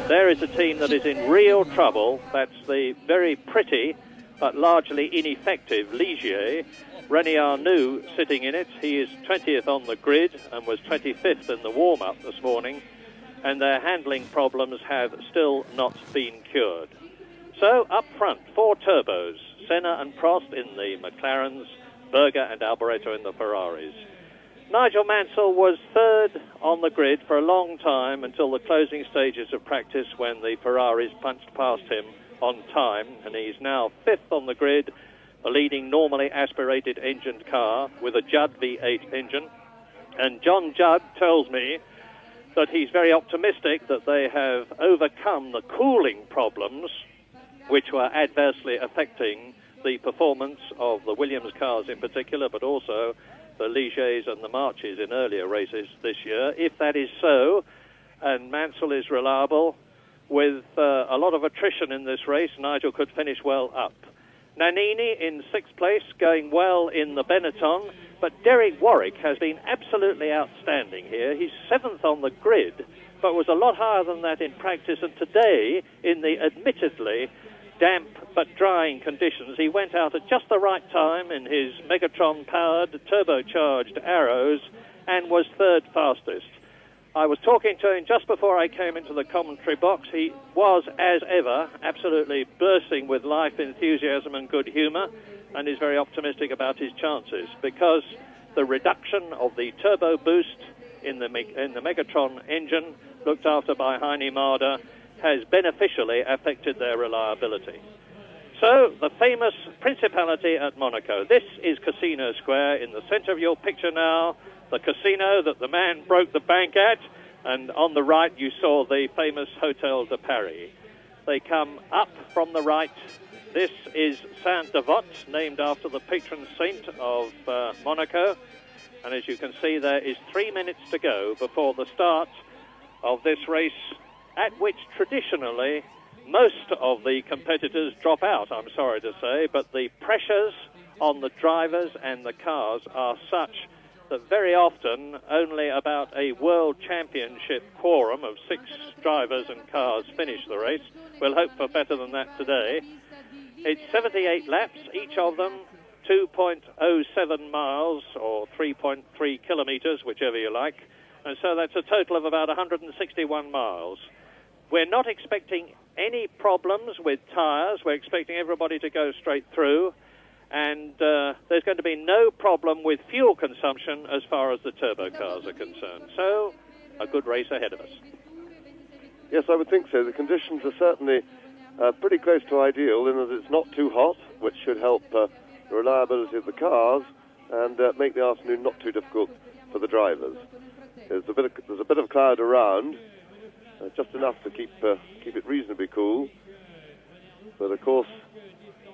There is a team that is in real trouble. That's the very pretty but largely ineffective Ligier. René Arnoux sitting in it. He is 20th on the grid and was 25th in the warm-up this morning, and their handling problems have still not been cured. So up front, 4 turbos, Senna and Prost in the McLarens, Berger and Alboreto in the Ferraris. Nigel Mansell was 3rd on the grid for a long time until the closing stages of practice when the Ferraris punched past him on time, and he's now 5th on the grid, a leading normally aspirated engined car with a Judd V8 engine. And John Judd tells me that he's very optimistic that they have overcome the cooling problems which were adversely affecting the performance of the Williams cars in particular, but also the Ligers and the Marches in earlier races this year. If that is so, and Mansell is reliable, with a lot of attrition in this race, Nigel could finish well up. Nannini in 6th place, going well in the Benetton, but Derek Warwick has been absolutely outstanding here. He's 7th on the grid, but was a lot higher than that in practice, and today, in the admittedly damp but drying conditions, he went out at just the right time in his Megatron-powered, turbocharged Arrows and was 3rd fastest. I was talking to him just before I came into the commentary box. He was, as ever, absolutely bursting with life, enthusiasm and good humour, and is very optimistic about his chances, because the reduction of the turbo boost in the Megatron engine, looked after by Heine Marder, has beneficially affected their reliability. So, the famous Principality at Monaco. This is Casino Square. In the centre of your picture now, the casino that the man broke the bank at, and on the right you saw the famous Hotel de Paris. They come up from the right. This is Sainte-Devote, named after the patron saint of Monaco. And as you can see, there is 3 minutes to go before the start of this race, at which traditionally most of the competitors drop out, I'm sorry to say, but the pressures on the drivers and the cars are such that very often only about a world championship quorum of 6 drivers and cars finish the race. We'll hope for better than that today. It's 78 laps, each of them 2.07 miles or 3.3 kilometres, whichever you like. And so that's a total of about 161 miles. We're not expecting any problems with tyres. We're expecting everybody to go straight through. And there's going to be no problem with fuel consumption as far as the turbo cars are concerned. So, a good race ahead of us. Yes, I would think so. The conditions are certainly pretty close to ideal in that it's not too hot, which should help the reliability of the cars and make the afternoon not too difficult for the drivers. There's a bit of cloud around, just enough to keep it reasonably cool. But of course,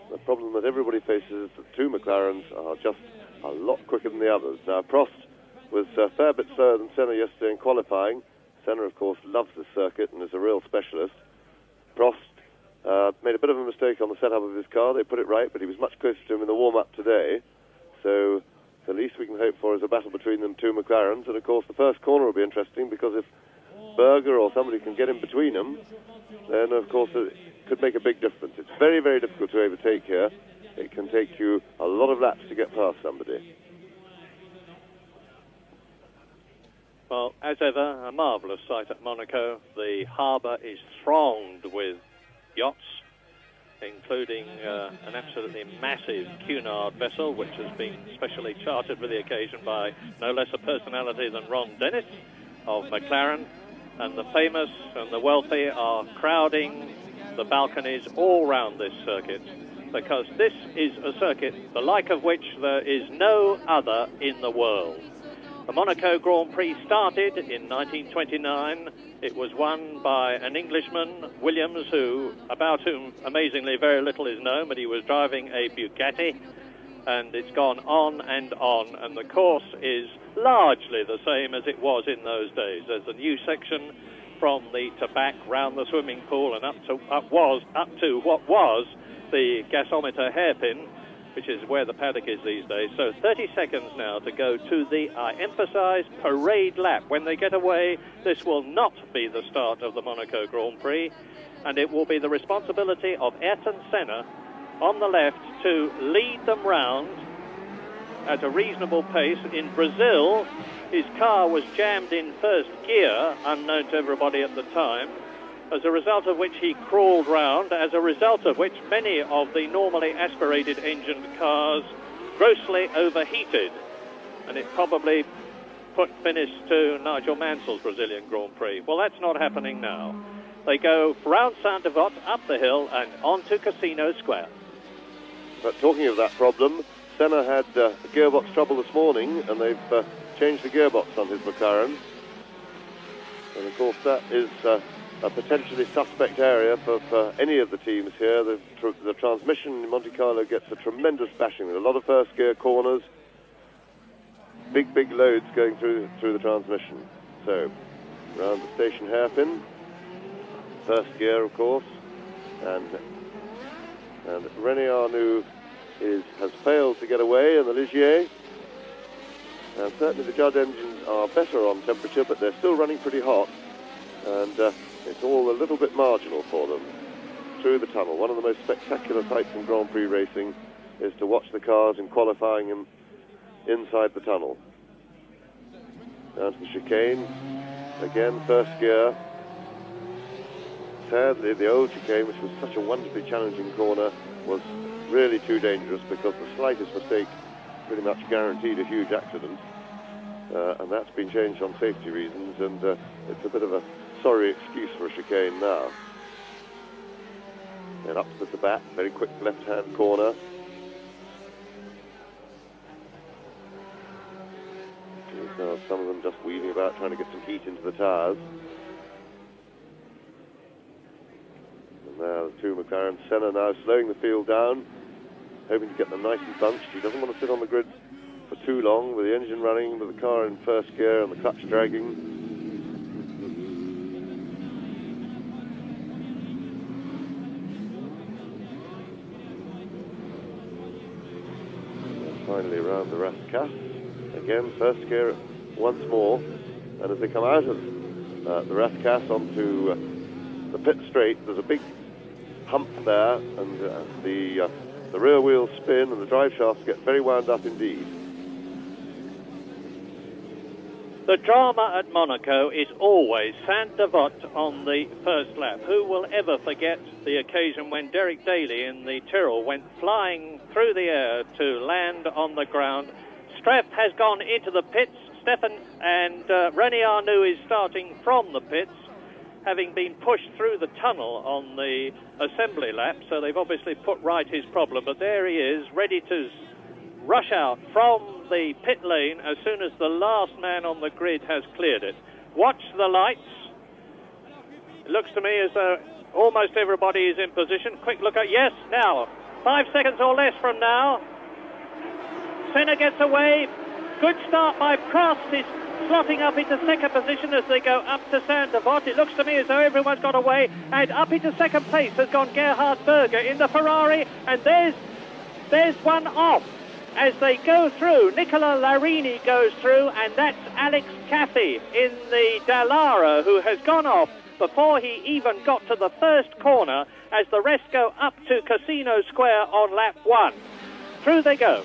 the problem that everybody faces is that 2 McLarens are just a lot quicker than the others. Now, Prost was a fair bit slower than Senna yesterday in qualifying. Senna, of course, loves this circuit and is a real specialist. Prost made a bit of a mistake on the setup of his car. They put it right, but he was much closer to him in the warm-up today. So the least we can hope for is a battle between them 2 McLarens. And, of course, the first corner will be interesting because if Berger or somebody can get in between them, then, of course, it could make a big difference. It's very, very difficult to overtake here. It can take you a lot of laps to get past somebody. Well, as ever, a marvellous sight at Monaco. The harbour is thronged with yachts, including an absolutely massive Cunard vessel, which has been specially chartered for the occasion by no less a personality than Ron Dennis of McLaren. And the famous and the wealthy are crowding the balconies all round this circuit, because this is a circuit the like of which there is no other in the world. The Monaco Grand Prix started in 1929 It was won by an Englishman, Williams, about whom amazingly very little is known, but he was driving a Bugatti, and it's gone on, and the course is largely the same as it was in those days. There's a new section from the back round the swimming pool and up to what was the gasometer hairpin, which is where the paddock is these days. So 30 seconds now to go to the, I emphasize, parade lap. When they get away, this will not be the start of the Monaco Grand Prix, and it will be the responsibility of Ayrton Senna on the left to lead them round at a reasonable pace. In Brazil, his car was jammed in first gear, unknown to everybody at the time, as a result of which he crawled round, as a result of which many of the normally aspirated engined cars grossly overheated, and it probably put finish to Nigel Mansell's Brazilian Grand Prix. Well, that's not happening now. They go round Sainte-Devote, up the hill, and on to Casino Square. But talking of that problem, Senna had gearbox trouble this morning, and they've changed the gearbox on his McLaren. And of course that is a potentially suspect area for any of the teams here. The transmission in Monte Carlo gets a tremendous bashing with a lot of first gear corners, big loads going through the transmission. So around the station hairpin, first gear of course, and René Arnoux has failed to get away in the Ligier. And certainly the Judd engines are better on temperature, but they're still running pretty hot, and it's all a little bit marginal for them through the tunnel. One of the most spectacular sights in Grand Prix racing is to watch the cars in qualifying them inside the tunnel. Down to the chicane, again first gear. Sadly, the old chicane, which was such a wonderfully challenging corner, was really too dangerous because the slightest mistake pretty much guaranteed a huge accident, and that's been changed on safety reasons, and it's a bit of a sorry excuse for a chicane now. And up to the back, very quick left-hand corner. So some of them just weaving about, trying to get some heat into the tyres. And now the two McLaren. Senna now slowing the field down, hoping to get them nice and bunched. He doesn't want to sit on the grid for too long, with the engine running, with the car in first gear and the clutch dragging. Finally around the Rascasse, again first gear once more, and as they come out of the Rascasse onto the pit straight, there's a big hump there, and the rear wheels spin and the drive shafts get very wound up indeed. The drama at Monaco is always Sainte-Devote on the first lap. Who will ever forget the occasion when Derek Daly in the Tyrrell went flying through the air to land on the ground? Streff has gone into the pits, Stefan, and René Arnoux is starting from the pits, having been pushed through the tunnel on the assembly lap, so they've obviously put right his problem, but there he is, ready to rush out from the pit lane as soon as the last man on the grid has cleared it. Watch the lights. It looks to me as though almost everybody is in position. Quick look at, yes, now, 5 seconds or less from now. Senna gets away. Good start by Prost. He's slotting up into second position as they go up to Sainte-Devote. It looks to me as though everyone's got away, and up into second place has gone Gerhard Berger in the Ferrari, and there's one off. As they go through, Nicola Larini goes through, and that's Alex Cathy in the Dallara, who has gone off before he even got to the first corner, as the rest go up to Casino Square on lap 1. Through they go.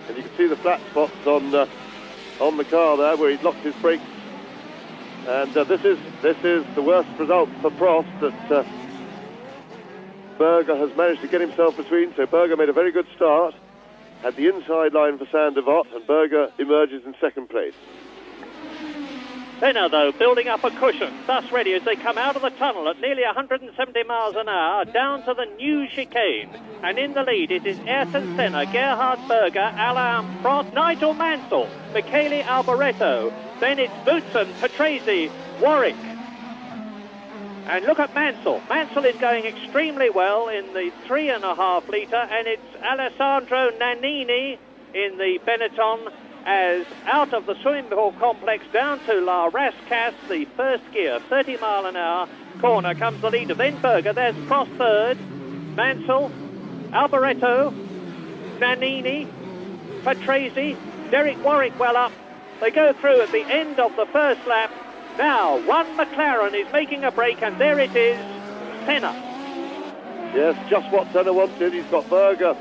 And you can see the flat spots on the car there, where he's locked his brakes. And this is the worst result for Prost, that Berger has managed to get himself between. So Berger made a very good start, had the inside line for Sainte-Devote, and Berger emerges in second place. Senna, though, building up a cushion, thus ready as they come out of the tunnel at nearly 170 miles an hour, down to the new chicane. And in the lead, it is Ayrton Senna, Gerhard Berger, Alain Prost, Nigel Mansell, Michele Alboreto. Then it's Boutsen, Patrese, Warwick. And look at Mansell. Mansell is going extremely well in the 3.5 litre, and it's Alessandro Nannini in the Benetton as out of the swimming pool complex down to La Rascasse, the first gear, 30 mile an hour corner comes the leader. Then Berger, there's Prost third, Mansell, Alboreto, Nannini, Patrese, Derek Warwick well up. They go through at the end of the first lap. Now, one McLaren is making a break, and there it is, Senna. Yes, just what Senna wanted. He's got Berger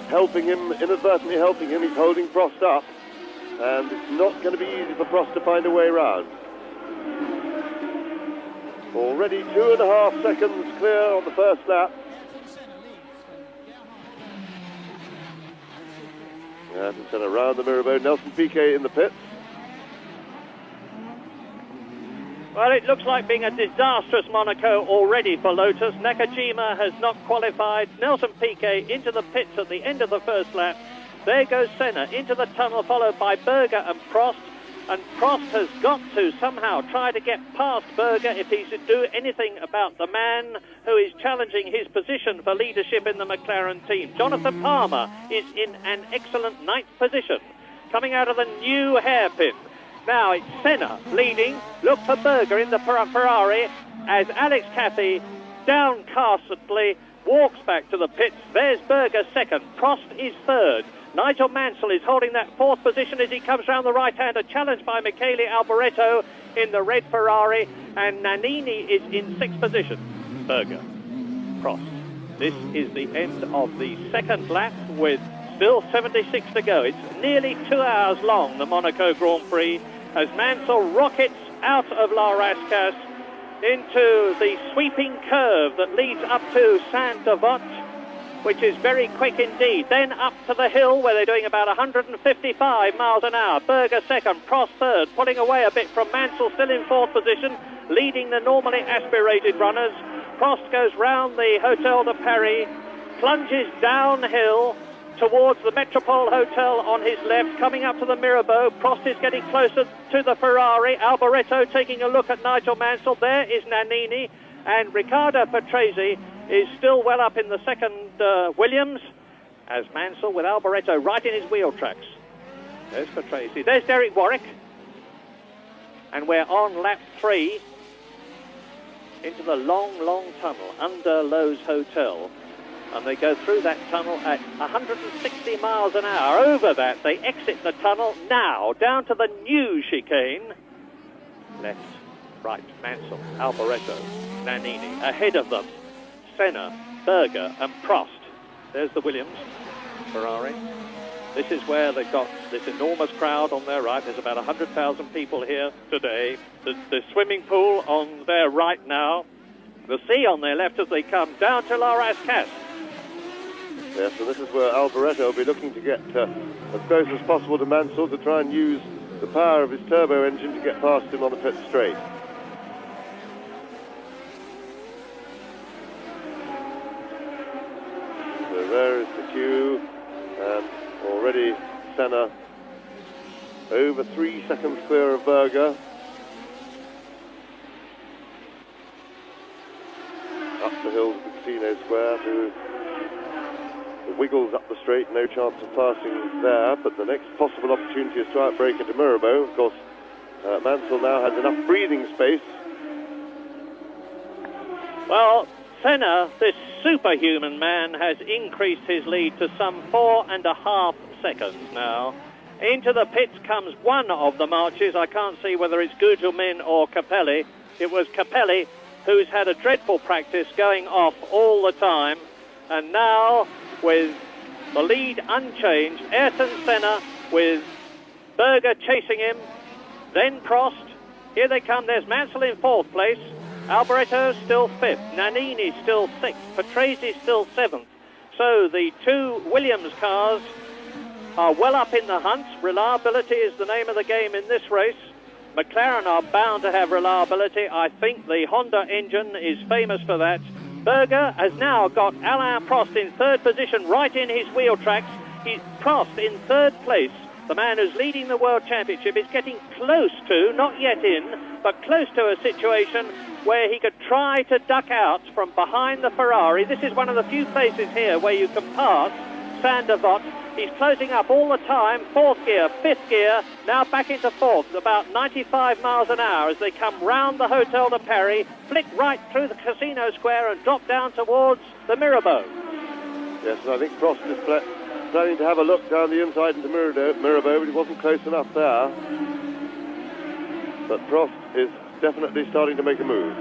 helping him, inadvertently helping him. He's holding Prost up, and it's not going to be easy for Prost to find a way round. Already 2.5 seconds clear on the first lap. Ayrton Senna around the Mirabeau. Nelson Piquet in the pits. Well, it looks like being a disastrous Monaco already for Lotus. Nakajima has not qualified. Nelson Piquet into the pits at the end of the first lap. There goes Senna into the tunnel, followed by Berger and Prost. And Prost has got to somehow try to get past Berger if he's to do anything about the man who is challenging his position for leadership in the McLaren team. Jonathan Palmer is in an excellent 9th position, coming out of the new hairpin. Now it's Senna leading. Look for Berger in the Ferrari as Alex Cathy downcastedly walks back to the pits. There's Berger second. Prost is third. Nigel Mansell is holding that 4th position as he comes round the right-hander, challenged by Michele Alboreto in the red Ferrari, and Nannini is in 6th position. Berger, Prost. This is the end of the second lap with still 76 to go. It's nearly 2 hours long, the Monaco Grand Prix, as Mansell rockets out of La Rascasse into the sweeping curve that leads up to Sainte-Devote, which is very quick indeed. Then up to the hill where they're doing about 155 miles an hour. Berger second, Prost third, pulling away a bit from Mansell, still in 4th position, leading the normally aspirated runners. Prost goes round the Hotel de Paris, plunges downhill towards the Metropole Hotel on his left, coming up to the Mirabeau. Prost is getting closer to the Ferrari. Alboreto taking a look at Nigel Mansell. There is Nannini, and Riccardo Patrese is still well up in the second Williams, as Mansell with Alboreto right in his wheel tracks. There's Patrese. There's Derek Warwick. And we're on lap 3 into the long, long tunnel under Lowe's Hotel. And they go through that tunnel at 160 miles an hour. Over that, they exit the tunnel now, down to the new chicane. Left, right, Mansell, Alboreto, Nannini. Ahead of them, Senna, Berger and Prost. There's the Williams, Ferrari. This is where they've got this enormous crowd on their right. There's about 100,000 people here today. The swimming pool on their right now. The sea on their left as they come down to La Rascasse. Yes, and this is where Alboreto will be looking to get as close as possible to Mansell to try and use the power of his turbo engine to get past him on the pit straight. So there is the queue, and already Senna over 3 seconds clear of Berger. Up the hill to Casino Square to the Wiggles up the straight, no chance of passing there, but the next possible opportunity is to outbrake into Mirabeau. Of course, Mansell now has enough breathing space. Well, Senna, this superhuman man, has increased his lead to some 4.5 seconds now. Into the pits comes one of the marches. I can't see whether it's Gugelmin or Capelli. It was Capelli, who's had a dreadful practice going off all the time. And now, with the lead unchanged, Ayrton Senna with Berger chasing him, then Prost. Here they come. There's Mansell in 4th place. Alboreto still 5th. Nannini still 6th. Patrese still 7th. So the 2 Williams cars are well up in the hunt. Reliability is the name of the game in this race. McLaren are bound to have reliability. I think the Honda engine is famous for that. Berger has now got Alain Prost in 3rd position, right in his wheel tracks. Prost in 3rd place the man who's leading the World Championship, is getting close to, not yet in, but close to a situation where he could try to duck out from behind the Ferrari. This is one of the few places here where you can pass Sainte-Devote. He's closing up all the time, fourth gear, fifth gear, now back into fourth, about 95 miles an hour as they come round the Hotel de Paris, flick right through the Casino Square and drop down towards the Mirabeau. Yes, and I think Prost is planning to have a look down the inside into Mirabeau, but he wasn't close enough there. But Prost is definitely starting to make a move.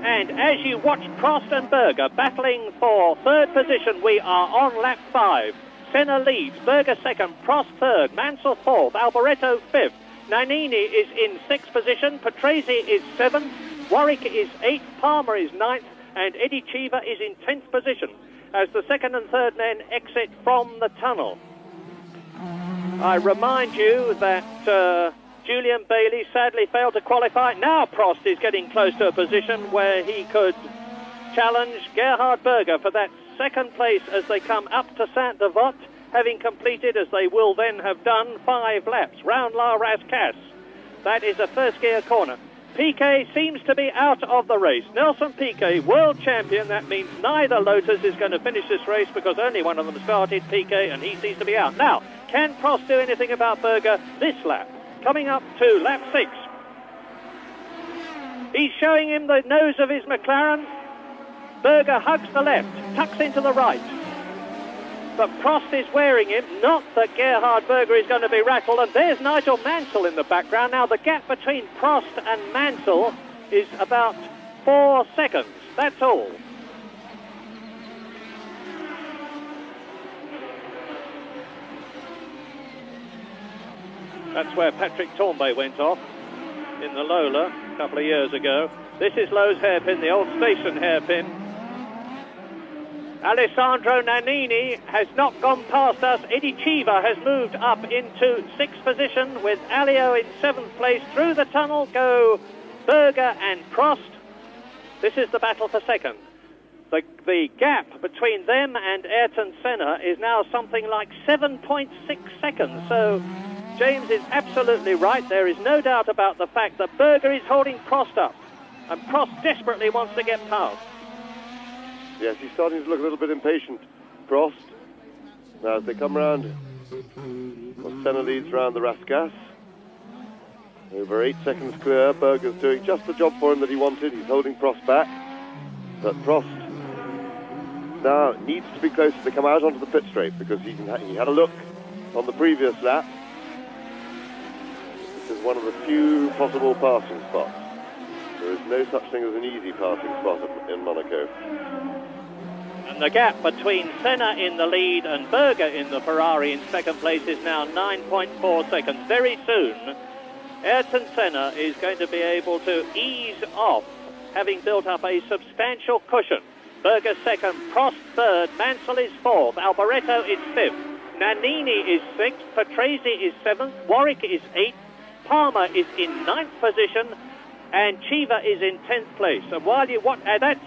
And as you watch Prost and Berger battling for third position, we are on lap 5. Senna leads, Berger second, Prost third, Mansell fourth, Alboreto fifth. Nannini is in sixth position, Patrese is seventh, Warwick is eighth, Palmer is ninth, and Eddie Cheever is in 10th position as the second and third men exit from the tunnel. I remind you that Julian Bailey sadly failed to qualify. Now Prost is getting close to a position where he could challenge Gerhard Berger for that second place as they come up to Sainte-Devote, having completed, as they will then have done, 5 laps round La Rascasse. That is a first gear corner. Piquet seems to be out of the race. Nelson Piquet, world champion. That means neither Lotus is going to finish this race because only one of them started, Piquet, and he seems to be out. Now, can Prost do anything about Berger this lap? Coming up to lap 6. He's showing him the nose of his McLaren. Berger hugs the left, tucks into the right. But Prost is wearing him. Not that Gerhard Berger is going to be rattled. And there's Nigel Mansell in the background. Now, the gap between Prost and Mansell is about 4 seconds. That's all. That's where Patrick Torbay went off in the Lola a couple of years ago. This is Lowe's hairpin, the old station hairpin. Alessandro Nannini has not gone past us. Eddie Cheever has moved up into 6th position with Alio in 7th place. Through the tunnel go Berger and Prost. This is the battle for second. The gap between them and Ayrton Senna is now something like 7.6 seconds. So James is absolutely right. There is no doubt about the fact that Berger is holding Prost up. And Prost desperately wants to get past. Yes, he's starting to look a little bit impatient, Prost. Now, as they come round, well, Senna leads round the Rascasse. Over 8 seconds clear. Berger's doing just the job for him that he wanted. He's holding Prost back. But Prost now needs to be closer to come out onto the pit straight because he had a look on the previous lap. This is one of the few possible passing spots. There is no such thing as an easy passing spot in Monaco. And the gap between Senna in the lead and Berger in the Ferrari in second place is now 9.4 seconds. Very soon, Ayrton Senna is going to be able to ease off, having built up a substantial cushion. Berger second, Prost third, Mansell is fourth, Alboreto is fifth, Nannini is sixth, Patrese is seventh, Warwick is eighth, Palmer is in 9th position, and Cheever is in 10th place. And while you watch, that's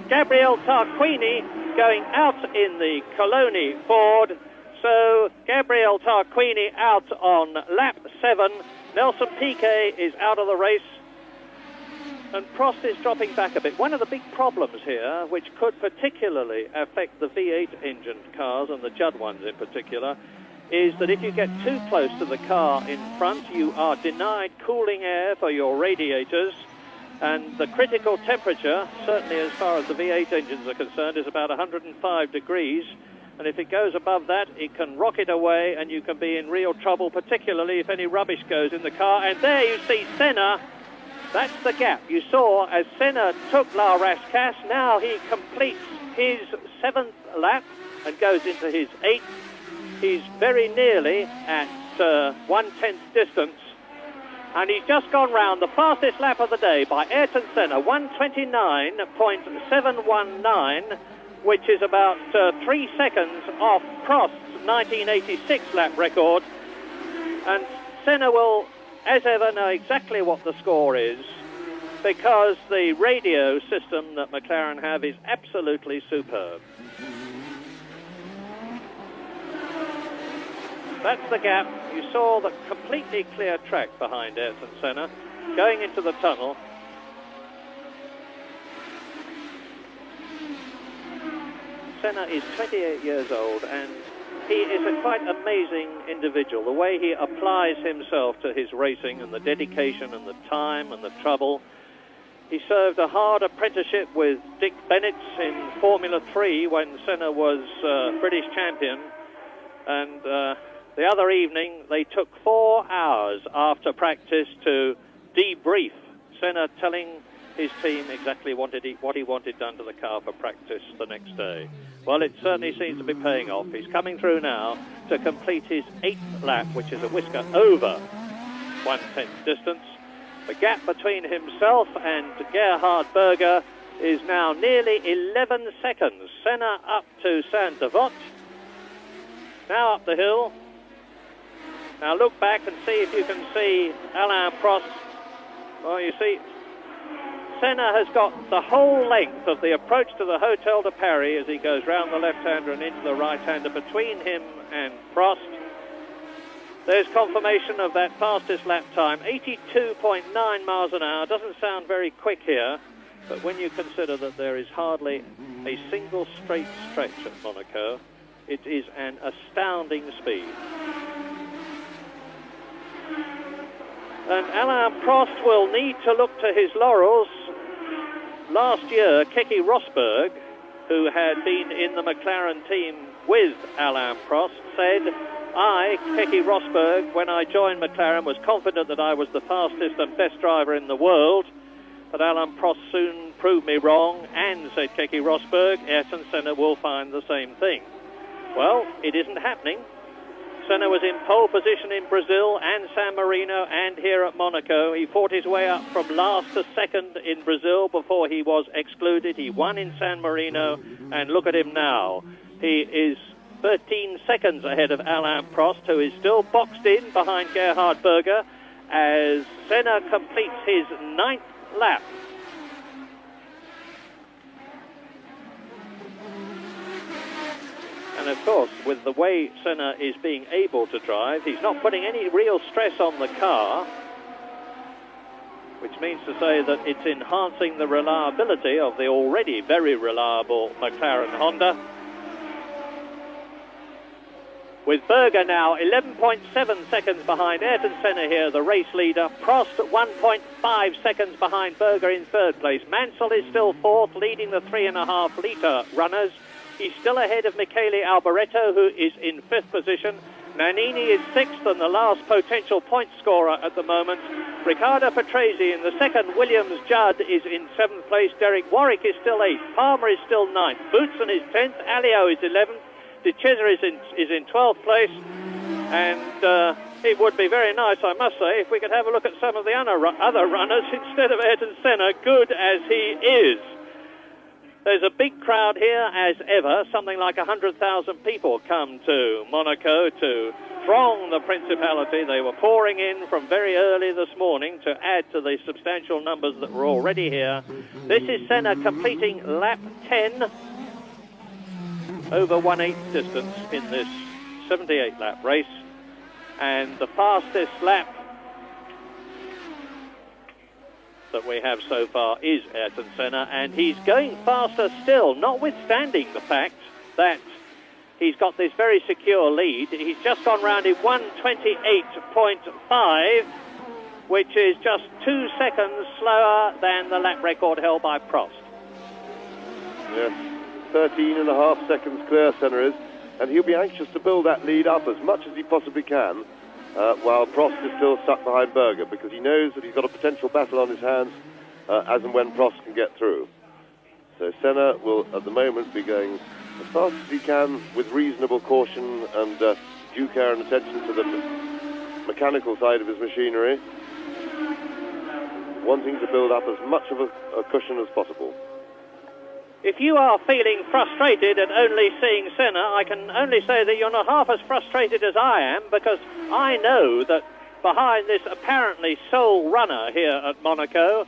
Gabriele Tarquini going out in the Coloni Ford. So Gabriele Tarquini out on lap 7. Nelson Piquet is out of the race. And Prost is dropping back a bit. One of the big problems here, which could particularly affect the V8 engine cars and the Judd ones in particular, is that if you get too close to the car in front, you are denied cooling air for your radiators, and the critical temperature, certainly as far as the V8 engines are concerned, is about 105 degrees, and if it goes above that, it can rocket away, and you can be in real trouble, particularly if any rubbish goes in the car. And there you see Senna. That's the gap you saw as Senna took La Rascasse. Now he completes his 7th lap and goes into his 8th. He's very nearly at 1/10 distance. And he's just gone round the fastest lap of the day by Ayrton Senna, 1:29.719, which is about 3 seconds off Prost's 1986 lap record. And Senna will, as ever, know exactly what the score is, because the radio system that McLaren have is absolutely superb. That's the gap. You saw the completely clear track behind Ayrton Senna going into the tunnel. Senna is 28 years old, and he is a quite amazing individual. The way he applies himself to his racing and the dedication and the time and the trouble. He served a hard apprenticeship with Dick Bennett in Formula 3 when Senna was British champion. And the other evening, they took 4 hours after practice to debrief. Senna telling his team exactly what he wanted done to the car for practice the next day. Well, it certainly seems to be paying off. He's coming through now to complete his 8th lap, which is a whisker over 1/10 distance. The gap between himself and Gerhard Berger is now nearly 11 seconds. Senna up to Sainte-Devote. Now up the hill. Now look back and see if you can see Alain Prost. Well, you see, Senna has got the whole length of the approach to the Hotel de Paris as he goes round the left-hander and into the right-hander between him and Prost. There's confirmation of that fastest lap time, 82.9 miles an hour. Doesn't sound very quick here, but when you consider that there is hardly a single straight stretch at Monaco, it is an astounding speed. And Alain Prost will need to look to his laurels. Last year, Keke Rosberg, who had been in the McLaren team with Alain Prost, said, I, Keke Rosberg, when I joined McLaren, was confident that I was the fastest and best driver in the world, but Alain Prost soon proved me wrong, and, said Keke Rosberg, Ayrton Senna will find the same thing. Well, it isn't happening. Senna was in pole position in Brazil and San Marino and here at Monaco. He fought his way up from last to second in Brazil before he was excluded. He won in San Marino, and look at him now. He is 13 seconds ahead of Alain Prost, who is still boxed in behind Gerhard Berger as Senna completes his 9th lap. And of course, with the way Senna is being able to drive, he's not putting any real stress on the car, which means to say that it's enhancing the reliability of the already very reliable McLaren Honda. With Berger now 11.7 seconds behind Ayrton Senna here, the race leader. Prost 1.5 seconds behind Berger in 3rd place. Mansell is still 4th, leading the 3.5-litre runners. He's still ahead of Michele Alboreto, who is in 5th position. Nannini is 6th and the last potential point scorer at the moment. Riccardo Patrese in the 2nd. Williams Judd is in 7th place. Derek Warwick is still 8th. Palmer is still 9th. Boutsen is 10th. Alio is 11th. De Cesare is in 12th place. And it would be very nice, I must say, if we could have a look at some of the other runners instead of Ayrton Senna, good as he is. There's a big crowd here as ever. Something like 100,000 people come to Monaco to throng the Principality. They were pouring in from very early this morning to add to the substantial numbers that were already here. This is Senna completing lap 10 over 1/8 distance in this 78-lap race. And the fastest lap that we have so far is Ayrton Senna, and he's going faster still, notwithstanding the fact that he's got this very secure lead. He's just gone round in 1:28.5, which is just 2 seconds slower than the lap record held by Prost. Yes, 13.5 seconds clear Senna is, and he'll be anxious to build that lead up as much as he possibly can, while Prost is still stuck behind Berger, because he knows that he's got a potential battle on his hands as and when Prost can get through. So Senna will, at the moment, be going as fast as he can with reasonable caution and due care and attention to the mechanical side of his machinery, wanting to build up as much of a cushion as possible. If you are feeling frustrated at only seeing Senna, I can only say that you're not half as frustrated as I am, because I know that behind this apparently sole runner here at Monaco,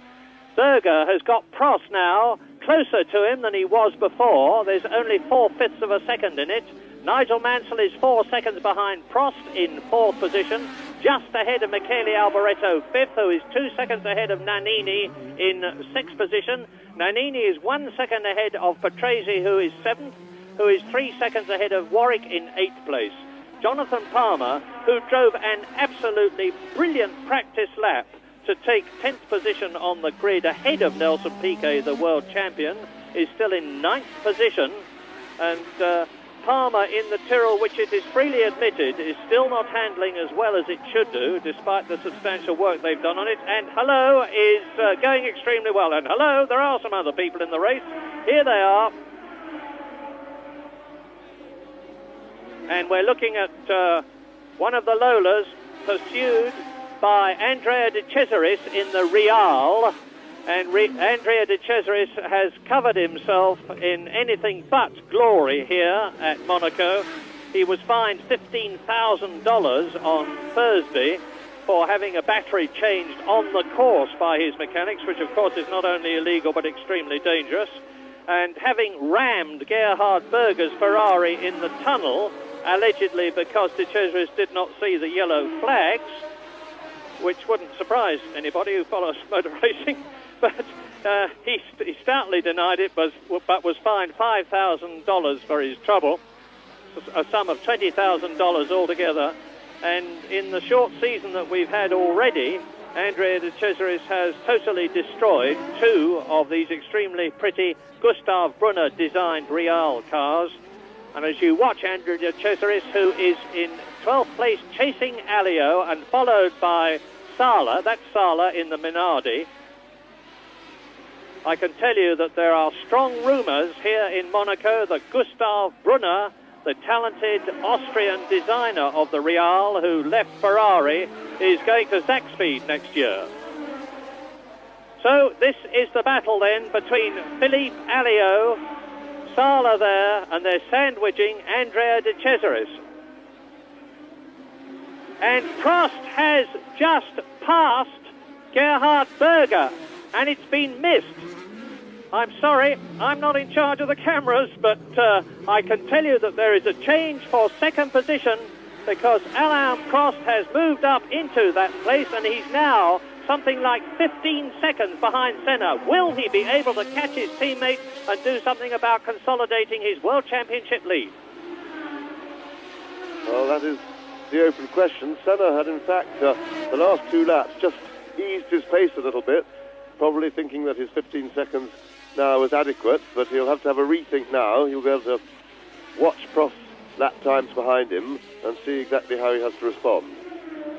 Berger has got Prost now closer to him than he was before. There's only 4/5 of a second in it. Nigel Mansell is 4 seconds behind Prost in 4th position, just ahead of Michele Alboreto 5th, who is 2 seconds ahead of Nannini in 6th position. Nannini is 1 second ahead of Patrese, who is 7th, who is 3 seconds ahead of Warwick in 8th place. Jonathan Palmer, who drove an absolutely brilliant practice lap to take 10th position on the grid ahead of Nelson Piquet, the world champion, is still in 9th position. And Palmer in the Tyrrell, which it is freely admitted, is still not handling as well as it should do, despite the substantial work they've done on it. And Hello is going extremely well. And Hello, there are some other people in the race. Here they are. And we're looking at one of the Lolas pursued by Andrea De Cesaris in the Real. And Andrea De Cesaris has covered himself in anything but glory here at Monaco. He was fined $15,000 on Thursday for having a battery changed on the course by his mechanics, which of course is not only illegal but extremely dangerous, and having rammed Gerhard Berger's Ferrari in the tunnel, allegedly because De Cesaris did not see the yellow flags, which wouldn't surprise anybody who follows motor racing. But he stoutly denied it, but was fined $5,000 for his trouble, a sum of $20,000 altogether. And in the short season that we've had already, Andrea De Cesaris has totally destroyed 2 of these extremely pretty Gustav Brunner designed Real cars. And as you watch Andrea De Cesaris, who is in 12th place chasing Alio and followed by Sala, that's Sala in the Minardi, I can tell you that there are strong rumours here in Monaco that Gustav Brunner, the talented Austrian designer of the Real, who left Ferrari, is going to Zaxby next year. So this is the battle then between Philippe Alliot, Sala there, and they're sandwiching Andrea De Cesaris. And Prost has just passed Gerhard Berger, and it's been missed. I'm sorry, I'm not in charge of the cameras, but I can tell you that there is a change for 2nd position because Alain Prost has moved up into that place and he's now something like 15 seconds behind Senna. Will he be able to catch his teammate and do something about consolidating his World Championship lead? Well, that is the open question. Senna had, in fact, the last 2 laps just eased his pace a little bit, probably thinking that his 15 seconds now was adequate, but he'll have to have a rethink now. He'll be able to watch Prost's lap times behind him and see exactly how he has to respond.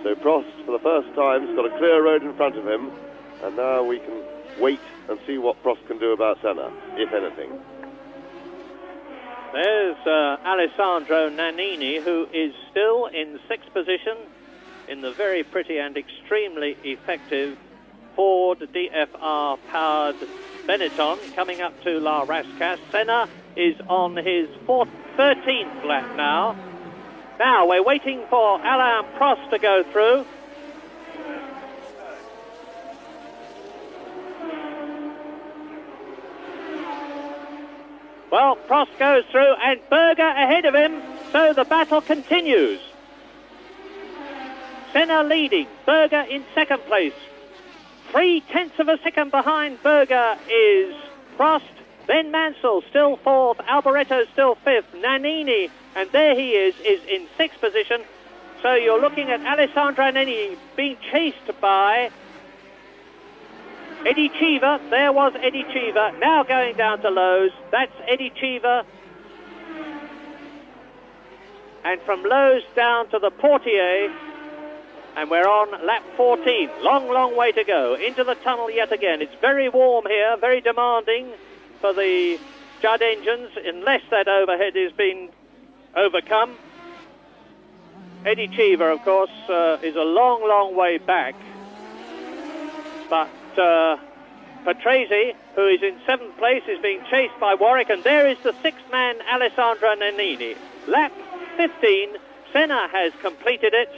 So Prost, for the first time, has got a clear road in front of him, and now we can wait and see what Prost can do about Senna, if anything. There's Alessandro Nannini, who is still in 6th position in the very pretty and extremely effective Ford DFR-powered Benetton, coming up to La Rascasse. Senna is on his 13th lap now. Now we're waiting for Alain Prost to go through. Well, Prost goes through and Berger ahead of him, so the battle continues. Senna leading, Berger in 2nd place. 0.3 of a second behind Berger is Prost, then Mansell still 4th, Alboreto still 5th, Nannini, and there he is in 6th position. So you're looking at Alessandro Nannini being chased by Eddie Cheever. There was Eddie Cheever, now going down to Lowe's. That's Eddie Cheever. And from Lowe's down to the Portier, and we're on lap 14. Long, long way to go. Into the tunnel yet again. It's very warm here, very demanding for the Judd engines, unless that overhead has been overcome. Eddie Cheever, of course, is a long, long way back. But Patrese, who is in 7th place, is being chased by Warwick, and there is the 6th man, Alessandro Nannini. Lap 15, Senna has completed it.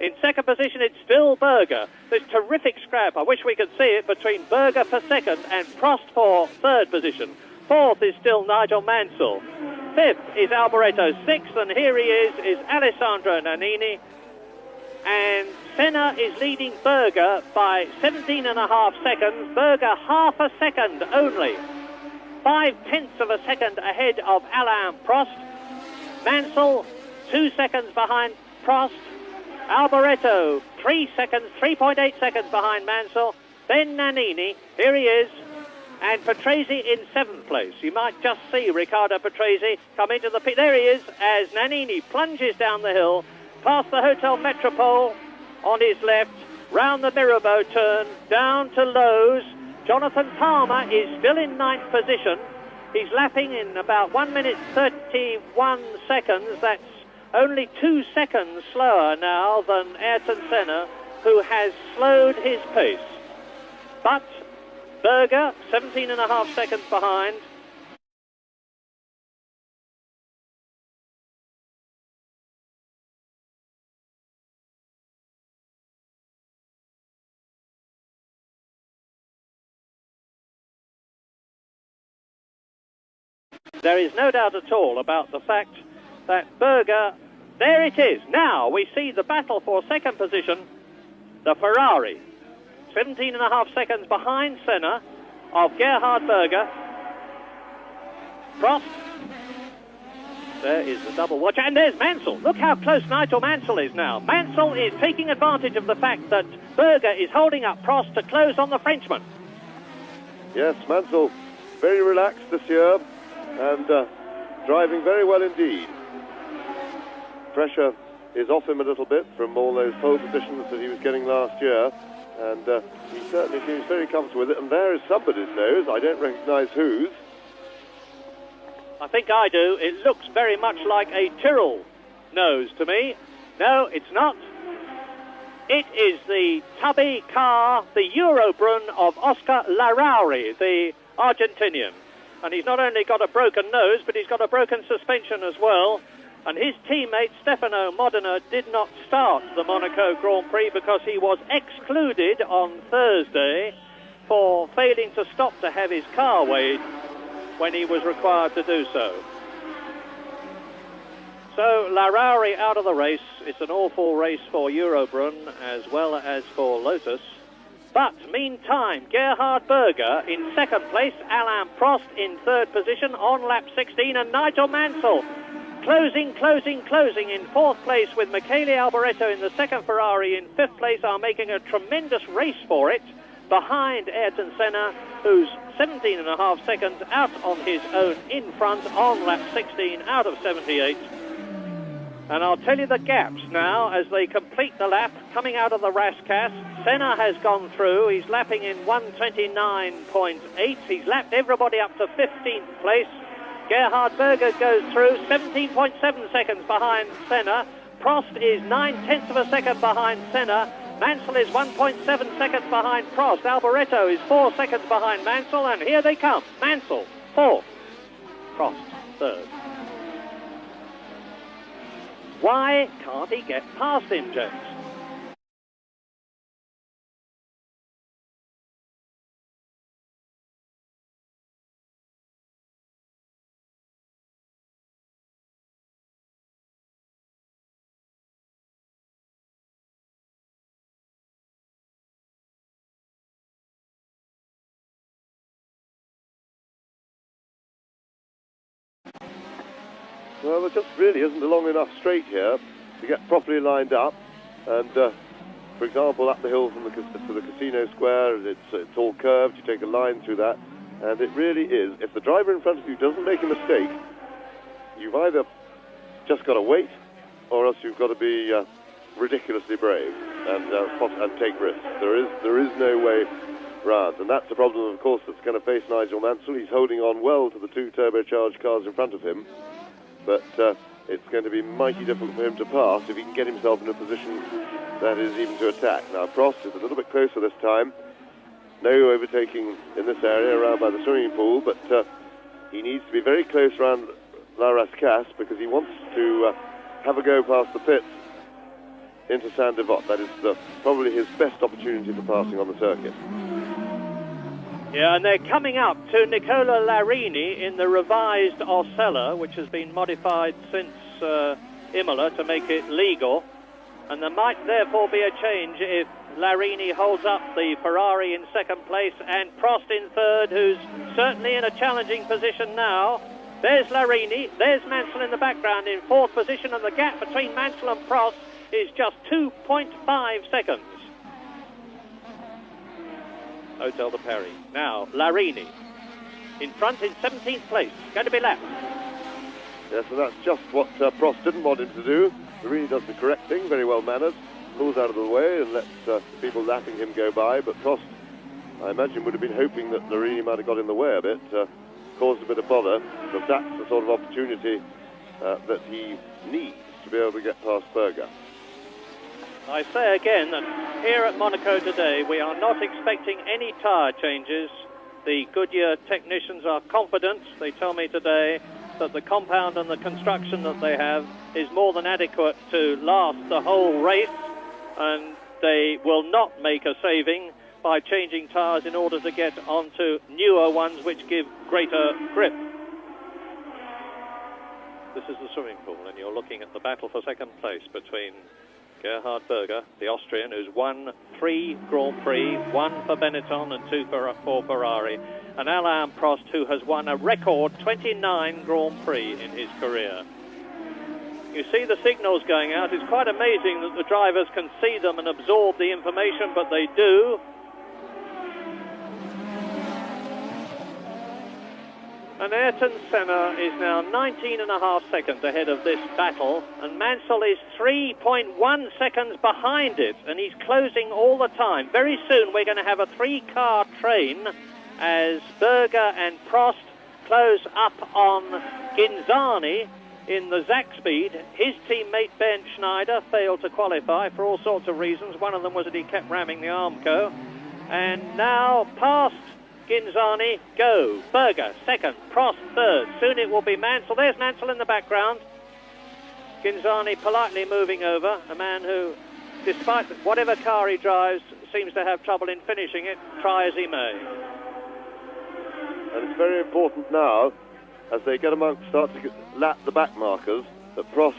In 2nd position, it's still Berger. There's terrific scrap. I wish we could see it between Berger for 2nd and Prost for 3rd position. 4th is still Nigel Mansell. Fifth is Alboreto. Sixth, and here he is Alessandro Nannini. And Senna is leading Berger by 17.5 seconds. Berger half a second only. 0.5 of a second ahead of Alain Prost. Mansell 2 seconds behind Prost. Alboreto 3.8 seconds behind Mansell. Then Nannini, here he is. And Patrese in 7th place. You might just see Riccardo Patrese come into the pit. There he is as Nannini plunges down the hill, past the Hotel Metropole on his left, round the Mirabeau turn, down to Lowe's. Jonathan Palmer is still in 9th position. He's lapping in about 1 minute 31 seconds. That's only 2 seconds slower now than Ayrton Senna, who has slowed his pace. But Berger, 17.5 seconds behind. There is no doubt at all about the fact that Berger, there it is. Now we see the battle for second position, the Ferrari. 17.5 seconds behind Senna of Gerhard Berger. Prost. There is the double watch, and there's Mansell. Look how close Nigel Mansell is now. Mansell is taking advantage of the fact that Berger is holding up Prost to close on the Frenchman. Yes, Mansell very relaxed this year and driving very well indeed. Pressure is off him a little bit from all those pole positions that he was getting last year, and he certainly seems very comfortable with it. And there is somebody's nose. I don't recognise whose. I think I do. It looks very much like a Tyrrell nose to me. No, it's not. It is the tubby car, the Eurobrunn of Oscar Larrauri, the Argentinian. And he's not only got a broken nose, but he's got a broken suspension as well. And his teammate, Stefano Modena, did not start the Monaco Grand Prix because he was excluded on Thursday for failing to stop to have his car weighed when he was required to do so. So Larrauri out of the race. It's an awful race for Eurobrunn as well as for Lotus. But meantime, Gerhard Berger in second place, Alain Prost in third position on lap 16, and Nigel Mansell closing in fourth place with Michele Alboreto in the second Ferrari in fifth place, are making a tremendous race for it behind Ayrton Senna, who's 17.5 seconds out on his own in front on lap 16 out of 78. And I'll tell you the gaps now as they complete the lap coming out of the Rascasse. Senna has gone through. He's lapping in 1:29.8. He's lapped everybody up to 15th place. Gerhard Berger goes through 17.7 seconds behind Senna. Prost is 9/10 of a second behind Senna. Mansell is 1.7 seconds behind Prost. Alboreto is 4 seconds behind Mansell, and here they come. Mansell, fourth. Prost, third. Why can't he get past him, James? Well, there just really isn't a long enough straight here to get properly lined up. And, for example, up the hill from to the Casino Square, it's all curved. You take a line through that, and it really is. If the driver in front of you doesn't make a mistake, you've either just got to wait, or else you've got to be ridiculously brave and take risks. There is no way round, and that's the problem, of course, that's going to face Nigel Mansell. He's holding on well to the two turbocharged cars in front of him. But it's going to be mighty difficult for him to pass if he can get himself in a position that is even to attack. Now, Prost is a little bit closer this time. No overtaking in this area around by the swimming pool, but he needs to be very close around La Rascasse because he wants to have a go past the pits into Sainte-Devote. That is probably his best opportunity for passing on the circuit. Yeah, and they're coming up to Nicola Larini in the revised Osella, which has been modified since Imola to make it legal. And there might therefore be a change if Larini holds up the Ferrari in second place and Prost in third, who's certainly in a challenging position now. There's Larini, there's Mansell in the background in fourth position, and the gap between Mansell and Prost is just 2.5 seconds. Hotel de Paris. Now, Larini in front in 17th place, going to be lapped. Yes, and that's just what Prost didn't want him to do. Larini does the correct thing, very well mannered, pulls out of the way and lets people lapping him go by. But Prost, I imagine, would have been hoping that Larini might have got in the way a bit, caused a bit of bother, but that's the sort of opportunity that he needs to be able to get past Berger. I say again that here at Monaco today, we are not expecting any tyre changes. The Goodyear technicians are confident. They tell me today that the compound and the construction that they have is more than adequate to last the whole race, and they will not make a saving by changing tyres in order to get onto newer ones which give greater grip. This is the swimming pool, and you're looking at the battle for second place between Gerhard Berger, the Austrian, who's won 3 Grand Prix, 1 for Benetton and 2 for Ferrari, and Alain Prost, who has won a record 29 Grand Prix in his career. You see the signals going out. It's quite amazing that the drivers can see them and absorb the information, but they do. And Ayrton Senna is now 19.5 seconds ahead of this battle, and Mansell is 3.1 seconds behind it, and he's closing all the time. Very soon we're going to have a 3-car train as Berger and Prost close up on Ghinzani in the Zach Speed. His teammate Ben Schneider failed to qualify for all sorts of reasons. One of them was that he kept ramming the Armco. And now past Ghinzani, go. Berger, second. Prost, third. Soon it will be Mansell. There's Mansell in the background. Ghinzani politely moving over. A man who, despite whatever car he drives, seems to have trouble in finishing it, try as he may. And it's very important now, as they get amongst, start to lap the back markers, that Prost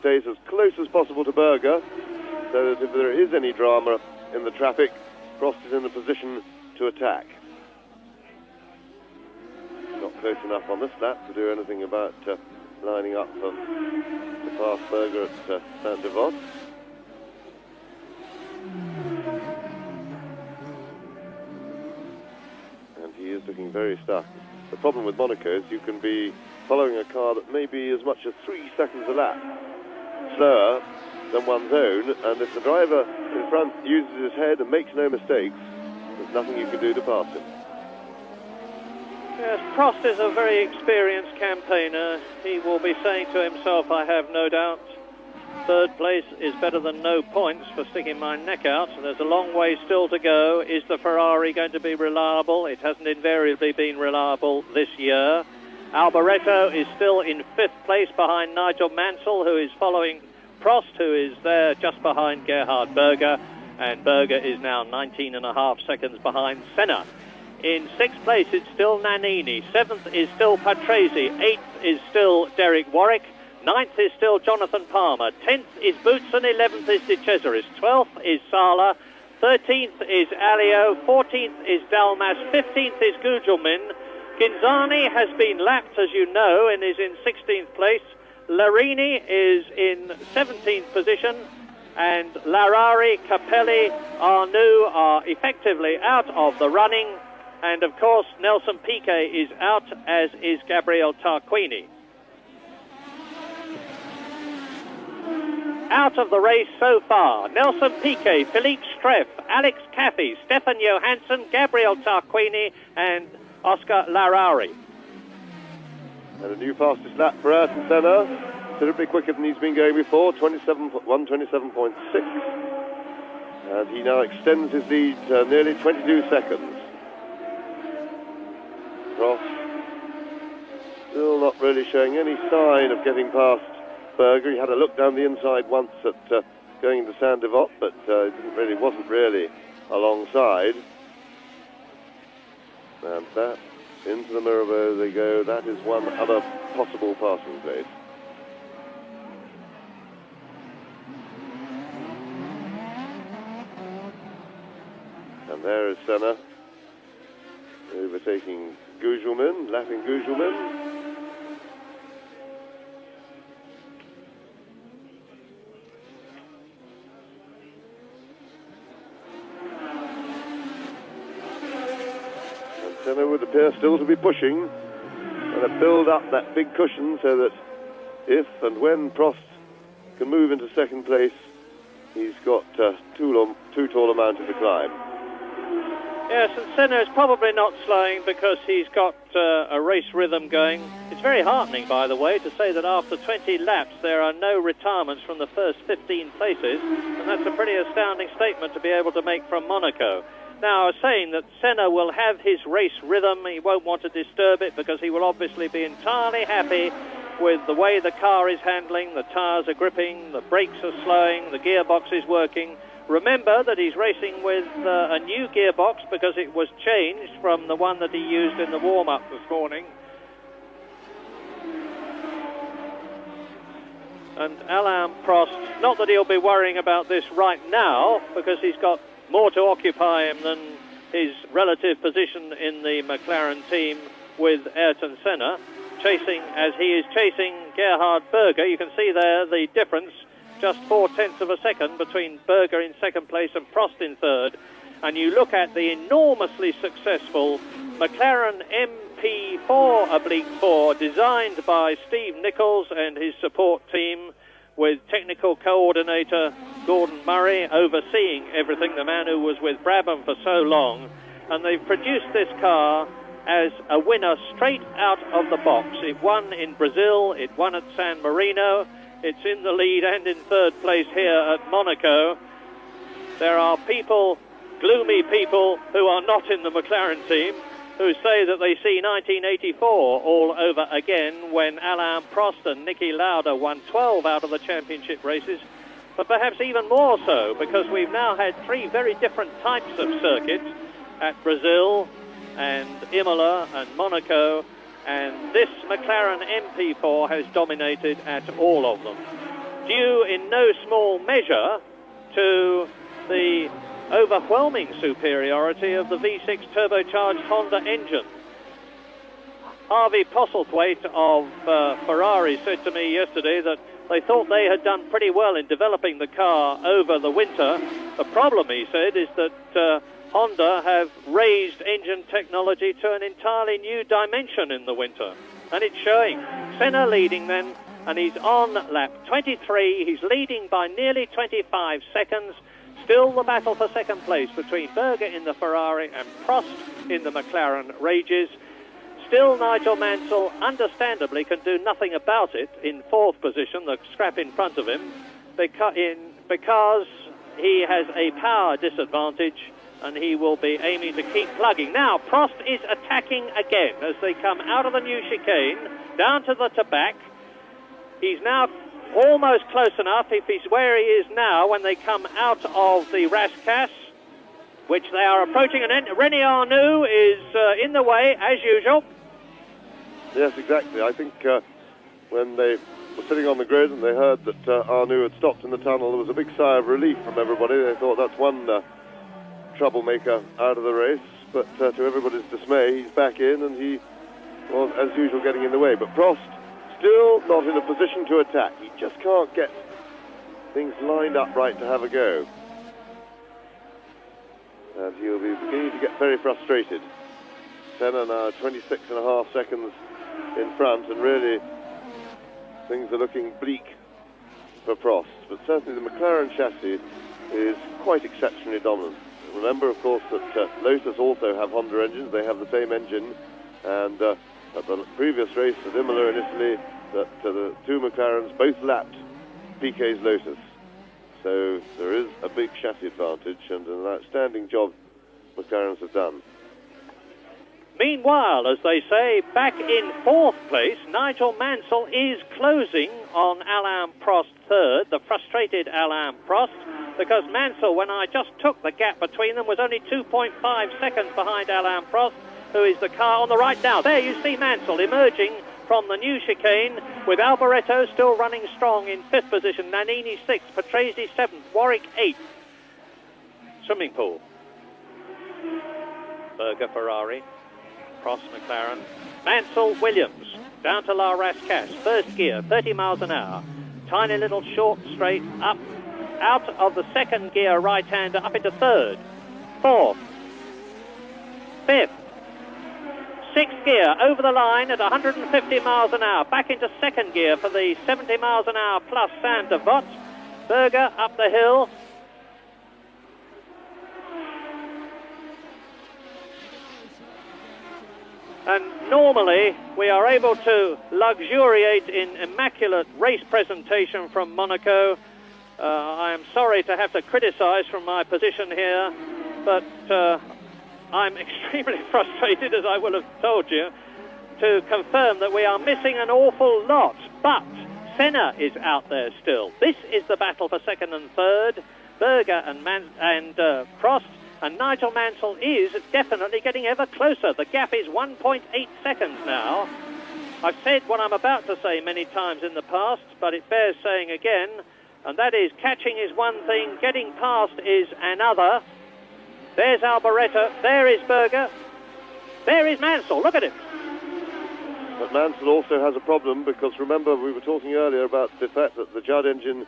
stays as close as possible to Berger, so that if there is any drama in the traffic, Prost is in a position to attack. Not close enough on this lap to do anything about lining up to pass Berger at Sainte-Devote. And he is looking very stuck. The problem with Monaco is you can be following a car that may be as much as 3 seconds a lap slower than one's own, and if the driver in front uses his head and makes no mistakes, there's nothing you can do to pass him. Yes, Prost is a very experienced campaigner. He will be saying to himself, I have no doubt, third place is better than no points for sticking my neck out. There's a long way still to go. Is the Ferrari going to be reliable? It hasn't invariably been reliable this year. Alboreto is still in 5th place behind Nigel Mansell, who is following Prost, who is there just behind Gerhard Berger, and Berger is now 19.5 seconds behind Senna. In 6th place, it's still Nannini. 7th is still Patrese. 8th is still Derek Warwick. 9th is still Jonathan Palmer. 10th is Boutsen. 11th is De Cesaris. 12th is Sala. 13th is Alio. 14th is Dalmas. 15th is Gugelmin. Ghinzani has been lapped, as you know, and is in 16th place. Larini is in 17th position. And Larari, Capelli, Arnoux are effectively out of the running. And, of course, Nelson Piquet is out, as is Gabriel Tarquini. Out of the race so far, Nelson Piquet, Philippe Streff, Alex Caffey, Stefan Johansson, Gabriel Tarquini, and Oscar Larari. And a new fastest lap for Ayrton Senna, considerably quicker than he's been going before, 1:27.6. And he now extends his lead nearly 22 seconds. Prost still not really showing any sign of getting past Berger. He had a look down the inside once at going into Sainte-Devote, but it wasn't really alongside. And that, into the Mirabeau they go. That is one other possible passing place. And there is Senna, overtaking Gugelmin, lapping Gugelmin. And Senna would appear still to be pushing and to build up that big cushion so that if and when Prost can move into second place, he's got too tall a mountain to climb. Yes, and Senna is probably not slowing because he's got a race rhythm going. It's very heartening, by the way, to say that after 20 laps there are no retirements from the first 15 places, and that's a pretty astounding statement to be able to make from Monaco. Now, I was saying that Senna will have his race rhythm. He won't want to disturb it because he will obviously be entirely happy with the way the car is handling, the tyres are gripping, the brakes are slowing, the gearbox is working. Remember that he's racing with a new gearbox because it was changed from the one that he used in the warm-up this morning. And Alain Prost, not that he'll be worrying about this right now because he's got more to occupy him than his relative position in the McLaren team with Ayrton Senna, as he is chasing Gerhard Berger. You can see there the difference. Just 0.4 of a second between Berger in second place and Prost in third. And you look at the enormously successful McLaren MP4/4 designed by Steve Nichols and his support team with technical coordinator Gordon Murray overseeing everything, the man who was with Brabham for so long. And they've produced this car as a winner straight out of the box. It won in Brazil, it won at San Marino. It's in the lead and in third place here at Monaco. There are people, gloomy people, who are not in the McLaren team, who say that they see 1984 all over again when Alain Prost and Niki Lauda won 12 out of the championship races. But perhaps even more so, because we've now had three very different types of circuits at Brazil and Imola and Monaco. And this McLaren MP4 has dominated at all of them, due in no small measure to the overwhelming superiority of the V6 turbocharged Honda engine. Harvey Postlethwaite of Ferrari said to me yesterday that they thought they had done pretty well in developing the car over the winter. The problem, he said, is that Honda have raised engine technology to an entirely new dimension in the winter. And it's showing. Senna leading then, and he's on lap 23. He's leading by nearly 25 seconds. Still the battle for second place between Berger in the Ferrari and Prost in the McLaren rages. Still Nigel Mansell, understandably, can do nothing about it in fourth position, the scrap in front of him, because he has a power disadvantage and he will be aiming to keep plugging. Now, Prost is attacking again as they come out of the new chicane, down to the Tabac. He's now almost close enough, if he's where he is now, when they come out of the Rascasse, which they are approaching, and René Arnoux is in the way, as usual. Yes, exactly. I think when they were sitting on the grid and they heard that Arnoux had stopped in the tunnel, there was a big sigh of relief from everybody. They thought that's one troublemaker out of the race, but to everybody's dismay, he's back in and he was, as usual, getting in the way. But Prost still not in a position to attack. He just can't get things lined up right to have a go. And he'll be beginning to get very frustrated. Senna now 26.5 seconds in front, and really things are looking bleak for Prost. But certainly the McLaren chassis is quite exceptionally dominant. Remember, of course, that Lotus also have Honda engines. They have the same engine, and at the previous race at Imola in Italy, that the two McLarens both lapped Piquet's Lotus. So there is a big chassis advantage, and an outstanding job McLarens have done. Meanwhile, as they say, back in fourth place, Nigel Mansell is closing on Alain Prost third, the frustrated Alain Prost, because Mansell, when I just took the gap between them, was only 2.5 seconds behind Alain Prost. who is the car on the right now. There you see Mansell emerging from the new chicane, with Alboreto still running strong in 5th position, Nannini 6th, Patrese 7th, Warwick 8th. Swimming pool. Berger, Ferrari, Prost, McLaren, Mansell, Williams, down to La Rascasse, 1st gear, 30 miles an hour. Tiny little short straight up, out of the 2nd gear right-hander, up into 3rd, 4th, 5th, 6th gear, over the line at 150 miles an hour, back into 2nd gear for the 70 miles an hour plus Sainte-Devote. Berger up the hill. And normally we are able to luxuriate in immaculate race presentation from Monaco. I am sorry to have to criticize from my position here, but I'm extremely frustrated, as I will have told you, to confirm that we are missing an awful lot. But Senna is out there still. This is the battle for 2nd and 3rd. Berger and Prost, and Nigel Mansell is definitely getting ever closer. The gap is 1.8 seconds now. I've said what I'm about to say many times in the past, but it bears saying again, and that is catching is one thing, getting past is another. There's Alboreto, there is Berger, there is Mansell, look at him. But Mansell also has a problem, because remember we were talking earlier about the fact that the Judd engine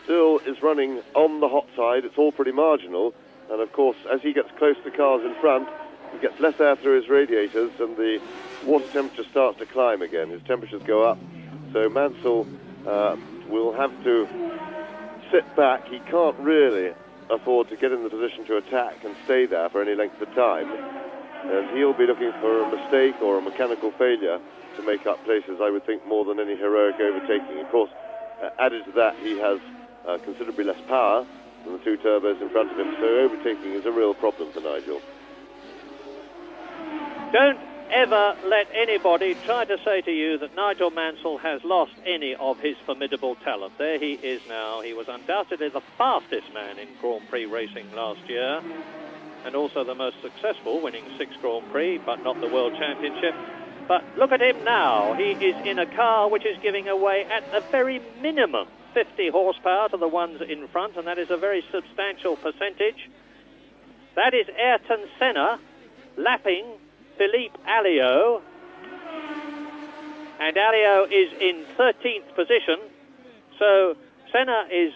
still is running on the hot side. It's all pretty marginal, and of course as he gets close to cars in front, he gets less air through his radiators and the water temperature starts to climb again. His temperatures go up, so Mansell will have to sit back. He can't really afford to get in the position to attack and stay there for any length of time, and he'll be looking for a mistake or a mechanical failure to make up places, I would think, more than any heroic overtaking. Of course, added to that, he has considerably less power than the 2 turbos in front of him, so overtaking is a real problem for Nigel. Don't ever let anybody try to say to you that Nigel Mansell has lost any of his formidable talent. There he is now. He was undoubtedly the fastest man in Grand Prix racing last year, and also the most successful, winning 6 Grand Prix, but not the World Championship. But look at him now. He is in a car which is giving away at the very minimum 50 horsepower to the ones in front, and that is a very substantial percentage. That is Ayrton Senna lapping Philippe Alliot, and Alliot is in 13th position, so Senna is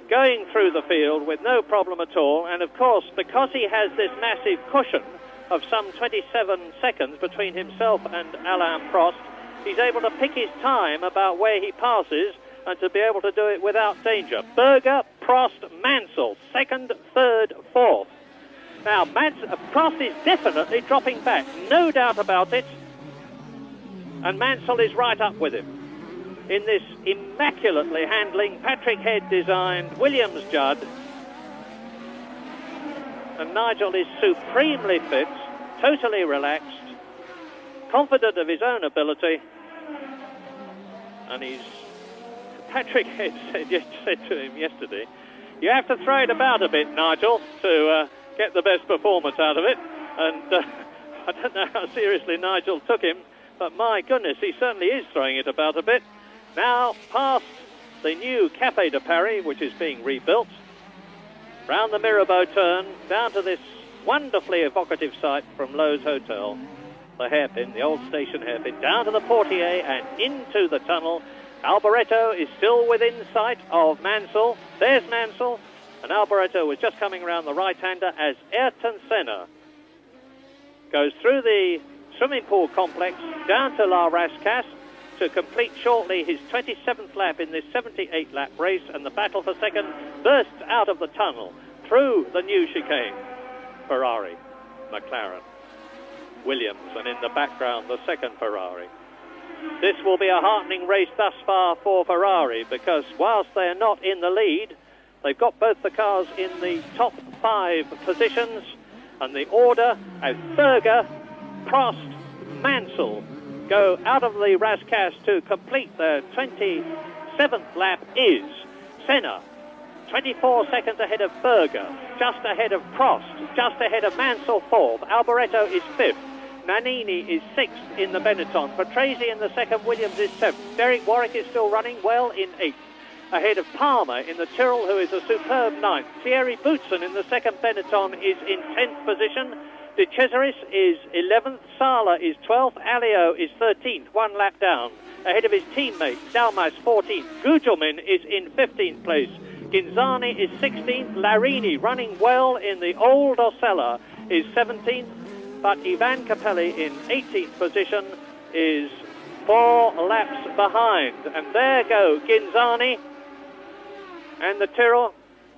going through the field with no problem at all, and of course because he has this massive cushion of some 27 seconds between himself and Alain Prost, he's able to pick his time about where he passes and to be able to do it without danger. Berger, Prost, Mansell, 2nd, 3rd, 4th. Now, Prost is definitely dropping back, no doubt about it. And Mansell is right up with him in this immaculately handling, Patrick Head designed Williams Judd. And Nigel is supremely fit, totally relaxed, confident of his own ability. And Patrick Head said to him yesterday, you have to throw it about a bit, Nigel, to get the best performance out of it. And I don't know how seriously Nigel took him, but my goodness, he certainly is throwing it about a bit. Now past the new Café de Paris, which is being rebuilt, round the Mirabeau turn, down to this wonderfully evocative site from Lowe's Hotel, the hairpin, the old station hairpin, down to the Portier and into the tunnel. Alboreto is still within sight of Mansell. There's Mansell. And Alboreto was just coming around the right-hander as Ayrton Senna goes through the swimming pool complex down to La Rascasse to complete shortly his 27th lap in this 78-lap race, and the battle for 2nd bursts out of the tunnel through the new chicane. Ferrari, McLaren, Williams, and in the background the 2nd Ferrari. This will be a heartening race thus far for Ferrari, because whilst they are not in the lead, they've got both the cars in the top 5 positions, and the order as Berger, Prost, Mansell go out of the Rascasse to complete their 27th lap is Senna, 24 seconds ahead of Berger, just ahead of Prost, just ahead of Mansell 4th, Alboreto is 5th, Nannini is 6th in the Benetton. Patrese in the 2nd, Williams is 7th. Derek Warwick is still running well in 8th. Ahead of Palmer in the Tyrrell, who is a superb 9th. Thierry Boutsen in the 2nd Benetton is in 10th position. De Cesaris is 11th. Sala is 12th. Alio is 13th, 1 lap down. Ahead of his teammate, Dalmas 14th. Gugelmin is in 15th place. Ghinzani is 16th. Larini, running well in the old Osella, is 17th. But Ivan Capelli in 18th position is 4 laps behind. And there go Ghinzani and the Tyrrell.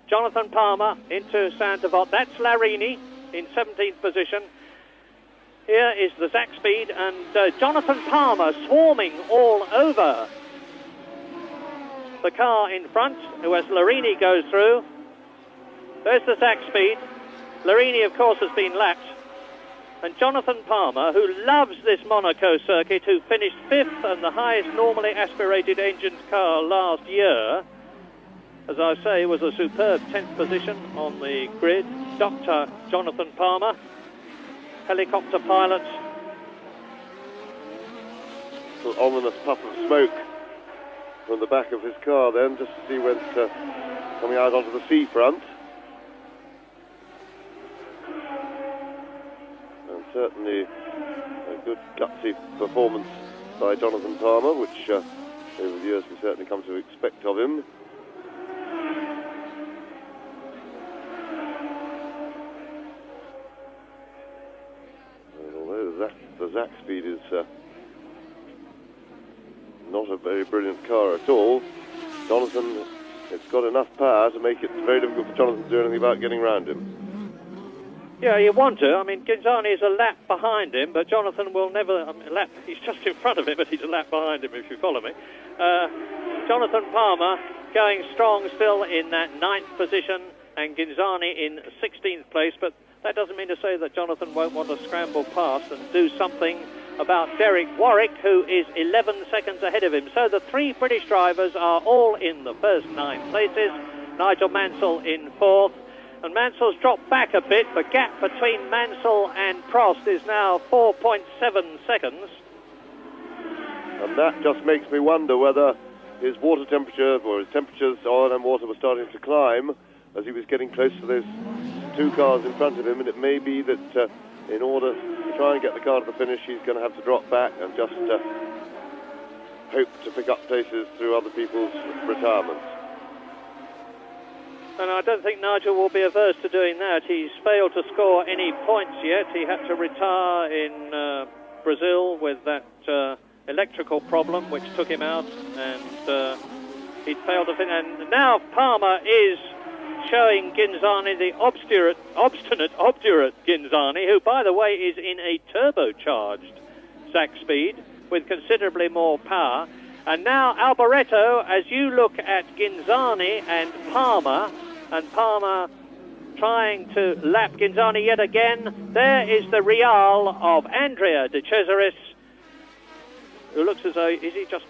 Jonathan Palmer into Sainte-Devote. That's Larini in 17th position. Here is the Zach Speed, and Jonathan Palmer swarming all over the car in front, as Larini goes through. There's the Zach Speed. Larini, of course, has been lapped. And Jonathan Palmer, who loves this Monaco circuit, who finished 5th and the highest normally aspirated engined car last year, as I say, was a superb 10th position on the grid. Dr. Jonathan Palmer, helicopter pilot. An ominous puff of smoke from the back of his car then, just as he went coming out onto the seafront. And certainly a good gutsy performance by Jonathan Palmer, which over the years we certainly come to expect of him. The Zach Speed is not a very brilliant car at all. Jonathan, it's got enough power to make it very difficult for Jonathan to do anything about getting around him. Yeah, you want to. I mean, Ghinzani is a lap behind him, but Jonathan will never... he's just in front of him, but he's a lap behind him, if you follow me. Jonathan Palmer going strong still in that 9th position, and Ghinzani in 16th place, but that doesn't mean to say that Jonathan won't want to scramble past and do something about Derek Warwick, who is 11 seconds ahead of him. So the 3 British drivers are all in the first 9 places. Nigel Mansell in 4th. And Mansell's dropped back a bit. The gap between Mansell and Prost is now 4.7 seconds. And that just makes me wonder whether his water temperature, or his temperatures, oil and water, were starting to climb as he was getting close to those 2 cars in front of him, and it may be that in order to try and get the car to the finish, he's going to have to drop back and just hope to pick up places through other people's retirements. And I don't think Nigel will be averse to doing that. He's failed to score any points yet. He had to retire in Brazil with that electrical problem which took him out, and he'd failed to finish. And now Palmer is showing Ghinzani, the obdurate Ghinzani, who, by the way, is in a turbocharged Zach Speed with considerably more power. And now Alboreto, as you look at Ghinzani and Palmer trying to lap Ghinzani yet again, there is the Real of Andrea De Cesaris, who looks as though, is he just...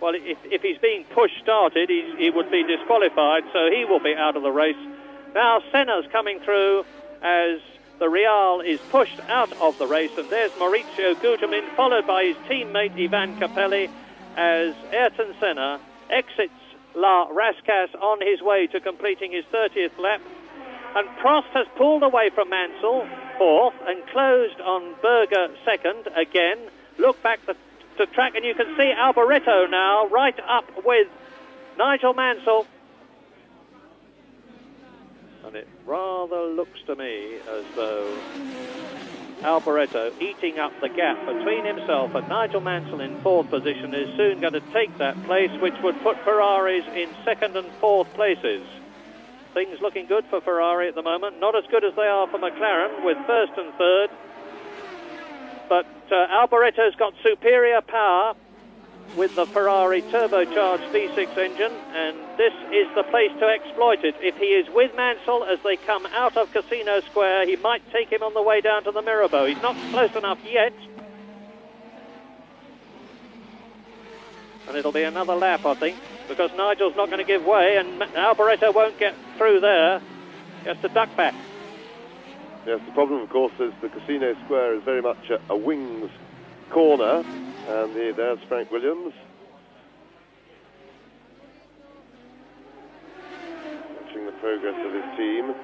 Well, if he's being push-started, he would be disqualified, so he will be out of the race. Now Senna's coming through as the Real is pushed out of the race, and there's Maurizio Gugelmin, followed by his teammate Ivan Capelli, as Ayrton Senna exits La Rascasse on his way to completing his 30th lap. And Prost has pulled away from Mansell, 4th, and closed on Berger, 2nd. Again, look back the track, and you can see Alboreto now right up with Nigel Mansell, and it rather looks to me as though Alboreto, eating up the gap between himself and Nigel Mansell in 4th position, is soon going to take that place, which would put Ferraris in 2nd and 4th places. Things looking good for Ferrari at the moment, not as good as they are for McLaren with 1st and 3rd. But Alboreto's got superior power with the Ferrari turbocharged V6 engine, and this is the place to exploit it. If he is with Mansell as they come out of Casino Square, he might take him on the way down to the Mirabeau. He's not close enough yet. And it'll be another lap, I think, because Nigel's not going to give way, and Alboreto won't get through there. He has to duck back. Yes, the problem, of course, is the Casino Square is very much a wings corner, and there's Frank Williams. Watching the progress of his team.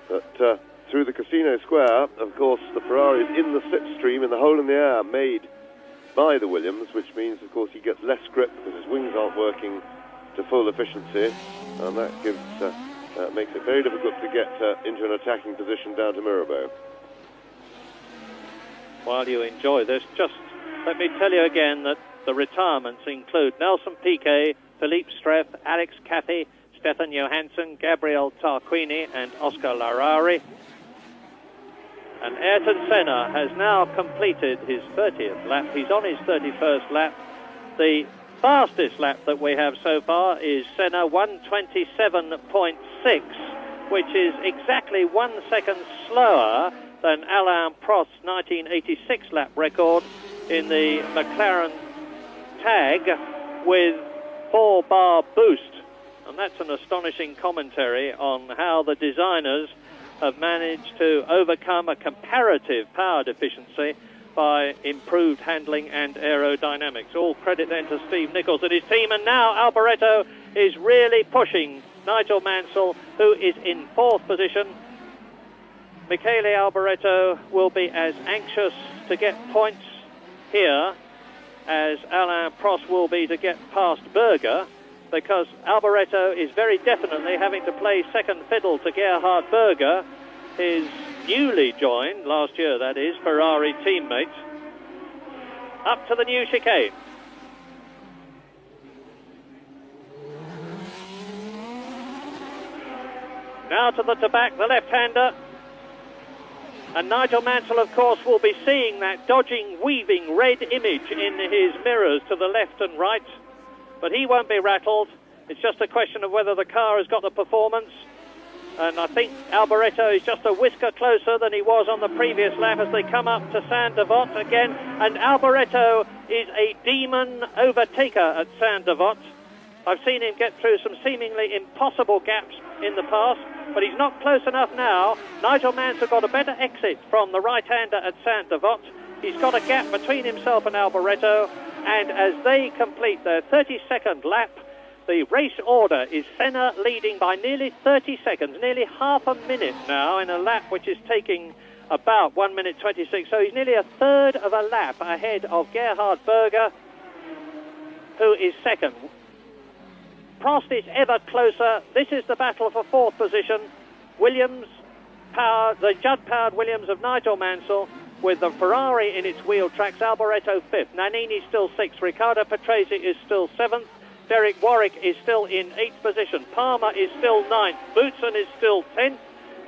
But through the Casino Square, of course, the Ferrari is in the slipstream, in the hole in the air made by the Williams, which means, of course, he gets less grip because his wings aren't working to full efficiency, and that gives makes it very difficult to get into an attacking position down to Mirabeau. While you enjoy this, just let me tell you again that the retirements include Nelson Piquet, Philippe Streff, Alex Caffey, Stefan Johansson, Gabriel Tarquini and Oscar Larari. And Ayrton Senna has now completed his 30th lap. He's on his 31st lap. The fastest lap that we have so far is Senna 1:27.6, which is exactly 1 second slower than Alain Prost's 1986 lap record in the McLaren tag with 4-bar boost. And that's an astonishing commentary on how the designers have managed to overcome a comparative power deficiency by improved handling and aerodynamics. All credit then to Steve Nichols and his team. And now Alboreto is really pushing Nigel Mansell, who is in 4th position. Michele Alboreto will be as anxious to get points here as Alain Prost will be to get past Berger, because Alboreto is very definitely having to play second fiddle to Gerhard Berger, his newly joined, last year that is, Ferrari teammate. Up to the new chicane. Now to the back, the left-hander. And Nigel Mansell, of course, will be seeing that dodging, weaving red image in his mirrors to the left and right. But he won't be rattled. It's just a question of whether the car has got the performance. And I think Alboreto is just a whisker closer than he was on the previous lap as they come up to Sainte-Devote again. And Alboreto is a demon overtaker at Sainte-Devote. I've seen him get through some seemingly impossible gaps in the past, but he's not close enough now. Nigel Mansell got a better exit from the right-hander at Sainte-Devote. He's got a gap between himself and Alboreto. And as they complete their 32nd lap, the race order is Senna leading by nearly 30 seconds, nearly half a minute now in a lap which is taking about 1 minute 26. So he's nearly a third of a lap ahead of Gerhard Berger, who is second. Prost is ever closer. This is the battle for 4th position. Williams, the Judd-powered Williams of Nigel Mansell, with the Ferrari in its wheel tracks. Alboreto 5th, Nannini still 6th, Riccardo Patrese is still 7th, Derek Warwick is still in 8th position, Palmer is still 9th, Boutsen is still 10th,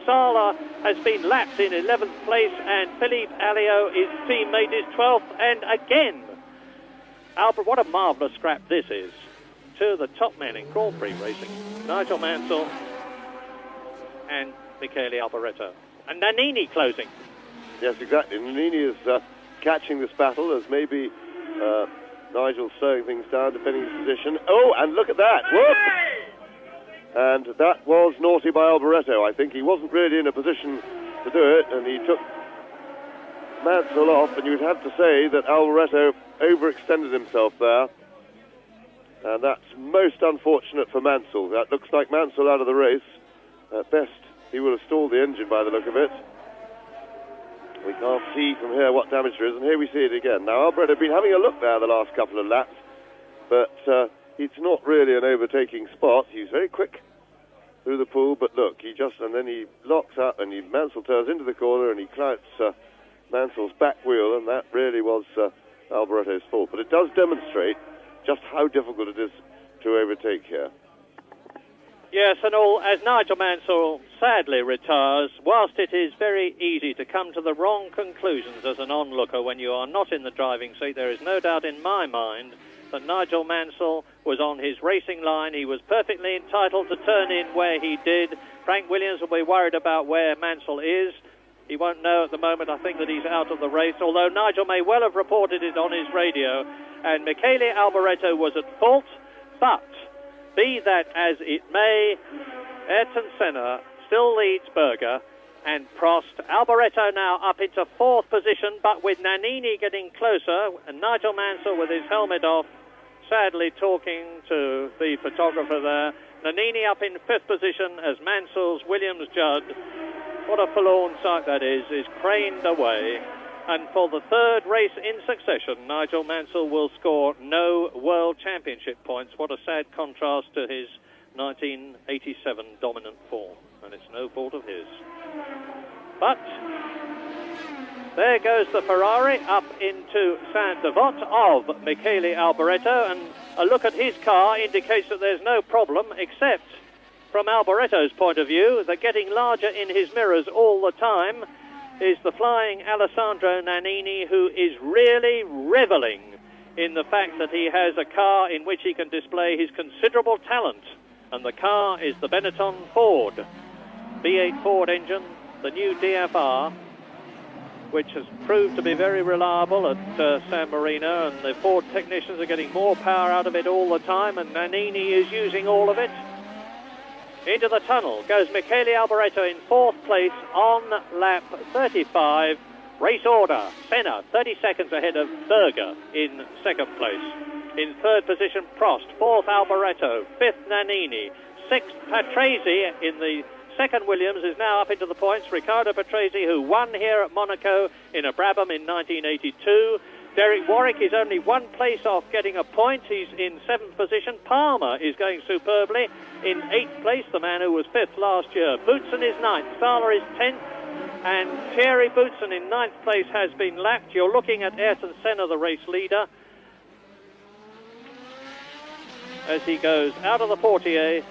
Sala has been lapped in 11th place, and Philippe Alliot, his teammate, is 12th, and again, what a marvellous scrap this is. Two of the top men in Grand Prix racing, Nigel Mansell and Michele Alboreto, and Nannini closing. Yes, exactly. Nannini is catching this battle as maybe Nigel's slowing things down, defending his position. Oh, and look at that. Whoop! And that was naughty by Alboreto. I think he wasn't really in a position to do it, and he took Mansell off, and you'd have to say that Alboreto overextended himself there. And that's most unfortunate for Mansell. That looks like Mansell out of the race. At best, he will have stalled the engine by the look of it. We can't see from here what damage there is, and here we see it again. Now, Alboreto had been having a look there the last couple of laps, but it's not really an overtaking spot. He's very quick through the pool, but look, and then he locks up, and Mansell turns into the corner, and he clouts Mansell's back wheel, and that really was Alboreto's fault. But it does demonstrate just how difficult it is to overtake here. Yes, and as Nigel Mansell sadly retires, whilst it is very easy to come to the wrong conclusions as an onlooker when you are not in the driving seat, there is no doubt in my mind that Nigel Mansell was on his racing line. He was perfectly entitled to turn in where he did. Frank Williams will be worried about where Mansell is. He won't know at the moment, I think, that he's out of the race, although Nigel may well have reported it on his radio. And Michele Alboreto was at fault, but be that as it may, Ayrton Senna still leads Berger and Prost. Alboreto now up into 4th position, but with Nannini getting closer, and Nigel Mansell with his helmet off, sadly talking to the photographer there. Nannini up in 5th position as Mansell's Williams Judd, what a forlorn sight that is craned away. And for the 3rd race in succession, Nigel Mansell will score no World Championship points. What a sad contrast to his 1987 dominant form. And it's no fault of his. But there goes the Ferrari up into Sainte-Devote of Michele Alboreto, and a look at his car indicates that there's no problem, except from Alboreto's point of view, that getting larger in his mirrors all the time is the flying Alessandro Nannini, who is really reveling in the fact that he has a car in which he can display his considerable talent. And the car is the Benetton Ford, V8 Ford engine, the new DFR, which has proved to be very reliable at San Marino, and the Ford technicians are getting more power out of it all the time, and Nannini is using all of it. Into the tunnel goes Michele Alboreto in 4th place on lap 35. Race order: Senna 30 seconds ahead of Berger in 2nd place. In 3rd position Prost, 4th Alboreto, 5th Nannini, 6th Patrese in the 2nd Williams is now up into the points. Riccardo Patrese, who won here at Monaco in a Brabham in 1982. Derek Warwick is only 1 place off getting a point. He's in 7th position. Palmer is going superbly in 8th place, the man who was 5th last year. Boutsen is 9th. Sala is 10th. And Thierry Boutsen in 9th place has been lapped. You're looking at Ayrton Senna, the race leader, as he goes out of the Portier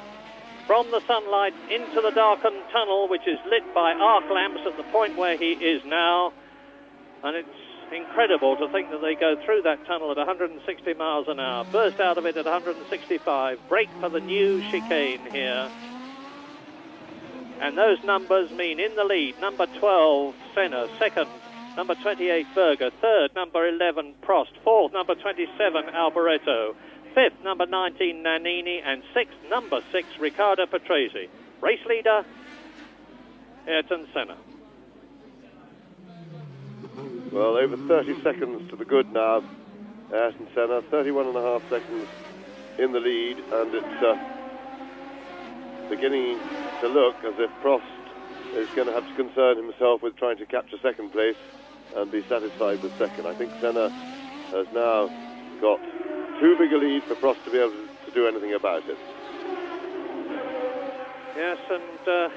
from the sunlight into the darkened tunnel, which is lit by arc lamps at the point where he is now. And it's incredible to think that they go through that tunnel at 160 miles an hour, burst out of it at 165, brake for the new chicane here. And those numbers mean in the lead, number 12, Senna, 2nd, number 28, Berger, 3rd, number 11, Prost, 4th, number 27, Alboreto, 5th, number 19, Nannini, and 6th, number 6, Riccardo Patrese. Race leader, Ayrton Senna. Well, over 30 seconds to the good now, Ayrton Senna, 31.5 seconds in the lead, and it's beginning to look as if Prost is going to have to concern himself with trying to capture 2nd place and be satisfied with 2nd. I think Senna has now got too big a lead for Prost to be able to do anything about it. Yes, and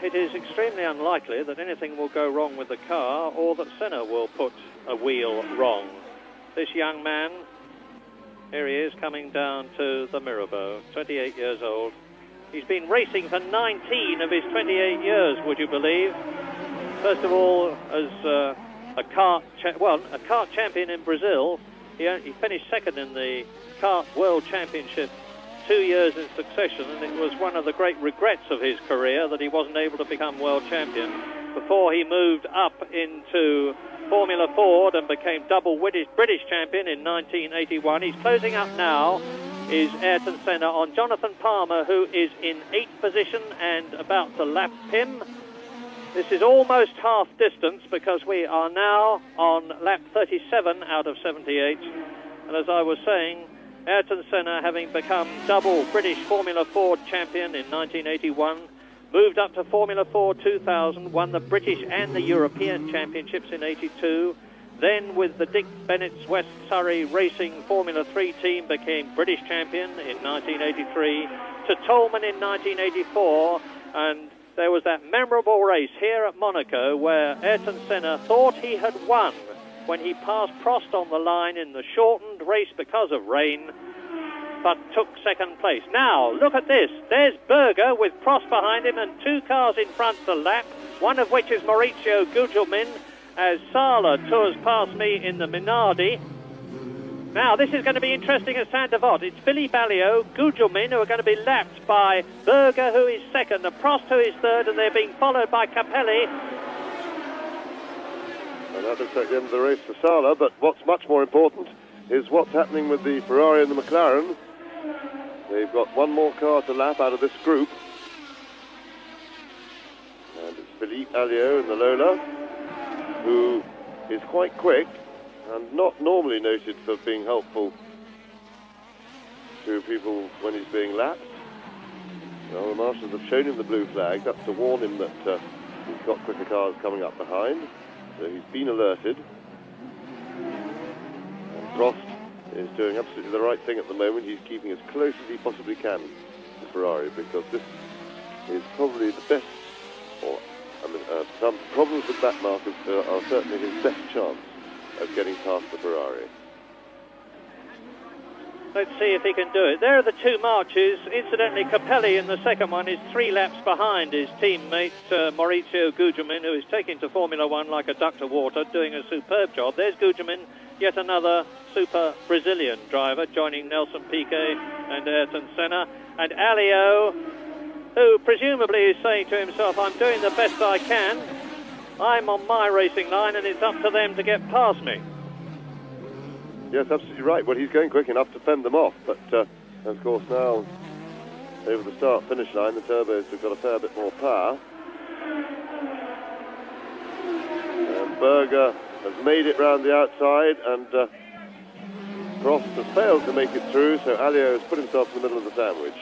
it is extremely unlikely that anything will go wrong with the car or that Senna will put a wheel wrong. This young man, here he is coming down to the Mirabeau, 28 years old. He's been racing for 19 of his 28 years, would you believe? First of all, as a kart champion in Brazil. He finished 2nd in the kart World Championship 2 years in succession, and it was one of the great regrets of his career that he wasn't able to become world champion before he moved up into Formula Ford and became double British champion in 1981. He's closing up now, is Ayrton Senna on Jonathan Palmer, who is in 8th position and about to lap him. This is almost half distance because we are now on lap 37 out of 78. And as I was saying, Ayrton Senna, having become double British Formula Ford champion in 1981, moved up to Formula Ford 2000, won the British and the European championships in 82. Then with the Dick Bennett's West Surrey Racing Formula 3 team became British champion in 1983, to Tolman in 1984, and there was that memorable race here at Monaco where Ayrton Senna thought he had won when he passed Prost on the line in the shortened race because of rain, but took 2nd place. Now, look at this. There's Berger with Prost behind him and 2 cars in front to lap, one of which is Maurizio Gugelmin, as Sala tours past me in the Minardi. Now, this is going to be interesting at Sainte-Devote. It's Billy Ballio, Gugelmin, who are going to be lapped by Berger, who is 2nd, and Prost, who is 3rd, and they're being followed by Capelli. And that looks like the end of the race for Sala, but what's much more important is what's happening with the Ferrari and the McLaren. They've got one more car to lap out of this group. Philippe Alliot in the Lola, who is quite quick and not normally noted for being helpful to people when he's being lapped. Well, the marshals have shown him the blue flag. That's to warn him that he's got quicker cars coming up behind. So he's been alerted. And Prost is doing absolutely the right thing at the moment. He's keeping as close as he possibly can to Ferrari, because this is probably the best, or some problems with that mark are certainly his best chance of getting past the Ferrari. Let's see if he can do it. There are the two marches. Incidentally, Capelli in the second one is 3 laps behind his teammate Maurizio Gugelmin, who is taking to Formula One like a duck to water, doing a superb job. There's Gugelmin, yet another super Brazilian driver, joining Nelson Piquet and Ayrton Senna. And Alliot, who presumably is saying to himself, I'm doing the best I can. I'm on my racing line and it's up to them to get past me. Yes, absolutely right. Well, he's going quick enough to fend them off, but of course now, over the start-finish line, the turbos have got a fair bit more power. And Berger has made it round the outside, and Prost has failed to make it through, so Alliot has put himself in the middle of the sandwich.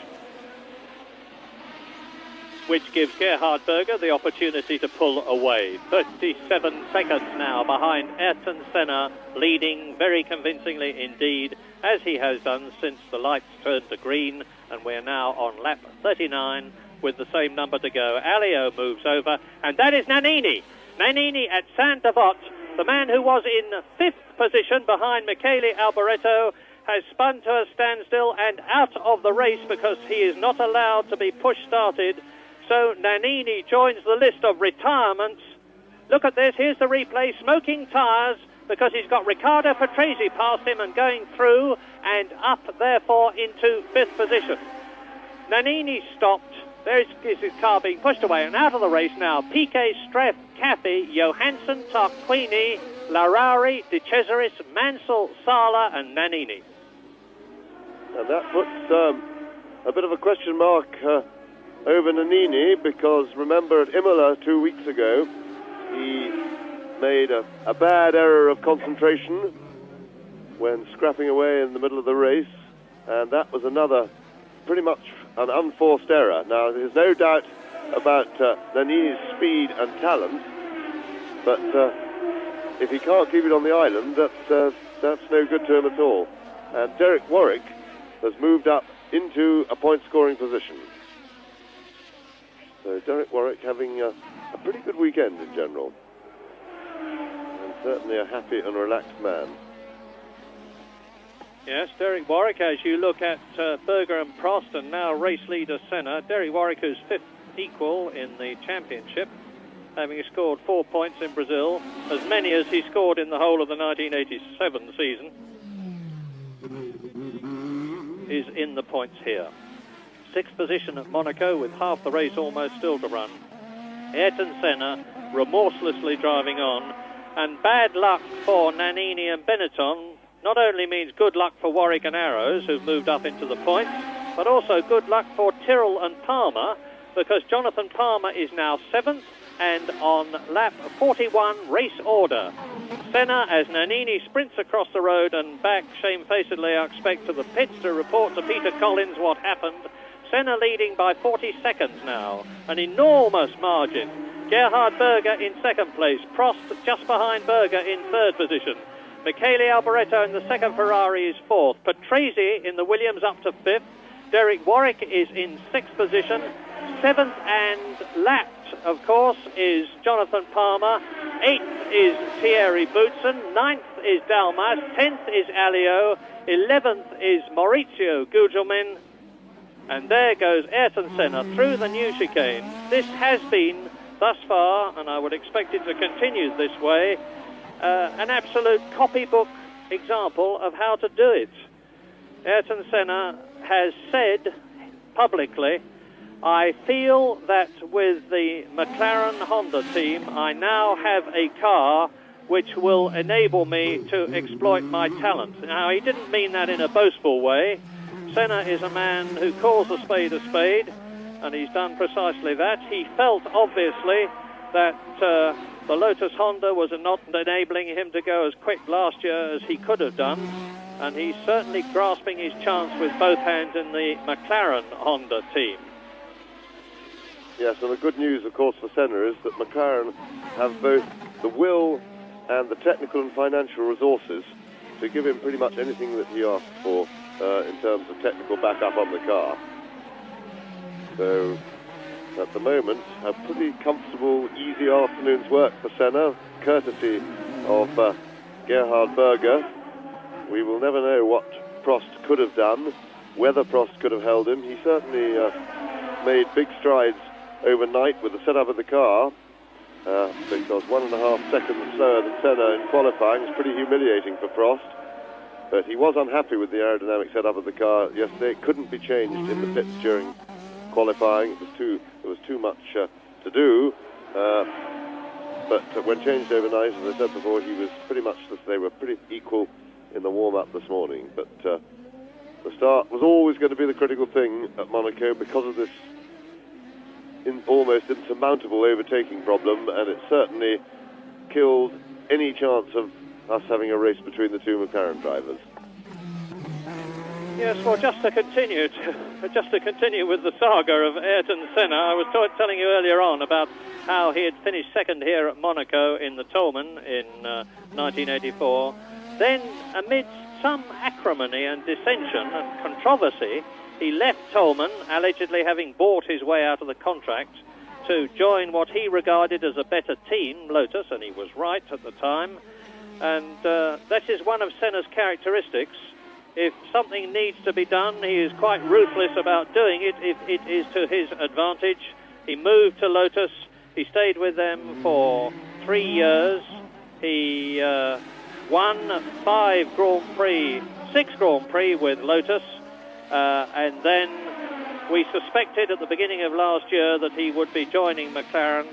Which gives Gerhard Berger the opportunity to pull away. 37 seconds now behind Ayrton Senna, leading very convincingly indeed, as he has done since the lights turned to green, and we're now on lap 39 with the same number to go. Alliot moves over, and that is Nannini. Nannini at Sainte-Devote, the man who was in 5th position behind Michele Alboreto, has spun to a standstill and out of the race because he is not allowed to be push-started. So Nannini joins the list of retirements. Look at this, here's the replay, smoking tyres, because he's got Riccardo Patrese past him and going through and up, therefore, into 5th position. Nannini stopped. There's his car being pushed away and out of the race now. Piquet, Streff, Caffey, Johansson, Tarquini, Larari, De Cesaris, Mansell, Sala and Nannini. And that puts a bit of a question mark over Nannini, because remember at Imola 2 weeks ago, he made a bad error of concentration when scrapping away in the middle of the race, and that was another pretty much an unforced error. Now, there's no doubt about Nannini's speed and talent, but if he can't keep it on the island, that's no good to him at all. And Derek Warwick has moved up into a point-scoring position. So Derek Warwick having a pretty good weekend in general, and certainly a happy and relaxed man. Yes, Derek Warwick, as you look at Berger and Prost and now race leader Senna, Derek Warwick who's 5th equal in the championship, having scored 4 points in Brazil, as many as he scored in the whole of the 1987 season, is in the points here. 6th position at Monaco with half the race almost still to run. Ayrton Senna remorselessly driving on, and bad luck for Nannini and Benetton not only means good luck for Warwick and Arrows, who've moved up into the points, but also good luck for Tyrrell and Palmer, because Jonathan Palmer is now 7th and on lap 41 race order. Senna, as Nannini sprints across the road and back shamefacedly, I expect, to the pits to report to Peter Collins what happened. Senna leading by 40 seconds now, an enormous margin. Gerhard Berger in 2nd place, Prost just behind Berger in 3rd position. Michele Alboreto in the 2nd Ferrari is 4th. Patrese in the Williams up to 5th. Derek Warwick is in 6th position. 7th and lapped, of course, is Jonathan Palmer. 8th is Thierry Boutsen. 9th is Dalmas. 10th is Alliot. 11th is Maurizio Gugelmin. And there goes Ayrton Senna through the new chicane. This has been, thus far, and I would expect it to continue this way, an absolute copybook example of how to do it. Ayrton Senna has said publicly, I feel that with the McLaren Honda team, I now have a car which will enable me to exploit my talent. Now, he didn't mean that in a boastful way. Senna is a man who calls a spade, and he's done precisely that. He felt, obviously, that the Lotus Honda was not enabling him to go as quick last year as he could have done, and he's certainly grasping his chance with both hands in the McLaren Honda team. Yes, and the good news, of course, for Senna is that McLaren have both the will and the technical and financial resources to give him pretty much anything that he asks for in terms of technical backup on the car. So, at the moment, a pretty comfortable, easy afternoon's work for Senna, courtesy of Gerhard Berger. We will never know what Prost could have done, whether Prost could have held him. He certainly made big strides overnight with the setup of the car, because 1.5 seconds slower than Senna in qualifying is pretty humiliating for Prost. But he was unhappy with the aerodynamic setup of the car yesterday. It couldn't be changed in the pits during qualifying. There was too much to do. But when changed overnight, as I said before, he was pretty much, they were pretty equal in the warm-up this morning. But the start was always going to be the critical thing at Monaco because of this almost insurmountable overtaking problem, and it certainly killed any chance of us having a race between the two McLaren drivers. Yes, well, just to continue with the saga of Ayrton Senna, I was telling you earlier on about how he had finished second here at Monaco in the Toleman in 1984. Then, amidst some acrimony and dissension and controversy, he left Toleman, allegedly having bought his way out of the contract, to join what he regarded as a better team, Lotus, and he was right at the time. And that is one of Senna's characteristics. If something needs to be done, he is quite ruthless about doing it if it is to his advantage. He moved to Lotus. He stayed with them for 3 years. He won 6 Grand Prix with Lotus. And then we suspected at the beginning of last year that he would be joining McLaren,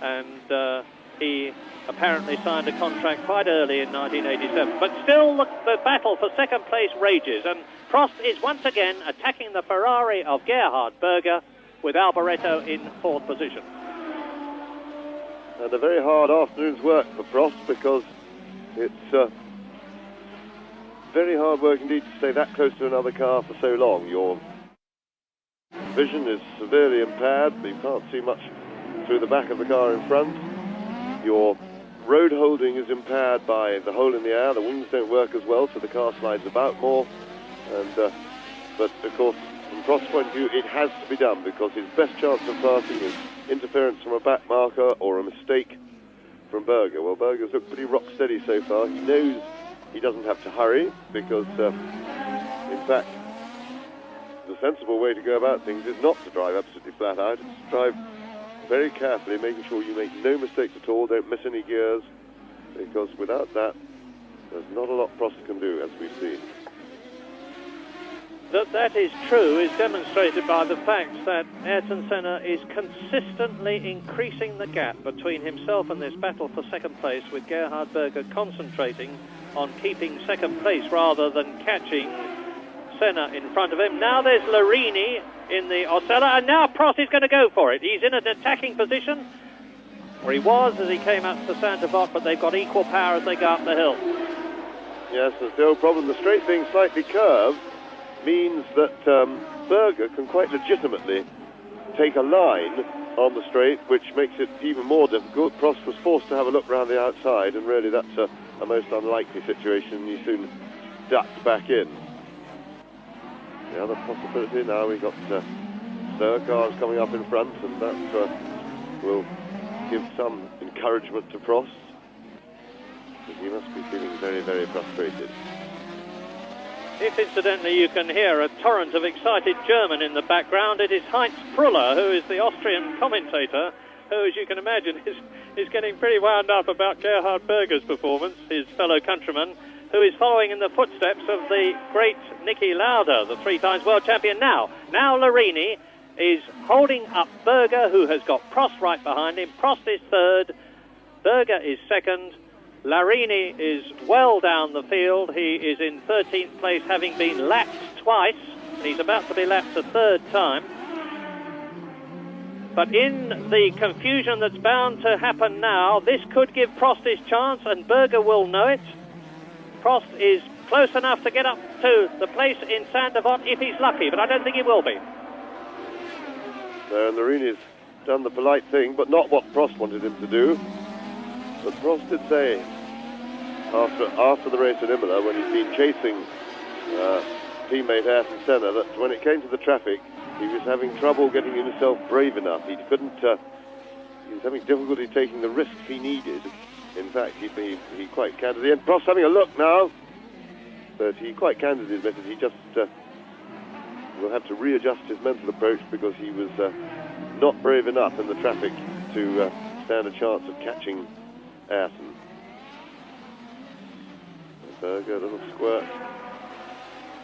and he apparently signed a contract quite early in 1987. But still, the battle for second place rages, and Prost is once again attacking the Ferrari of Gerhard Berger with Alboreto in 4th position. And a very hard afternoon's work for Prost, because it's very hard work indeed to stay that close to another car for so long. Your vision is severely impaired, but you can't see much through the back of the car in front. Your road holding is impaired by the hole in the air. The wings don't work as well, so the car slides about more. And but of course, from Prost's point of view, it has to be done, because his best chance of passing is interference from a back marker or a mistake from Berger. Well, Berger's looked pretty rock steady so far. He knows he doesn't have to hurry, because in fact, the sensible way to go about things is not to drive absolutely flat out. It's to drive very carefully, making sure you make no mistakes at all, don't miss any gears, because without that, there's not a lot Prost can do, as we've seen. That is true is demonstrated by the fact that Ayrton Senna is consistently increasing the gap between himself and this battle for second place, with Gerhard Berger concentrating on keeping second place rather than catching Senna in front of him. Now there's Larini in the Osella, and now Prost is going to go for it. He's in an attacking position, where he was as he came up to Sainte-Devote, but they've got equal power as they go up the hill. Yes, there's the old problem. The straight being slightly curved means that Berger can quite legitimately take a line on the straight, which makes it even more difficult. Prost was forced to have a look round the outside, and really that's a most unlikely situation. He soon ducked back in. The other possibility now, we've got slower cars coming up in front, and that will give some encouragement to Prost. But he must be feeling very, very frustrated. If incidentally you can hear a torrent of excited German in the background, it is Heinz Pruller, who is the Austrian commentator, who, as you can imagine, is getting pretty wound up about Gerhard Berger's performance, his fellow countryman, who is following in the footsteps of the great Niki Lauda, the 3-time world champion. Now Larini is holding up Berger, who has got Prost right behind him. Prost is third, Berger is second, Larini is well down the field. He is in 13th place, having been lapped twice. He's about to be lapped a third time. But in the confusion that's bound to happen now, this could give Prost his chance, and Berger will know it. Prost is close enough to get up to the place in Sainte-Devote if he's lucky, but I don't think he will be. And Marini's done the polite thing, but not what Prost wanted him to do. But Prost did say, after the race at Imola, when he'd been chasing teammate Ayrton Senna, that when it came to the traffic, he was having trouble getting himself brave enough. He couldn't. He was having difficulty taking the risks he needed. In fact, he quite candidly, and Prost having a look now, but he quite candidly admitted he just will have to readjust his mental approach because he was not brave enough in the traffic to stand a chance of catching Ayrton. Berger, a little squirt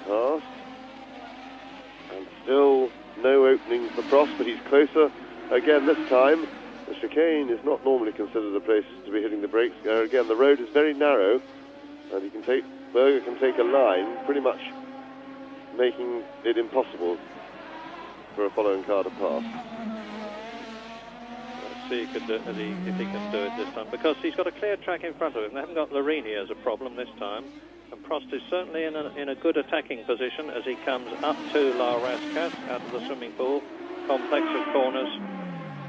past, and still no opening for Prost, but he's closer again this time. The chicane is not normally considered a place to be hitting the brakes. Again, the road is very narrow, and Berger can take a line, pretty much making it impossible for a following car to pass. Let's see if he can do it this time, because he's got a clear track in front of him. They haven't got Larini as a problem this time, and Prost is certainly in a good attacking position as he comes up to La Rascasse out of the swimming pool complex of corners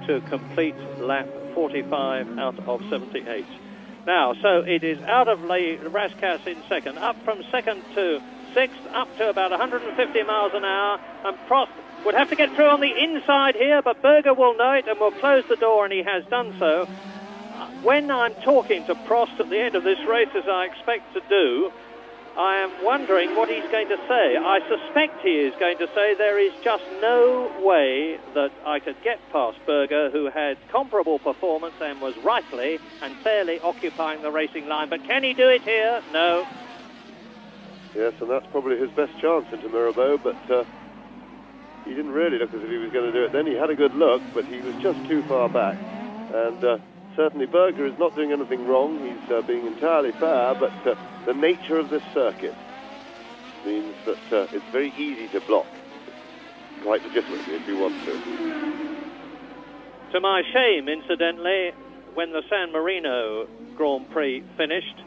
to complete lap 45 out of 78. Now, so it is out of La Rascasse in second, up from second to sixth, up to about 150 miles an hour, and Prost would have to get through on the inside here, but Berger will know it and will close the door, and he has done so. When I'm talking to Prost at the end of this race, as I expect to do, I am wondering what he's going to say. I suspect he is going to say there is just no way that I could get past Berger, who had comparable performance and was rightly and fairly occupying the racing line. But can he do it here? No. Yes, and that's probably his best chance into Mirabeau, but he didn't really look as if he was going to do it then. He had a good look, but he was just too far back. And certainly Berger is not doing anything wrong. He's being entirely fair, but the nature of this circuit means that it's very easy to block, quite legitimately if you want to. To my shame, incidentally, when the San Marino Grand Prix finished,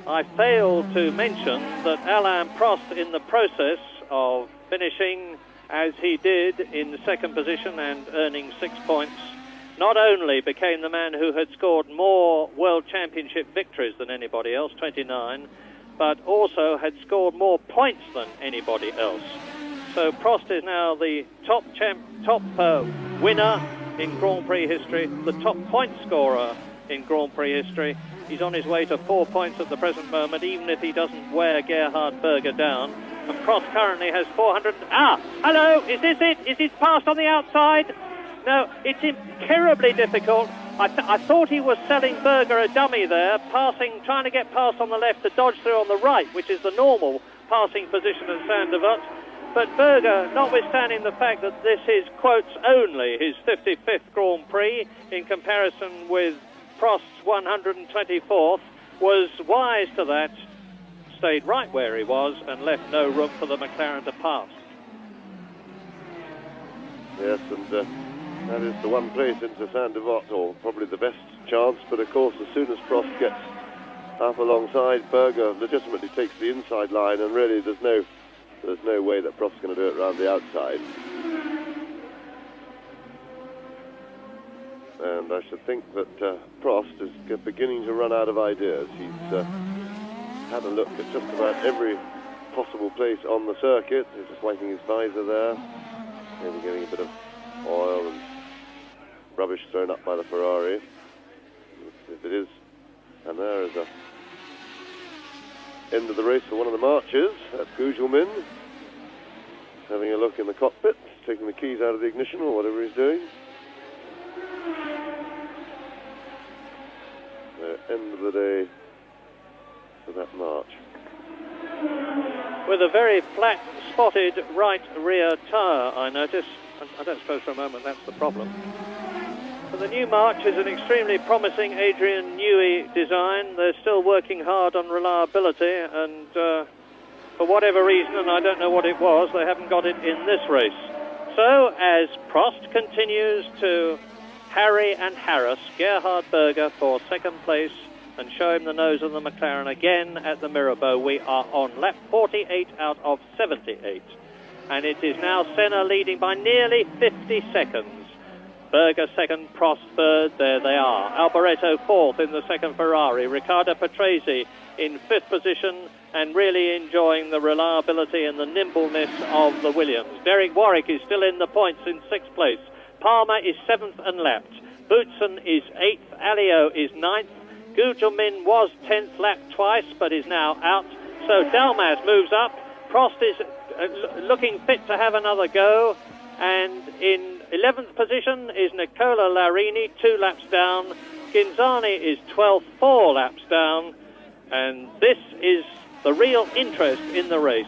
I failed to mention that Alain Prost, in the process of finishing as he did in the second position and earning 6 points, not only became the man who had scored more World Championship victories than anybody else, 29, but also had scored more points than anybody else. So Prost is now the top winner in Grand Prix history, the top point scorer in Grand Prix history. He's on his way to 4 points at the present moment, even if he doesn't wear Gerhard Berger down. And Prost currently has 400... hello, is this it? Is it passed on the outside? No, it's terribly difficult. I thought he was selling Berger a dummy there, trying to get past on the left to dodge through on the right, which is the normal passing position at Sainte-Devote. But Berger, notwithstanding the fact that this is, quotes, only his 55th Grand Prix in comparison with Prost's 124th, was wise to that, stayed right where he was and left no room for the McLaren to pass. Yes, and that is the one place into Sainte-Devote, or probably the best chance, but of course as soon as Prost gets up alongside, Berger legitimately takes the inside line, and really there's no way that Prost's going to do it around the outside. And I should think that Prost is beginning to run out of ideas. He's had a look at just about every possible place on the circuit. He's just wiping his visor there, maybe getting a bit of oil and rubbish thrown up by the Ferrari. If it is, and there is a end of the race for one of the marches. That's Gugelmin having a look in the cockpit, taking the keys out of the ignition or whatever he's doing. End of the day for that march. With a very flat spotted right rear tyre, I notice. I don't suppose for a moment that's the problem. But the new march is an extremely promising Adrian Newey design. They're still working hard on reliability, and for whatever reason, and I don't know what it was, they haven't got it in this race. So, as Prost continues to harry and harass Gerhard Berger for second place and show him the nose of the McLaren again at the Mirabeau, we are on lap 48 out of 78. And it is now Senna leading by nearly 50 seconds. Berger second, Prost third, there they are. Alboreto fourth in the second Ferrari. Riccardo Patrese in fifth position and really enjoying the reliability and the nimbleness of the Williams. Derek Warwick is still in the points in sixth place. Palmer is seventh and lapped. Boutsen is eighth. Alio is ninth. Gugelmin was 10th, lapped twice, but is now out. So Dalmas moves up. Prost is looking fit to have another go. And in 11th position is Nicola Larini, 2 laps down. Ginzani is 12th, 4 laps down. And this is the real interest in the race.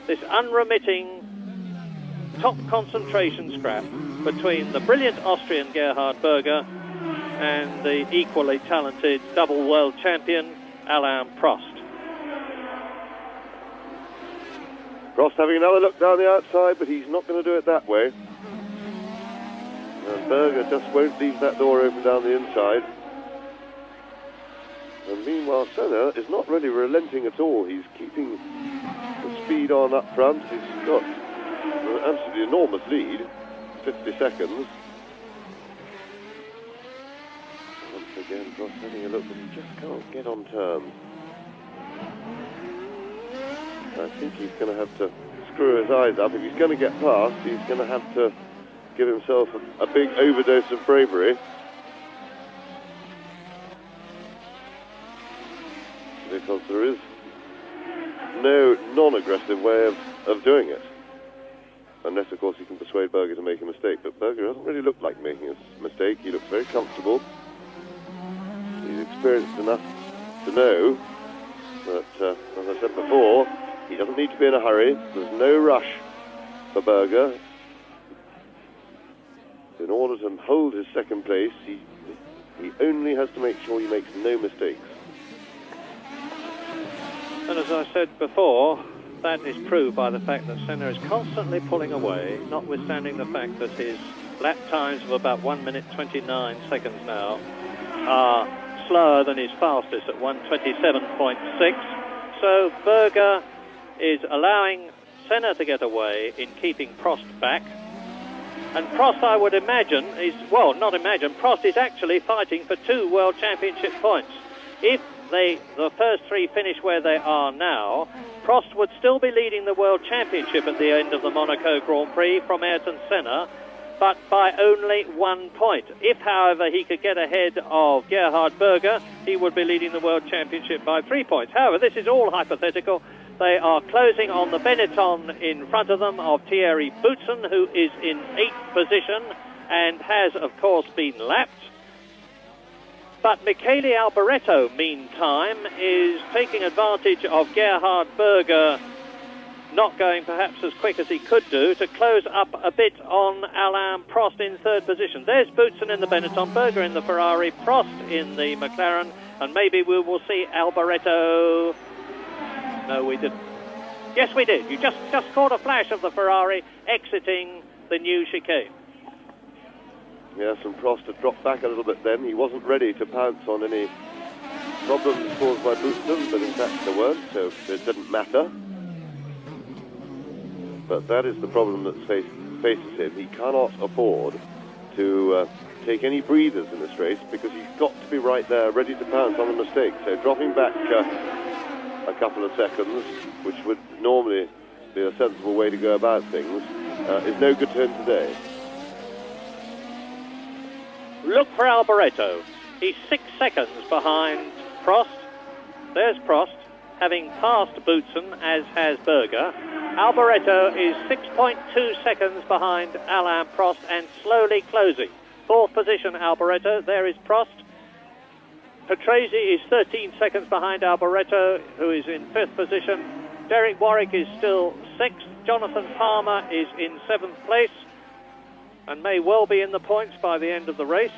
This unremitting top concentration scrap between the brilliant Austrian Gerhard Berger and the equally talented double world champion Alain Prost. Prost having another look down the outside, but he's not going to do it that way. And Berger just won't leave that door open down the inside. And meanwhile, Senna is not really relenting at all. He's keeping the speed on up front. He's got an absolutely enormous lead, 50 seconds. Once again, Prost having a look, but he just can't get on terms. I think he's going to have to screw his eyes up. If he's going to get past, he's going to have to give himself a big overdose of bravery. Because there is no non-aggressive way of doing it. Unless, of course, he can persuade Berger to make a mistake. But Berger doesn't really look like making a mistake. He looks very comfortable. He's experienced enough to know that, as I said before, he doesn't need to be in a hurry. There's no rush for Berger. In order to hold his second place, he only has to make sure he makes no mistakes. And as I said before, that is proved by the fact that Senna is constantly pulling away, notwithstanding the fact that his lap times of about 1 minute 29 seconds now are slower than his fastest at 1:27.6. So Berger is allowing Senna to get away in keeping Prost back. And Prost, I would imagine, Prost is actually fighting for 2 World Championship points. If the first 3 finish where they are now, Prost would still be leading the World Championship at the end of the Monaco Grand Prix from Ayrton Senna, but by only 1 point. If, however, he could get ahead of Gerhard Berger, he would be leading the World Championship by 3 points. However, this is all hypothetical. They are closing on the Benetton in front of them of Thierry Boutsen, who is in 8th position and has, of course, been lapped. But Michele Alboreto, meantime, is taking advantage of Gerhard Berger not going perhaps as quick as he could do to close up a bit on Alain Prost in 3rd position. There's Boutsen in the Benetton, Berger in the Ferrari, Prost in the McLaren, and maybe we will see Alboreto. No, we didn't. Yes, we did. You just caught a flash of the Ferrari exiting the new chicane. Yes, and Prost had dropped back a little bit then. He wasn't ready to pounce on any problems caused by Boutsen, but in fact there weren't, so it didn't matter. But that is the problem that faces him. He cannot afford to take any breathers in this race because he's got to be right there, ready to pounce on a mistake. So dropping back a couple of seconds, which would normally be a sensible way to go about things, is no good to him today. Look for Alboreto. He's 6 seconds behind Prost. There's Prost, having passed Boutsen, as has Berger. Alboreto is 6.2 seconds behind Alain Prost and slowly closing. 4th position, Alboreto. There is Prost. Patrese is 13 seconds behind Alboreto, who is in 5th position. Derek Warwick is still 6th. Jonathan Palmer is in 7th place and may well be in the points by the end of the race,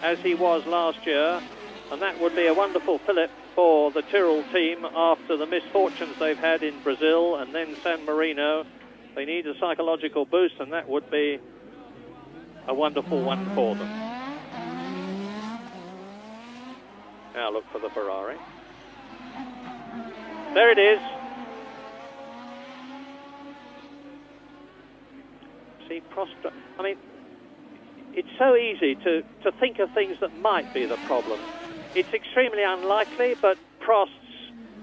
as he was last year. And that would be a wonderful fillip for the Tyrrell team after the misfortunes they've had in Brazil and then San Marino They need a psychological boost, and that would be a wonderful one for them. Now look for the Ferrari. There it is. See, Prost, I mean, it's so easy to think of things that might be the problem. It's extremely unlikely, but Prost's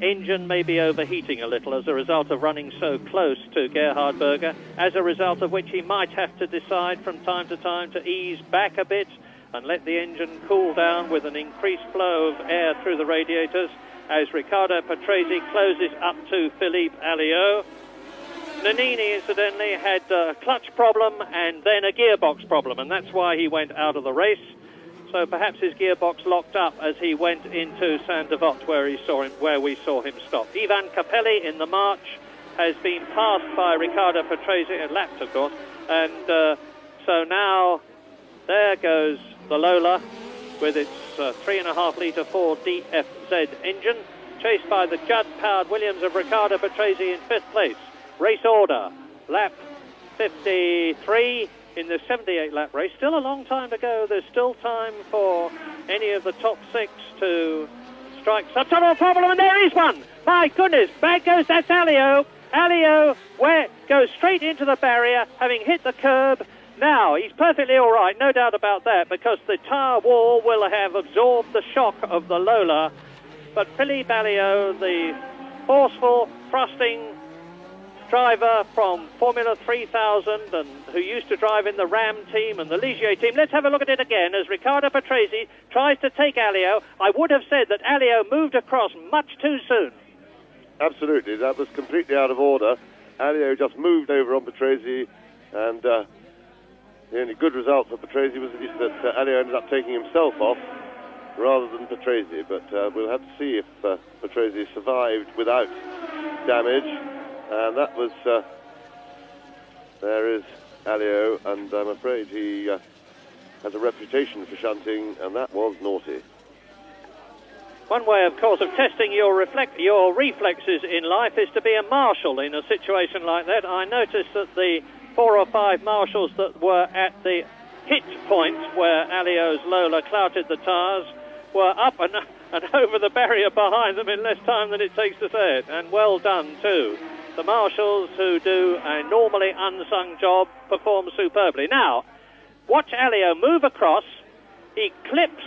engine may be overheating a little as a result of running so close to Gerhard Berger, as a result of which he might have to decide from time to time to ease back a bit and let the engine cool down with an increased flow of air through the radiators as Riccardo Patrese closes up to Philippe Alliot. Nannini, incidentally, had a clutch problem and then a gearbox problem, and that's why he went out of the race. So perhaps his gearbox locked up as he went into Sainte-Devote, where we saw him stop. Ivan Capelli in the march has been passed by Riccardo Patrese, and lapped, of course. And so now there goes the Lola with its 3.5-litre 4DFZ engine, chased by the Judd-powered Williams of Riccardo Patrese in 5th place. Race order, lap 53 in the 78-lap race. Still a long time to go. There's still time for any of the top 6 to strike some sort of problem, and there is one! My goodness, back goes, that's Alliot. Alliot goes straight into the barrier, having hit the curb. Now, he's perfectly all right, no doubt about that, because the tyre wall will have absorbed the shock of the Lola. But Philippe Alliot, the forceful, thrusting driver from Formula 3000 and who used to drive in the Ram team and the Ligier team. Let's have a look at it again as Riccardo Patrese tries to take Alliot. I would have said that Alliot moved across much too soon. Absolutely, that was completely out of order. Alliot just moved over on Patrese, and the only good result for Patrese was that Alliot ended up taking himself off rather than Patrese. But we'll have to see if Patrese survived without damage. And that was, there is Alliot, and I'm afraid he has a reputation for shunting, and that was naughty. One way, of course, of testing your reflexes in life is to be a marshal in a situation like that. I noticed that the 4 or 5 marshals that were at the hit point where Alliot's Lola clouted the tyres were up and over the barrier behind them in less time than it takes to say it, and well done too. The marshals, who do a normally unsung job, perform superbly. Now, watch Alliot move across. He clips,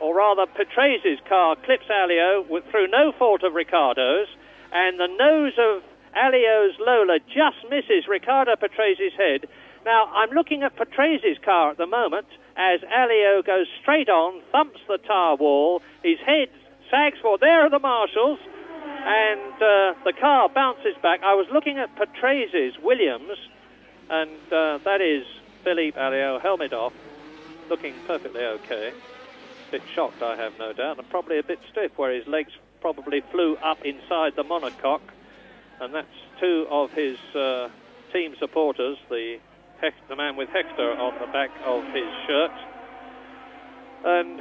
or rather Patrese's car clips Alliot through no fault of Riccardo's, and the nose of Alliot's Lola just misses Riccardo Patrese's head. Now, I'm looking at Patrese's car at the moment as Alliot goes straight on, thumps the tyre wall, his head sags forward. There are the marshals. And the car bounces back. I was looking at Patrese's Williams, and that is Philippe Alliot, helmet off, looking perfectly okay. A bit shocked, I have no doubt, and probably a bit stiff, where his legs probably flew up inside the monocoque. And that's 2 of his team supporters, the man with Hector on the back of his shirt. And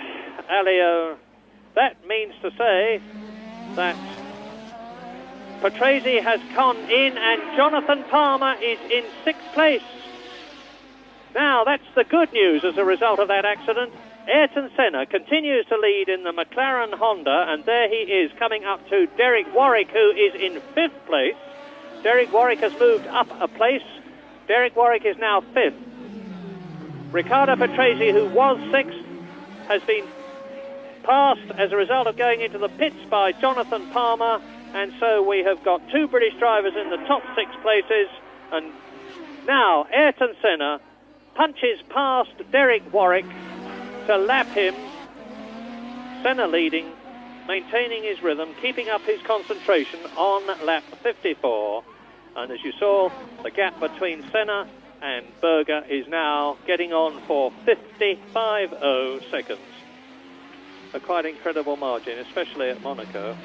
Alliot, that means to say that Patrese has gone in, and Jonathan Palmer is in 6th place. Now, that's the good news as a result of that accident. Ayrton Senna continues to lead in the McLaren Honda, and there he is coming up to Derek Warwick, who is in 5th place. Derek Warwick has moved up a place. Derek Warwick is now 5th. Riccardo Patrese, who was 6th, has been passed as a result of going into the pits by Jonathan Palmer. And so we have got 2 British drivers in the top 6 places. And now Ayrton Senna punches past Derek Warwick to lap him. Senna leading, maintaining his rhythm, keeping up his concentration on lap 54. And as you saw, the gap between Senna and Berger is now getting on for 55.0 seconds. A quite incredible margin, especially at Monaco.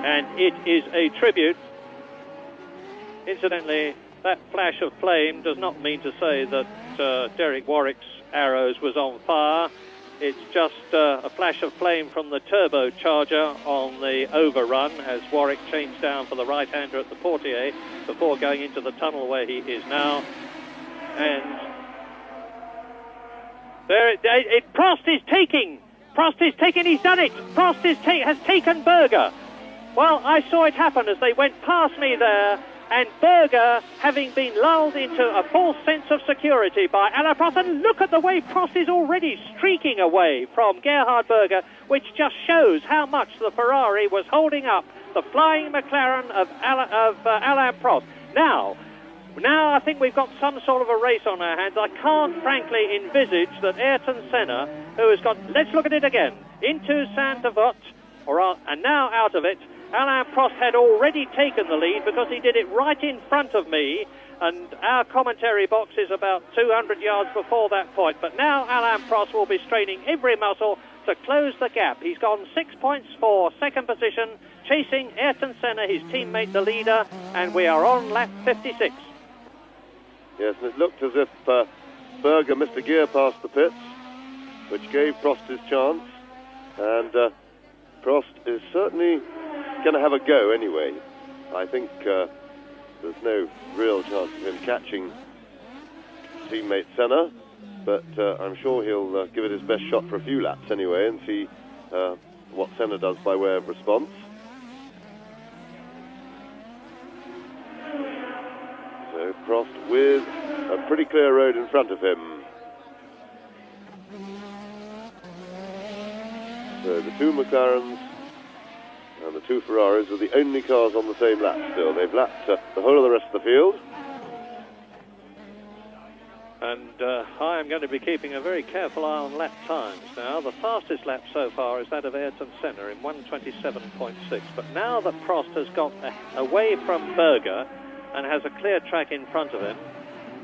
And it is a tribute. Incidentally, that flash of flame does not mean to say that Derek Warwick's arrows was on fire. It's just a flash of flame from the turbocharger on the overrun as Warwick changed down for the right-hander at the Portier before going into the tunnel where he is now. And there, Prost is taking, he's done it. Prost has taken Berger. Well, I saw it happen as they went past me there, and Berger, having been lulled into a false sense of security by Alain Prost, and look at the way Prost is already streaking away from Gerhard Berger, which just shows how much the Ferrari was holding up the flying McLaren of Alain Prost. Now I think we've got some sort of a race on our hands. I can't frankly envisage that Ayrton Senna, who has got, let's look at it again, into Sainte-Devote, and now out of it. Alain Prost had already taken the lead because he did it right in front of me, and our commentary box is about 200 yards before that point. But now Alain Prost will be straining every muscle to close the gap. He's gone 6 points for second position, chasing Ayrton Senna, his teammate, the leader, and we are on lap 56. Yes, and it looked as if Berger missed a gear past the pits, which gave Prost his chance, and Prost is certainly going to have a go anyway. I think there's no real chance of him catching teammate Senna, but I'm sure he'll give it his best shot for a few laps anyway and see what Senna does by way of response. So Prost with a pretty clear road in front of him. So the two McLarens and the two Ferraris are the only cars on the same lap still. They've lapped the whole of the rest of the field. And I am going to be keeping a very careful eye on lap times now. The fastest lap so far is that of Ayrton Senna in 1:27.6. But now that Prost has got away from Berger and has a clear track in front of him,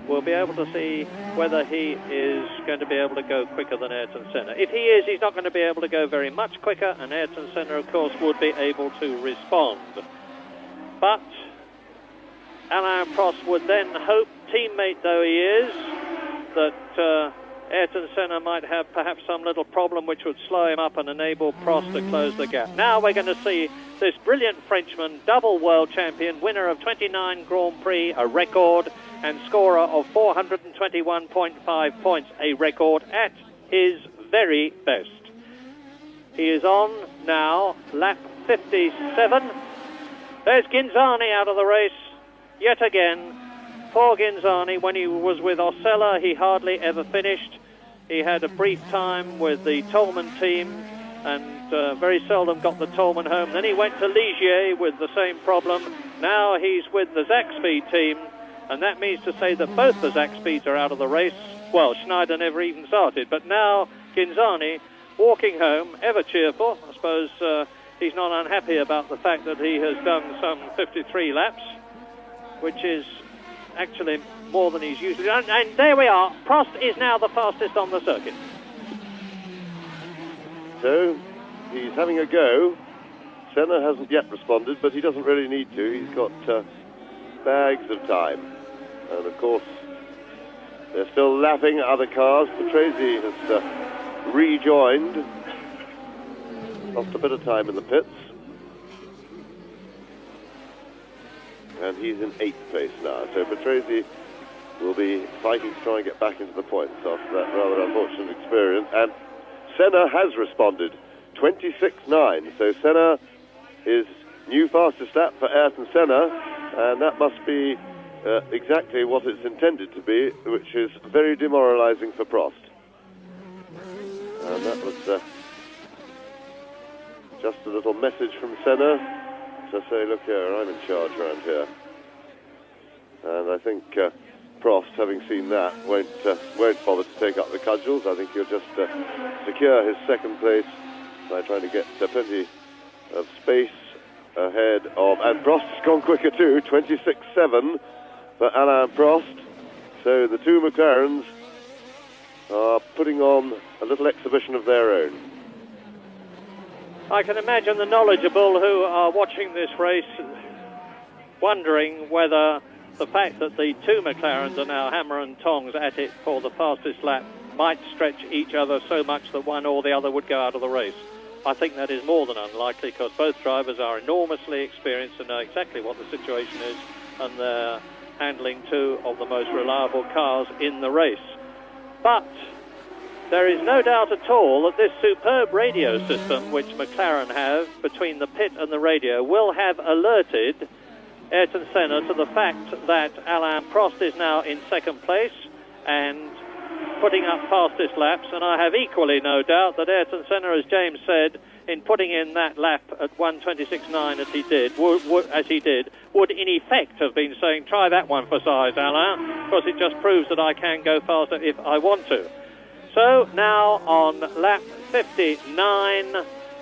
we'll be able to see whether he is going to be able to go quicker than Ayrton Senna. If he is, he's not going to be able to go very much quicker, and Ayrton Senna, of course, would be able to respond. But Alain Prost would then hope, teammate though he is, that Ayrton Senna might have perhaps some little problem which would slow him up and enable Prost to close the gap. Now we're going to see this brilliant Frenchman, double world champion, winner of 29 Grand Prix, a record, and scorer of 421.5 points, a record at his very best. He is on now, lap 57. There's Ghinzani out of the race, yet again. Poor Ghinzani, when he was with Osella, he hardly ever finished. He had a brief time with the Tolman team, and very seldom got the Tolman home. Then he went to Ligier with the same problem. Now he's with the Zakspeed team, and that means to say that both the Zakspeeds are out of the race. Well, Schneider never even started, but now Ghinzani walking home, ever cheerful. I suppose he's not unhappy about the fact that he has done some 53 laps, which is actually more than he's usually done. And there we are. Prost is now the fastest on the circuit. So he's having a go. Senna hasn't yet responded, but he doesn't really need to. He's got bags of time. And of course, they're still lapping other cars. Patrese has rejoined. Lost a bit of time in the pits. And he's in 8th place now. So Patrese will be fighting to try and get back into the points after that rather unfortunate experience. And Senna has responded, 26.9. So Senna is new fastest lap for Ayrton Senna, and that must be exactly what it's intended to be, which is very demoralising for Prost. And that was just a little message from Senna to say, look here, I'm in charge around here. And I think Prost, having seen that, won't bother to take up the cudgels. I think he'll just secure his second place by trying to get plenty of space ahead of... And Prost has gone quicker too, 26.7 for Alain Prost. So the two McLarens are putting on a little exhibition of their own. I can imagine the knowledgeable who are watching this race wondering whether the fact that the two McLarens are now hammer and tongs at it for the fastest lap might stretch each other so much that one or the other would go out of the race. I think that is more than unlikely because both drivers are enormously experienced and know exactly what the situation is, and they're handling two of the most reliable cars in the race. But there is no doubt at all that this superb radio system which McLaren have between the pit and the radio will have alerted Ayrton Senna to the fact that Alain Prost is now in second place and putting up fastest laps, and I have equally no doubt that Ayrton Senna, as James said, in putting in that lap at 1:26.9 as he did, would in effect have been saying, try that one for size, Alain, because it just proves that I can go faster if I want to. So now on lap 59,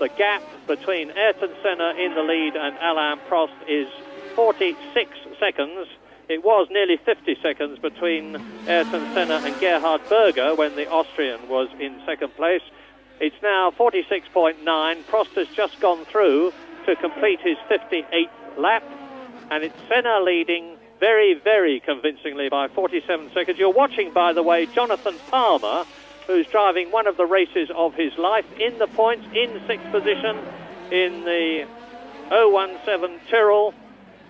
the gap between Ayrton Senna in the lead and Alain Prost is 46 seconds. It was nearly 50 seconds between Ayrton Senna and Gerhard Berger when the Austrian was in second place. It's now 46.9. Prost has just gone through to complete his 58th lap, and it's Senna leading very, very convincingly by 47 seconds. You're watching, by the way, Jonathan Palmer, who's driving one of the races of his life in the points, in sixth position in the 017 Tyrrell,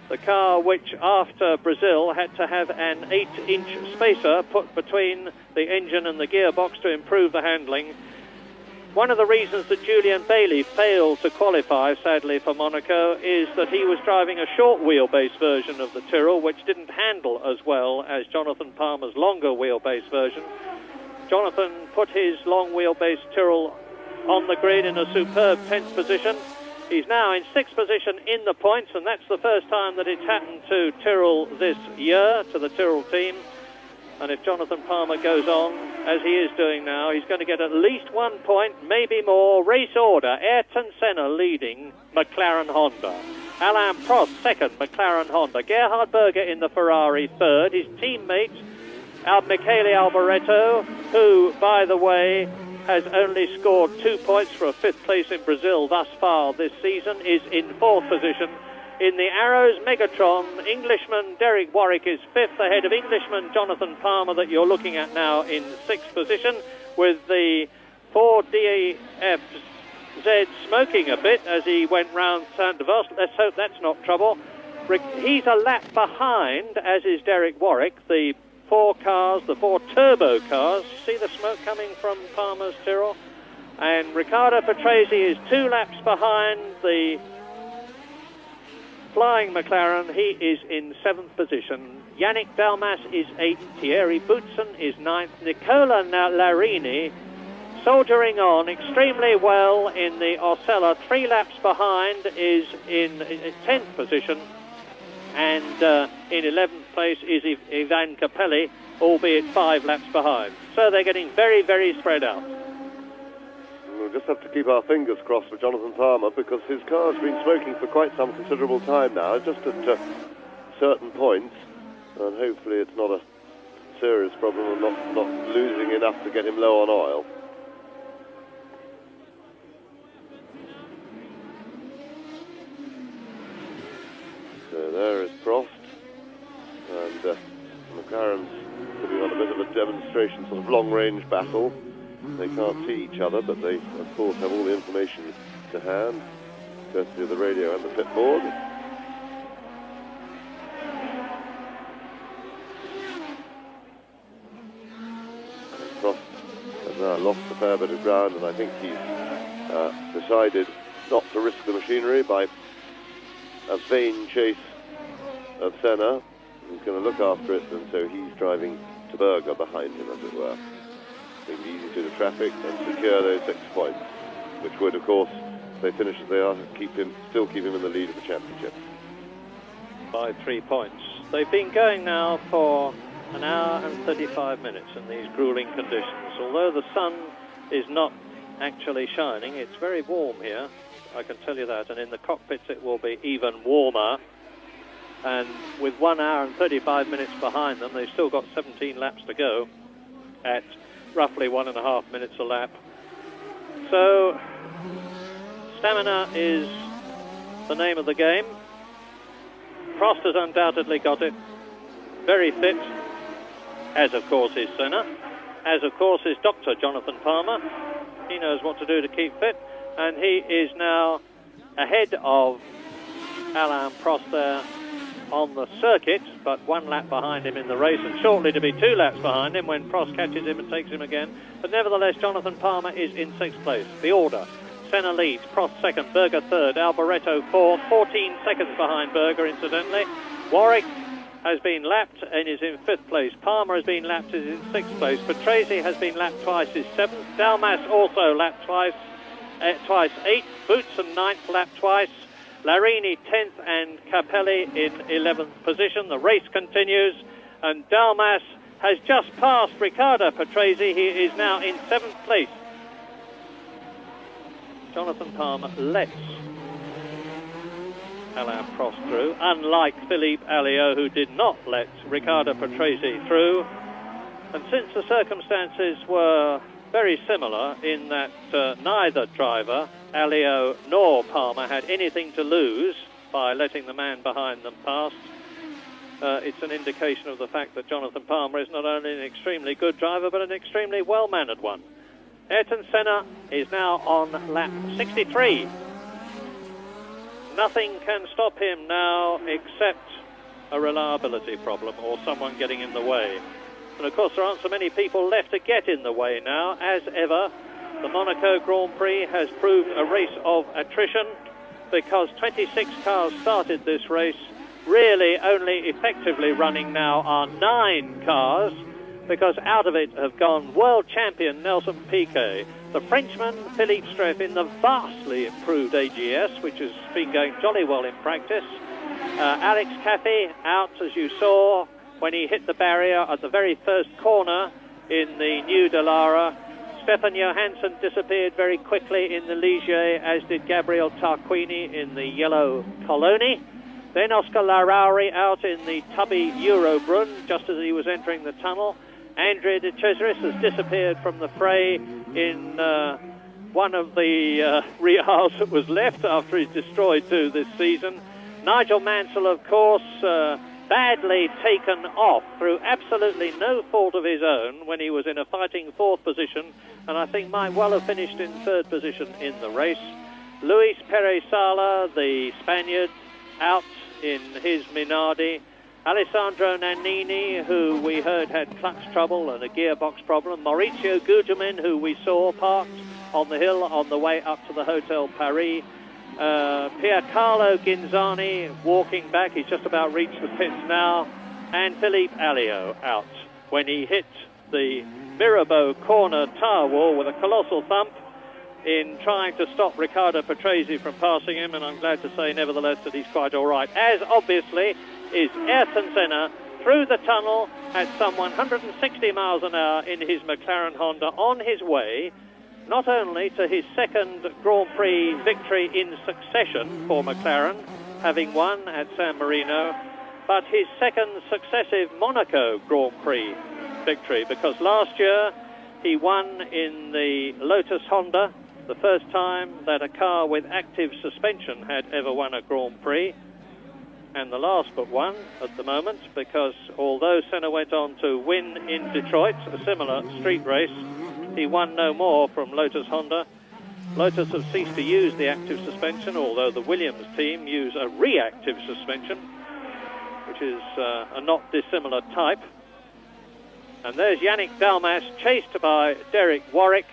the car which after Brazil had to have an 8-inch spacer put between the engine and the gearbox to improve the handling. One of the reasons that Julian Bailey failed to qualify, sadly, for Monaco is that he was driving a short wheelbase version of the Tyrrell, which didn't handle as well as Jonathan Palmer's longer wheelbase version. Jonathan put his long wheelbase Tyrrell on the grid in a superb 10th position. He's now in sixth position in the points, and that's the first time that it's happened to Tyrrell this year, to the Tyrrell team. And if Jonathan Palmer goes on, as he is doing now, he's going to get at least 1 point, maybe more. Race order, Ayrton Senna leading McLaren Honda. Alain Prost second, McLaren Honda. Gerhard Berger in the Ferrari third. His teammate, Michele Alboreto, who, by the way, has only scored 2 points for a fifth place in Brazil thus far this season, is in fourth position. In the Arrows Megatron, Englishman Derek Warwick is fifth, ahead of Englishman Jonathan Palmer that you're looking at now in sixth position, with the 4DFZ smoking a bit as he went round Sainte-Devote. Let's hope that's not trouble. He's a lap behind, as is Derek Warwick, the four turbo cars. See the smoke coming from Palmer's Tyrrell? And Riccardo Patrese is 2 laps behind the flying McLaren. He is in 7th position. Yannick Dalmas is 8th. Thierry Boutsen is 9th. Nicola Larini soldiering on extremely well in the Osella. 3 laps behind is in 10th position. And in 11th place is Ivan Capelli, albeit 5 laps behind. So they're getting very, very spread out. We'll just have to keep our fingers crossed for Jonathan Palmer, because his car's been smoking for quite some considerable time now, just at certain points, and hopefully it's not a serious problem and not losing enough to get him low on oil. So there is Prost, and McLaren's putting on a bit of a demonstration, sort of long-range battle. They can't see each other, but they, of course, have all the information to hand, courtesy of the radio and the pit board. And Prost has now lost a fair bit of ground, and I think he's decided not to risk the machinery by a vain chase of Senna. He's going to look after it, and so he's driving to Berger behind him, as it were. Being easy through the traffic and secure those 6 points, which would, of course, if they finish as they are, still keep him in the lead of the championship. By 3 points. They've been going now for an hour and 35 minutes in these grueling conditions. Although the sun is not actually shining, it's very warm here, I can tell you that, and in the cockpits it will be even warmer. And with 1 hour and 35 minutes behind them, they've still got 17 laps to go at roughly 1.5 minutes a lap. So stamina is the name of the game. Prost has undoubtedly got it. Very fit, as of course is Senna. as of course is Dr. Jonathan Palmer. He knows what to do to keep fit, and he is now ahead of Alain Prost there on the circuit, but 1 lap behind him in the race, and shortly to be 2 laps behind him when Prost catches him and takes him again. But nevertheless, Jonathan Palmer is in 6th place. The order: Senna leads, Prost 2nd, Berger 3rd, Alboreto 4th, 14 seconds behind Berger, incidentally. Warwick has been lapped and is in 5th place. Palmer has been lapped and is in 6th place. Patrese has been lapped twice, is 7th. Dalmas also lapped twice 8th. Boutsen 9th, lapped twice. Larini 10th and Capelli in 11th position. The race continues, and Dalmas has just passed Riccardo Patrese. He is now in 7th place. Jonathan Palmer lets Alain Prost through, unlike Philippe Alliot, who did not let Riccardo Patrese through. And since the circumstances were very similar in that neither driver, Alliot nor Palmer, had anything to lose by letting the man behind them pass, it's an indication of the fact that Jonathan Palmer is not only an extremely good driver, but an extremely well-mannered one. Ayrton Senna is now on lap 63. Nothing can stop him now except a reliability problem or someone getting in the way. And of course there aren't so many people left to get in the way now. As ever, the Monaco Grand Prix has proved a race of attrition, because 26 cars started this race. Really only effectively running now are 9 cars, because out of it have gone world champion Nelson Piquet, the Frenchman Philippe Streff in the vastly improved AGS, which has been going jolly well in practice. Alex Caffey out, as you saw, when he hit the barrier at the very first corner in the new Dallara. Stefan Johansson disappeared very quickly in the Ligier, as did Gabriel Tarquini in the yellow Coloni. Then Oscar Larrauri out in the tubby Eurobrunn, just as he was entering the tunnel. Andrea de Cesaris has disappeared from the fray in one of the Rials that was left after he's destroyed 2 this season. Nigel Mansell, of course, badly taken off through absolutely no fault of his own when he was in a fighting 4th position, and I think might well have finished in 3rd position in the race. Luis Perez Sala, the Spaniard, out in his Minardi. Alessandro Nannini, who we heard had clutch trouble and a gearbox problem. Maurizio Gugelmin, who we saw parked on the hill on the way up to the Hotel Paris. Piercarlo Ghinzani walking back, he's just about reached the pits now. And Philippe Alliot out when he hit the Mirabeau corner tyre wall with a colossal thump in trying to stop Riccardo Patrese from passing him, and I'm glad to say nevertheless that he's quite all right, as obviously is Ayrton Senna through the tunnel at some 160 miles an hour in his McLaren Honda, on his way not only to his 2nd Grand Prix victory in succession for McLaren, having won at San Marino, but his 2nd successive Monaco Grand Prix victory, because last year he won in the Lotus Honda, the first time that a car with active suspension had ever won a Grand Prix, and the last but one at the moment, because although Senna went on to win in Detroit, a similar street race, he won no more from Lotus Honda. Lotus have ceased to use the active suspension, although the Williams team use a reactive suspension, which is a not dissimilar type. And there's Yannick Dalmas, chased by Derek Warwick.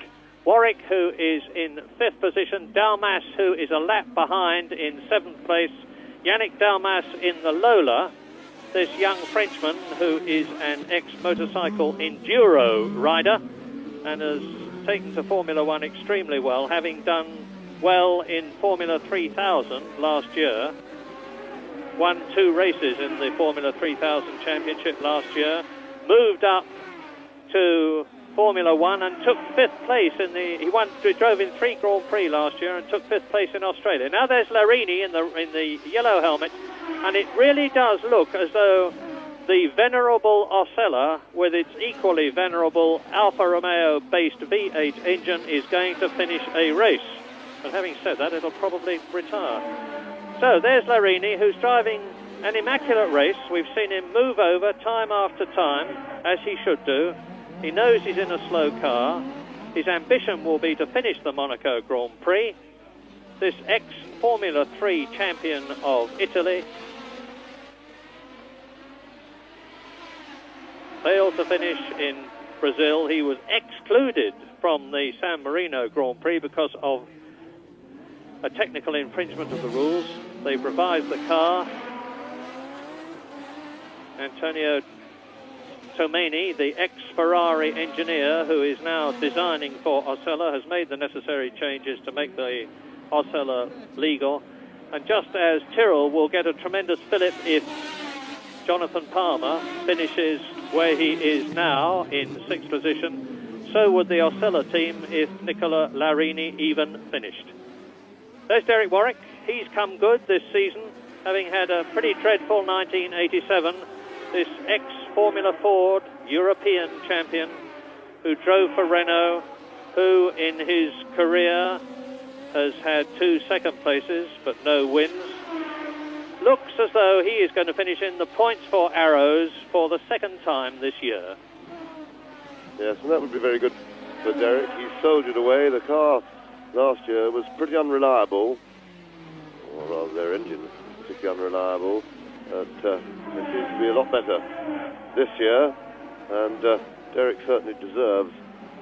Warwick, who is in 5th position. Dalmas, who is a lap behind, in 7th place. Yannick Dalmas in the Lola, this young Frenchman who is an ex-motorcycle enduro rider and has taken to Formula One extremely well, having done well in Formula 3000 last year. Won 2 races in the Formula 3000 Championship last year. Moved up to Formula One and took 5th place in the... He drove in 3 Grand Prix last year and took 5th place in Australia. Now there's Larini in the yellow helmet, and it really does look as though the venerable Osella, with its equally venerable Alfa Romeo-based V8 engine, is going to finish a race. But having said that, it'll probably retire. So there's Larini, who's driving an immaculate race. We've seen him move over time after time, as he should do. He knows he's in a slow car. His ambition will be to finish the Monaco Grand Prix. This ex-Formula 3 champion of Italy failed to finish in Brazil. He was excluded from the San Marino Grand Prix because of a technical infringement of the rules. They've revised the car. Antonio Tomeni, the ex-Ferrari engineer who is now designing for Osella, has made the necessary changes to make the Osella legal. And just as Tyrrell will get a tremendous fillip if Jonathan Palmer finishes where he is now in 6th position, so would the Osella team if Nicola Larini even finished. There's Derek Warwick. He's come good this season, having had a pretty dreadful 1987. This ex-Formula Ford European champion who drove for Renault, who in his career has had 2 second places but no wins, looks as though he is going to finish in the points for Arrows for the 2nd time this year. Yes, and that would be very good for Derek. He soldiered away. The car last year was pretty unreliable, or rather their engine was particularly unreliable. But it seems to be a lot better this year, and Derek certainly deserves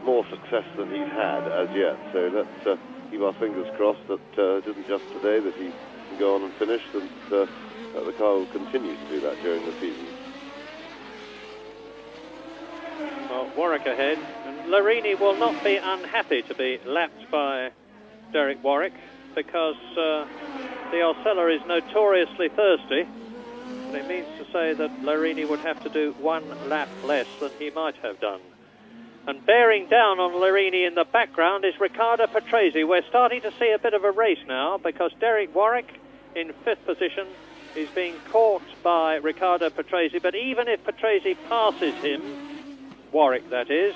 more success than he's had as yet. So let's keep our fingers crossed that it isn't just today that he can go on and finish, and that the car will continue to do that during the season. Well, Warwick ahead, and Larini will not be unhappy to be lapped by Derek Warwick, because the Osella is notoriously thirsty. And it means to say that Larini would have to do 1 lap less than he might have done. And bearing down on Larini in the background is Riccardo Patrese. We're starting to see a bit of a race now, because Derek Warwick in 5th position is being caught by Riccardo Patrese. But even if Patrese passes him, Warwick that is,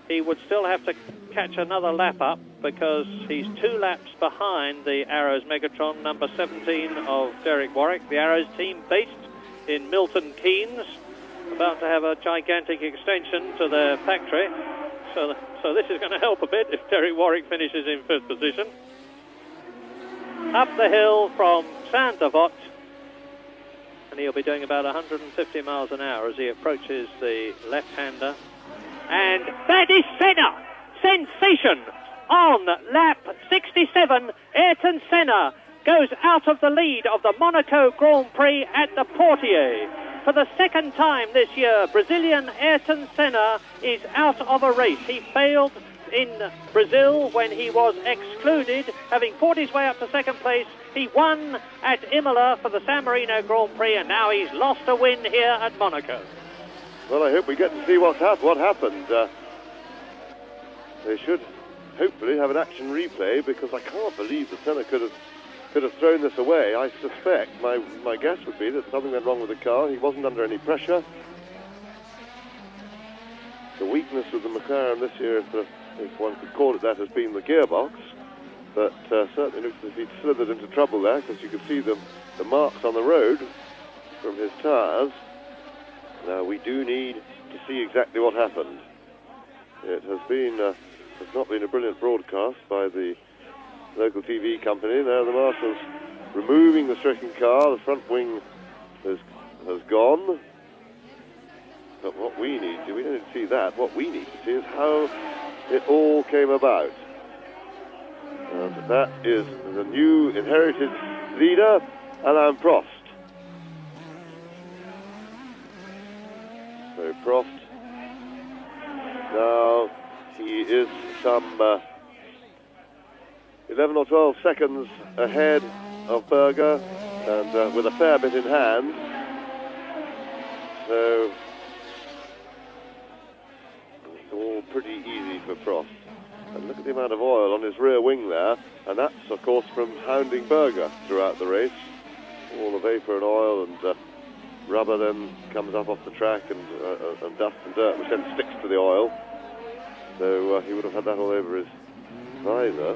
he would still have to catch another lap up, because he's 2 laps behind the Arrows Megatron, number 17 of Derek Warwick. The Arrows team based in Milton Keynes, about to have a gigantic extension to their factory. So this is going to help a bit if Derek Warwick finishes in 5th position. Up the hill from Sainte-Devote, and he'll be doing about 150 miles an hour as he approaches the left-hander. And that is Senna! Sensation! On lap 67, Ayrton Senna goes out of the lead of the Monaco Grand Prix at the Portier. For the 2nd time this year, Brazilian Ayrton Senna is out of a race. He failed in Brazil when he was excluded, having fought his way up to 2nd place. He won at Imola for the San Marino Grand Prix, and now he's lost a win here at Monaco. Well, I hope we get to see what happened. They should hopefully have an action replay, because I can't believe that Senna could have thrown this away. I suspect, my guess would be that something went wrong with the car. He wasn't under any pressure. The weakness of the McLaren this year, if one could call it that, has been the gearbox. But certainly looks as if he'd slithered into trouble there, because you can see the marks on the road from his tyres. Now, we do need to see exactly what happened. It has not been a brilliant broadcast by the local TV company. Now the marshal's removing the stricken car. The front wing has gone. But what we need to, we don't need to see that. What we need to see is how it all came about. And that is the new inherited leader, Alain Prost. So Prost, now he is some 11 or 12 seconds ahead of Berger, and with a fair bit in hand. So it's all pretty easy for Prost. And look at the amount of oil on his rear wing there, and that's of course from hounding Berger throughout the race. All the vapour and oil and rubber then comes up off the track, and dust and dirt, which then sticks to the oil. So he would have had that all over his visor.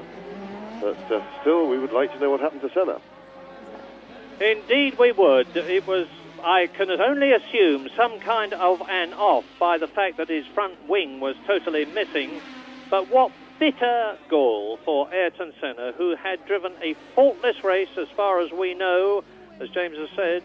But still, we would like to know what happened to Senna. Indeed we would. It was I can only assume some kind of an off by the fact that his front wing was totally missing. But what bitter gall for Ayrton Senna, who had driven a faultless race as far as we know. As James has said,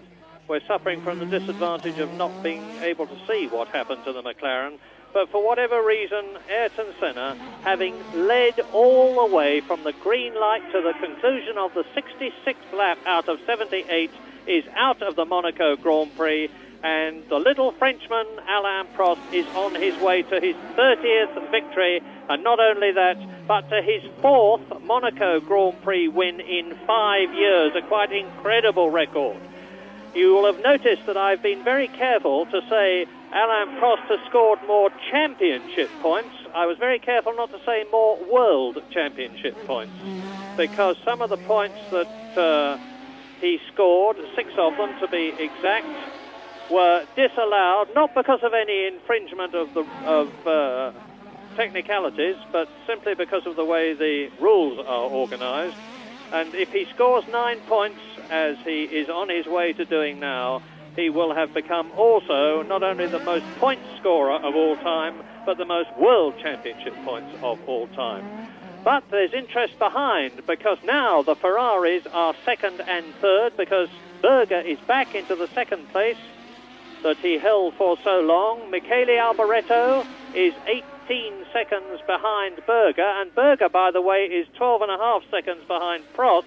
we're suffering from the disadvantage of not being able to see what happened to the McLaren. But for whatever reason, Ayrton Senna, having led all the way from the green light to the conclusion of the 66th lap out of 78, is out of the Monaco Grand Prix, and the little Frenchman, Alain Prost, is on his way to his 30th victory, and not only that, but to his 4th Monaco Grand Prix win in 5 years, a quite incredible record. You will have noticed that I've been very careful to say Alain Prost has scored more championship points. I was very careful not to say more world championship points, because some of the points that he scored, 6 of them to be exact, were disallowed, not because of any infringement of technicalities, but simply because of the way the rules are organised. And if he scores 9 points, as he is on his way to doing now, he will have become also not only the most point scorer of all time, but the most world championship points of all time. But there's interest behind, because now the Ferraris are 2nd and 3rd, because Berger is back into the 2nd place that he held for so long. Michele Alboreto is 18 seconds behind Berger, and Berger, by the way, is 12.5 seconds behind Prost,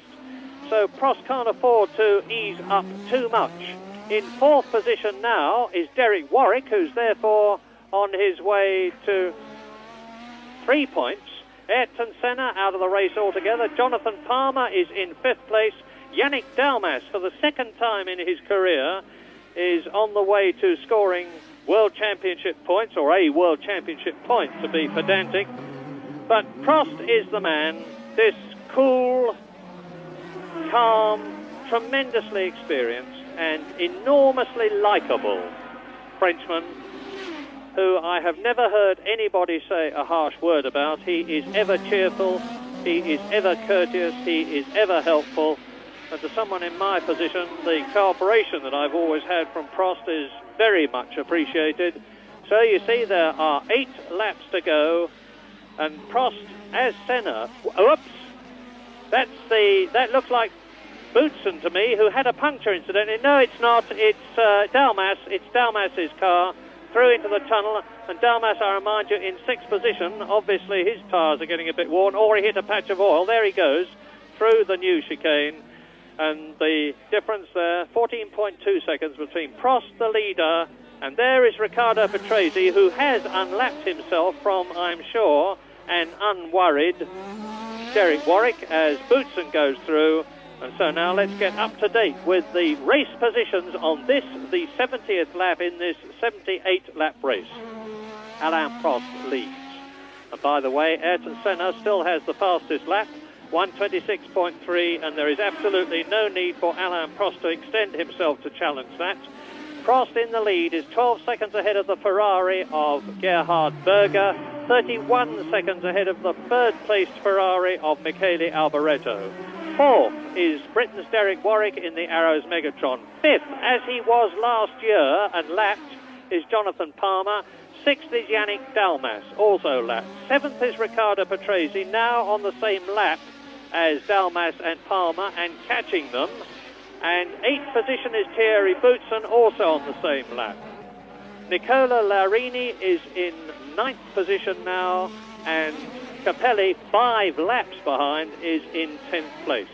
so Prost can't afford to ease up too much. In 4th position now is Derek Warwick, who's therefore on his way to 3 points. Ayrton Senna out of the race altogether. Jonathan Palmer is in 5th place. Yannick Dalmas, for the 2nd time in his career, is on the way to scoring World Championship points, or a World Championship point to be pedantic. But Prost is the man, this cool, calm, tremendously experienced and enormously likeable Frenchman, who I have never heard anybody say a harsh word about. He is ever cheerful, he is ever courteous, he is ever helpful. And to someone in my position, the cooperation that I've always had from Prost is very much appreciated. So you see there are 8 laps to go, and Prost as Senna. Oops! That looks like Boutsen to me, who had a puncture incidentally. No, it's not. It's Dalmas. It's Dalmas's car through into the tunnel, and Dalmas, I remind you, in 6th position. Obviously his tyres are getting a bit worn, or he hit a patch of oil. There he goes through the new chicane, and the difference there, 14.2 seconds between Prost, the leader, and there is Riccardo Patrese, who has unlapped himself from, I'm sure, an unworried Derek Warwick as Boutsen goes through. And so now let's get up to date with the race positions on this, the 70th lap in this 78-lap race. Alain Prost leads. And by the way, Ayrton Senna still has the fastest lap, 1:26.3, and there is absolutely no need for Alain Prost to extend himself to challenge that. Prost in the lead is 12 seconds ahead of the Ferrari of Gerhard Berger, 31 seconds ahead of the 3rd-placed Ferrari of Michele Alboreto. 4th is Britain's Derek Warwick in the Arrows Megatron. 5th, as he was last year and lapped, is Jonathan Palmer. 6th is Yannick Dalmas, also lapped. 7th is Riccardo Patrese, now on the same lap as Dalmas and Palmer and catching them. And 8th position is Thierry Boutsen, also on the same lap. Nicola Larini is in 9th position now, and Capelli, 5 laps behind, is in 10th place.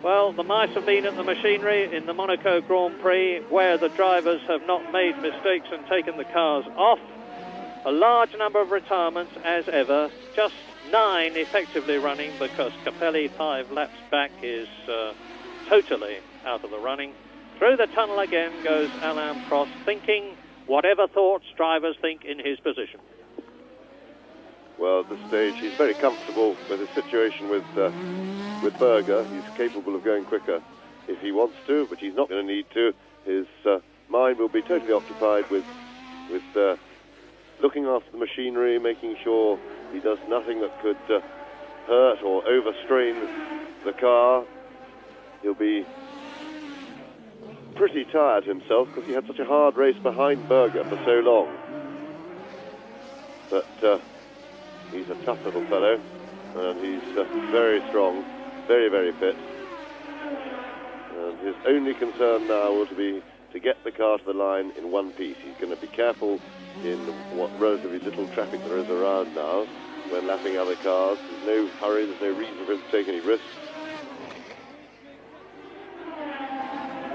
Well, the mice have been at the machinery in the Monaco Grand Prix, where the drivers have not made mistakes and taken the cars off. A large number of retirements as ever, just 9 effectively running, because Capelli, 5 laps back, is totally out of the running. Through the tunnel again goes Alain Prost, thinking whatever thoughts drivers think in his position. Well, at this stage, he's very comfortable with his situation with Berger. He's capable of going quicker if he wants to, but he's not going to need to. His mind will be totally occupied with looking after the machinery, making sure he does nothing that could hurt or overstrain the car. He'll be pretty tired himself because he had such a hard race behind Berger for so long. But he's a tough little fellow, and he's very strong, very, very fit. And his only concern now will be to get the car to the line in one piece. He's going to be careful in what relatively little traffic there is around now when lapping other cars. There's no hurry, there's no reason for him to take any risks.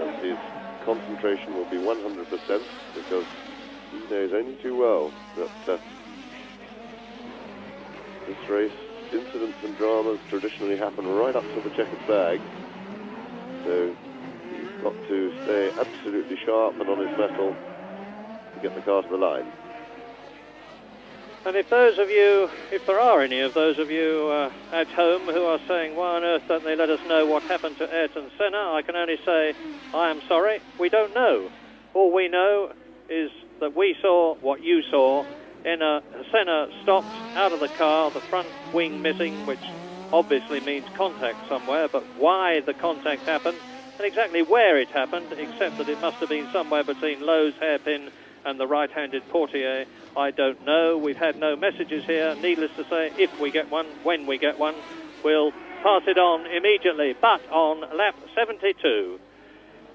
And his concentration will be 100% because he knows only too well that this race, incidents and dramas traditionally happen right up to the checkered flag. So he's got to stay absolutely sharp and on his mettle to get the car to the line. And if those of you, if there are any of those of you at home who are saying, why on earth don't they let us know what happened to Ayrton Senna, I can only say, I am sorry, we don't know. All we know is that we saw what you saw. Senna stopped out of the car, the front wing missing, which obviously means contact somewhere, but why the contact happened and exactly where it happened, except that it must have been somewhere between Lowe's hairpin and the right-handed Portier, I don't know. We've had no messages here. Needless to say, if we get one, when we get one, we'll pass it on immediately. But on lap 72,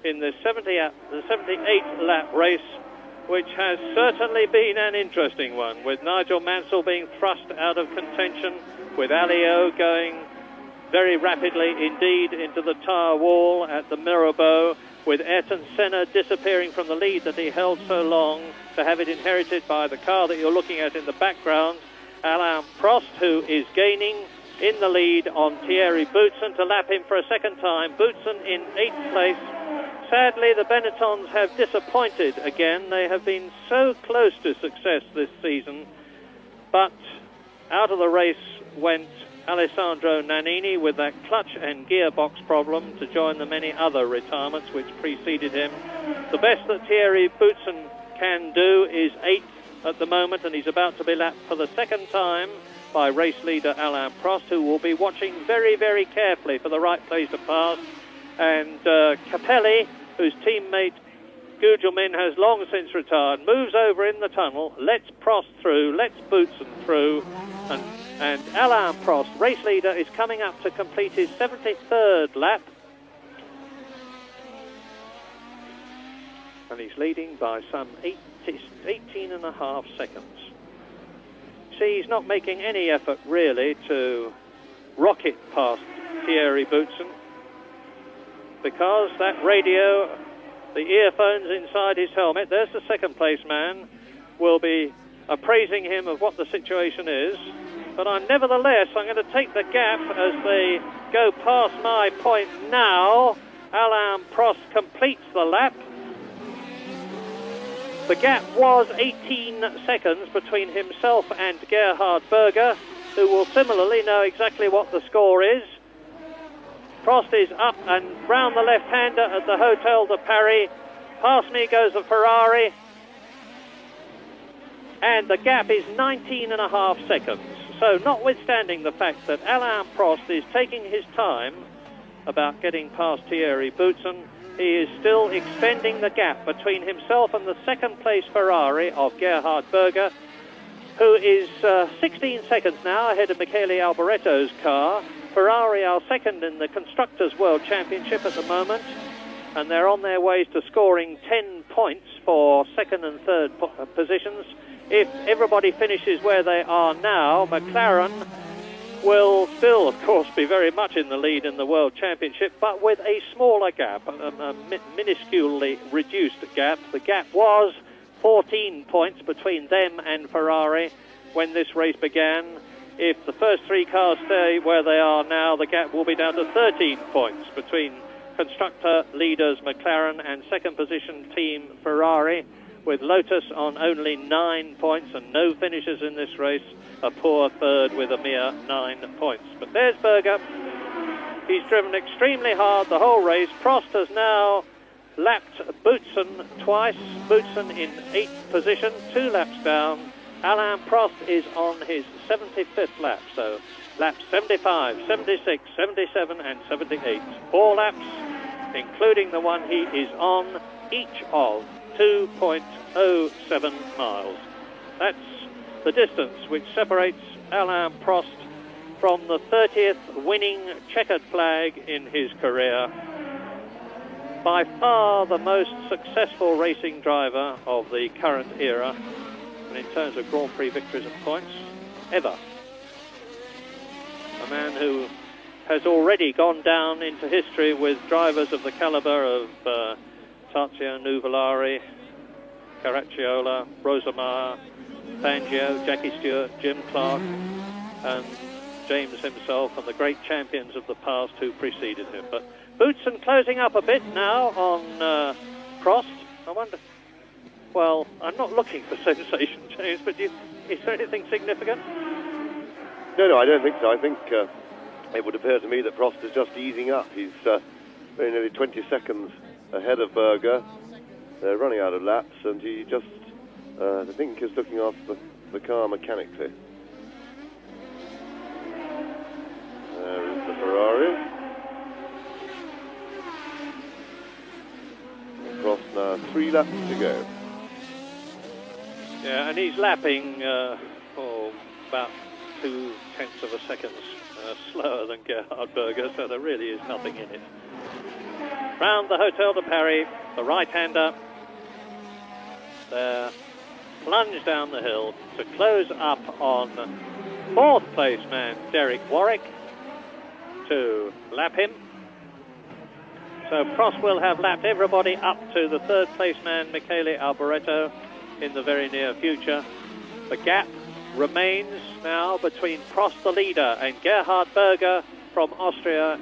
in the 78th lap race, which has certainly been an interesting one, with Nigel Mansell being thrust out of contention, with Alio going very rapidly indeed into the tyre wall at the Mirabeau, with Ayrton Senna disappearing from the lead that he held so long, to have it inherited by the car that you're looking at in the background, Alain Prost, who is gaining in the lead on Thierry Boutsen to lap him for a second time. Boutsen in 8th place. Sadly, the Benettons have disappointed again. They have been so close to success this season, but out of the race went Alessandro Nannini with that clutch and gearbox problem to join the many other retirements which preceded him. The best that Thierry Boutsen can do is 8th at the moment, and he's about to be lapped for the second time by race leader Alain Prost, who will be watching very, very carefully for the right place to pass. And Capelli, whose teammate Gugelmin has long since retired, moves over in the tunnel, lets Prost through, lets Boutsen through, and Alain Prost, race leader, is coming up to complete his 73rd lap. And he's leading by some 18.5 seconds. See, he's not making any effort, really, to rocket past Thierry Boutsen, because that radio, the earphones inside his helmet, there's the second place man, will be appraising him of what the situation is. But I'm going to take the gap as they go past my point now. Alain Prost completes the lap. The gap was 18 seconds between himself and Gerhard Berger, who will similarly know exactly what the score is. Prost is up and round the left-hander at the Hotel de Paris. Past me goes the Ferrari. And the gap is 19.5 seconds. So notwithstanding the fact that Alain Prost is taking his time about getting past Thierry Boutsen, he is still extending the gap between himself and the second place Ferrari of Gerhard Berger, who is 16 seconds now ahead of Michele Alboretto's car. Ferrari are second in the Constructors' World Championship at the moment, and they're on their way to scoring 10 points for second and third positions. If everybody finishes where they are now, McLaren will still, of course, be very much in the lead in the World Championship, but with a smaller gap, a minusculely reduced gap. The gap was 14 points between them and Ferrari when this race began. If the first three cars stay where they are now, the gap will be down to 13 points between constructor leaders McLaren and second position team Ferrari, with Lotus on only 9 points and no finishes in this race, a poor third with a mere 9 points. But there's Berger. He's driven extremely hard the whole race. Prost has now lapped Boutsen twice. Boutsen in 8th position, 2 laps down. Alain Prost is on his 75th lap, so laps 75, 76, 77 and 78. 4 laps including the one he is on, each of 2.07 miles. That's the distance which separates Alain Prost from the 30th winning checkered flag in his career. By far the most successful racing driver of the current era, and in terms of Grand Prix victories and points, ever. A man who has already gone down into history with drivers of the calibre of Tazio Nuvolari, Caracciola, Rosemeyer, Fangio, Jackie Stewart, Jim Clark, and James himself, and the great champions of the past who preceded him. But Boutsen closing up a bit now on Prost. I wonder, well, I'm not looking for sensation, James, but is there anything significant? No, I don't think so. I think it would appear to me that Prost is just easing up. He's very nearly 20 seconds ahead of Berger. They're running out of laps, and he just, I think, is looking after the car mechanically. There is the Ferrari. Prost now 3 laps to go. Yeah, and he's lapping about 0.2 of a second slower than Gerhard Berger, so there really is nothing in it. Round the Hotel de Paris, the right-hander there, plunge down the hill to close up on 4th place man Derek Warwick to lap him. So Prost will have lapped everybody up to the 3rd place man Michele Alboreto in the very near future. The gap remains now between Prost the leader and Gerhard Berger from Austria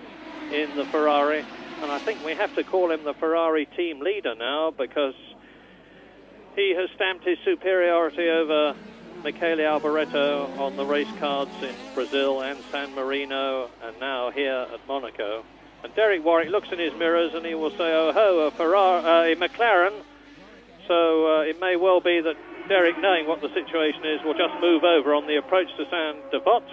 in the Ferrari, and I think we have to call him the Ferrari team leader now, because he has stamped his superiority over Michele Alboreto on the race cards in Brazil and San Marino, and now here at Monaco. And Derek Warwick looks in his mirrors and he will say, oh ho, a McLaren. So it may well be that Derek, knowing what the situation is, will just move over on the approach to Sainte-Devote,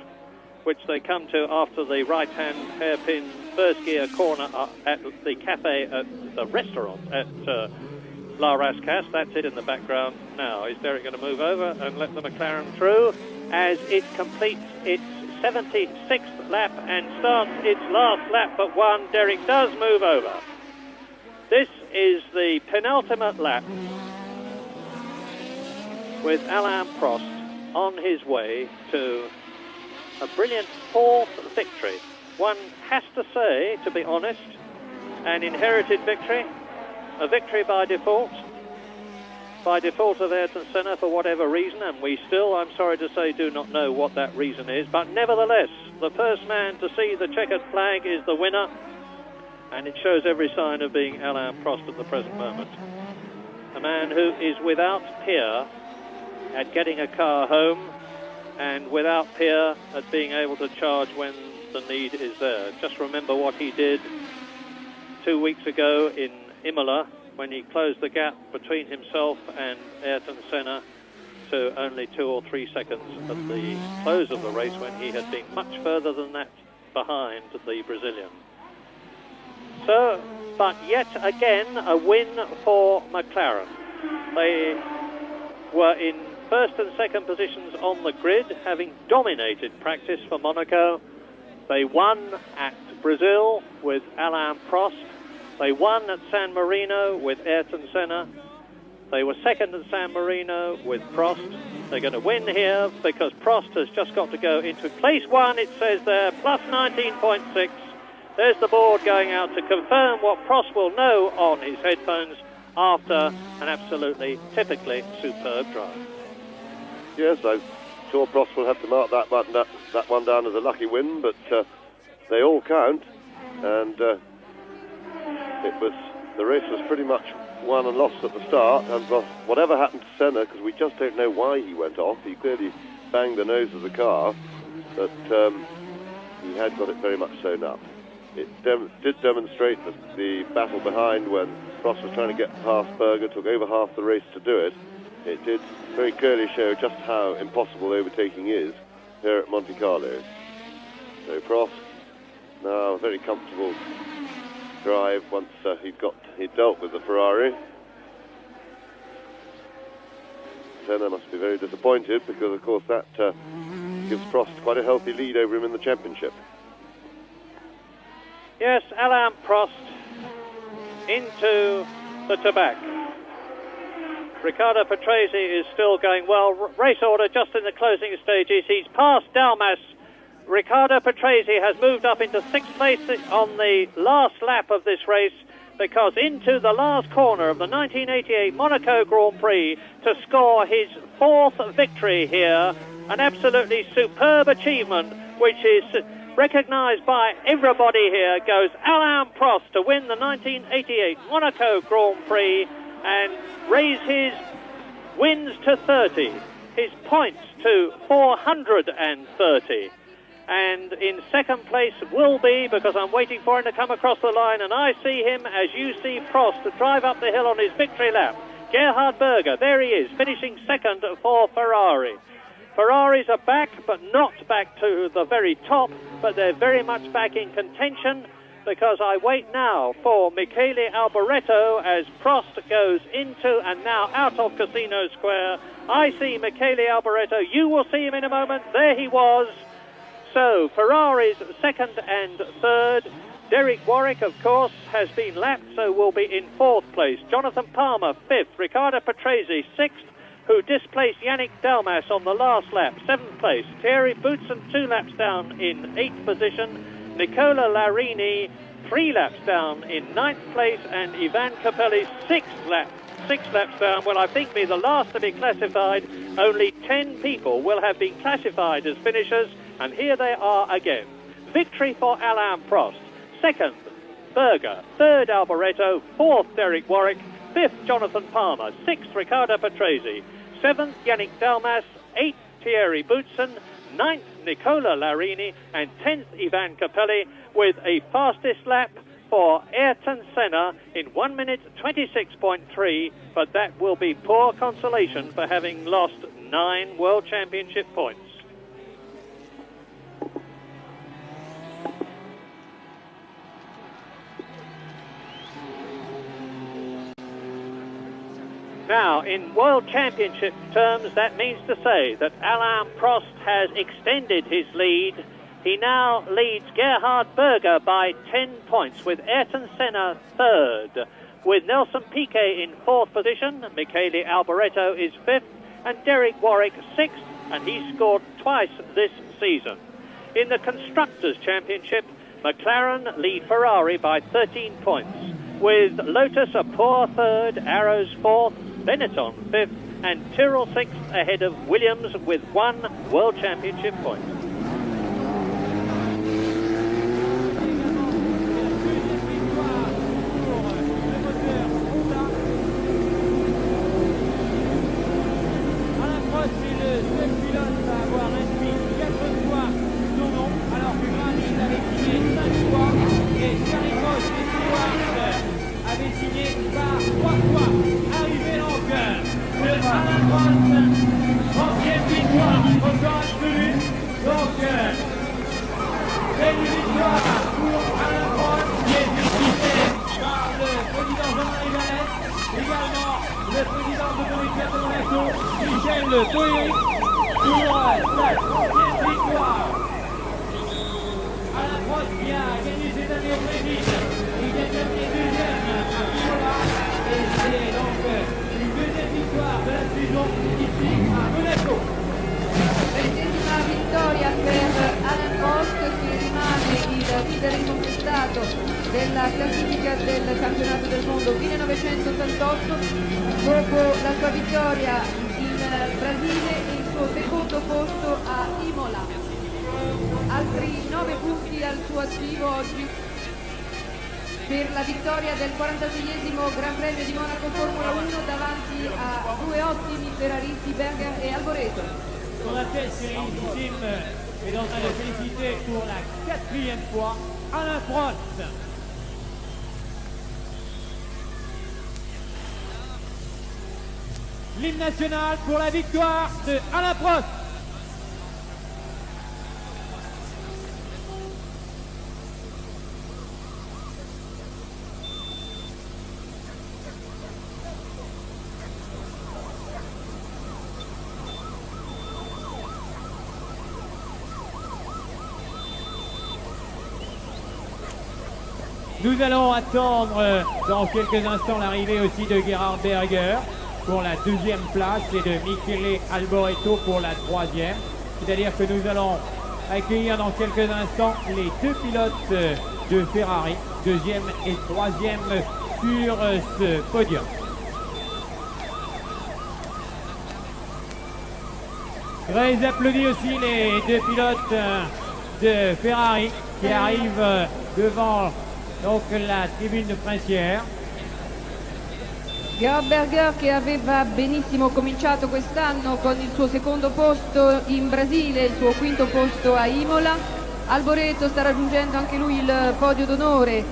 which they come to after the right-hand hairpin first gear corner at the cafe, at the restaurant at La Rascasse. That's it in the background now. Is Derek going to move over and let the McLaren through as it completes its 76th lap and starts its last lap but one? Derek does move over. This is the penultimate lap with Alain Prost on his way to a brilliant 4th victory. One has to say, to be honest, an inherited victory, a victory by default of Ayrton Senna for whatever reason, and we still, I'm sorry to say, do not know what that reason is, but nevertheless, the first man to see the checkered flag is the winner, and it shows every sign of being Alain Prost at the present moment. A man who is without peer at getting a car home, and without peer at being able to charge when the need is there. Just remember what he did 2 weeks ago in Imola, when he closed the gap between himself and Ayrton Senna to only 2 or 3 seconds at the close of the race, when he had been much further than that behind the Brazilian. So, but yet again, a win for McLaren. They were in first and second positions on the grid, having dominated practice for Monaco. They won at Brazil with Alain Prost. They won at San Marino with Ayrton Senna. They were second at San Marino with Prost. They're going to win here because Prost has just got to go into place 1, it says there, plus 19.6. There's the board going out to confirm what Prost will know on his headphones after an absolutely, typically superb drive. Yes, I'm sure Prost will have to mark that one down as a lucky win, but they all count, and the race was pretty much won and lost at the start, and whatever happened to Senna, because we just don't know why he went off. He clearly banged the nose of the car, but he had got it very much sewn up. It did demonstrate that the battle behind, when Prost was trying to get past Berger, took over half the race to do it. It did very clearly show just how impossible overtaking is here at Monte Carlo. So Prost now very comfortable drive once he'd dealt with the Ferrari. Senna must be very disappointed because, of course, that gives Prost quite a healthy lead over him in the championship. Yes, Alain Prost into the Tabac. Ricardo Patrese is still going well. Race order just in the closing stages. He's passed Dalmas. Ricardo Patrese has moved up into 6th place on the last lap of this race, because into the last corner of the 1988 Monaco Grand Prix to score his 4th victory here. An absolutely superb achievement, which is recognised by everybody here, goes Alain Prost to win the 1988 Monaco Grand Prix and raise his wins to 30, his points to 430. And in second place will be, because I'm waiting for him to come across the line, and I see him, as you see Prost, to drive up the hill on his victory lap. Gerhard Berger, there he is, finishing second for Ferrari. Ferraris are back, but not back to the very top, but they're very much back in contention, because I wait now for Michele Alboreto as Prost goes into and now out of Casino Square. I see Michele Alboreto. You will see him in a moment. There he was. So, Ferrari's second and third. Derek Warwick, of course, has been lapped, so will be in 4th place. Jonathan Palmer, 5th. Ricardo Patrese, 6th, who displaced Yannick Dalmas on the last lap, 7th place. Thierry Boutsen, 2 laps down in 8th position. Nicola Larini, 3 laps down in 9th place. And Ivan Capelli, 6 laps down. Well, I think be the last to be classified. Only 10 people will have been classified as finishers. And here they are again. Victory for Alain Prost. 2nd, Berger. 3rd, Alboreto. 4th, Derek Warwick. 5th, Jonathan Palmer. 6th, Ricardo Patrese. 7th, Yannick Dalmas. 8th, Thierry Boutsen. 9th, Nicola Larini. And 10th, Ivan Capelli, with a fastest lap for Ayrton Senna in 1 minute 26.3. But that will be poor consolation for having lost 9 World Championship points. Now, in World Championship terms, that means to say that Alain Prost has extended his lead. He now leads Gerhard Berger by 10 points, with Ayrton Senna 3rd, with Nelson Piquet in 4th position. Michele Alboreto is 5th, and Derek Warwick 6th, and he scored twice this season. In the Constructors' Championship, McLaren lead Ferrari by 13 points, with Lotus a poor 3rd, Arrows 4th, Benetton 5th, and Tyrrell 6th, ahead of Williams with 1 World Championship point. Vittoria per Alain Prost, che rimane il leader incontestato della classifica del campionato del mondo 1988, dopo la sua vittoria in Brasile e il suo secondo posto a Imola. Altri 9 punti al suo attivo oggi per la vittoria del 46esimo Gran Premio di Monaco Formula 1 davanti a 2 ottimi ferraristi, Berger et Alboreto. Sur la tête, série du team est en train de féliciter pour la 4e fois Alain Prost. L'hymne national pour la victoire de Alain Prost. Nous allons attendre dans quelques instants l'arrivée aussi de Gerhard Berger pour la deuxième place et de Michele Alboreto pour la troisième. C'est-à-dire que nous allons accueillir dans quelques instants les deux pilotes de Ferrari, deuxième et troisième sur ce podium. Très applaudis aussi les deux pilotes de Ferrari qui arrivent devant donc la tribune princière. Gerhard Berger che aveva benissimo cominciato quest'anno con il suo secondo posto in Brasile, il suo quinto posto a Imola. Alboreto sta raggiungendo anche lui il podio d'onore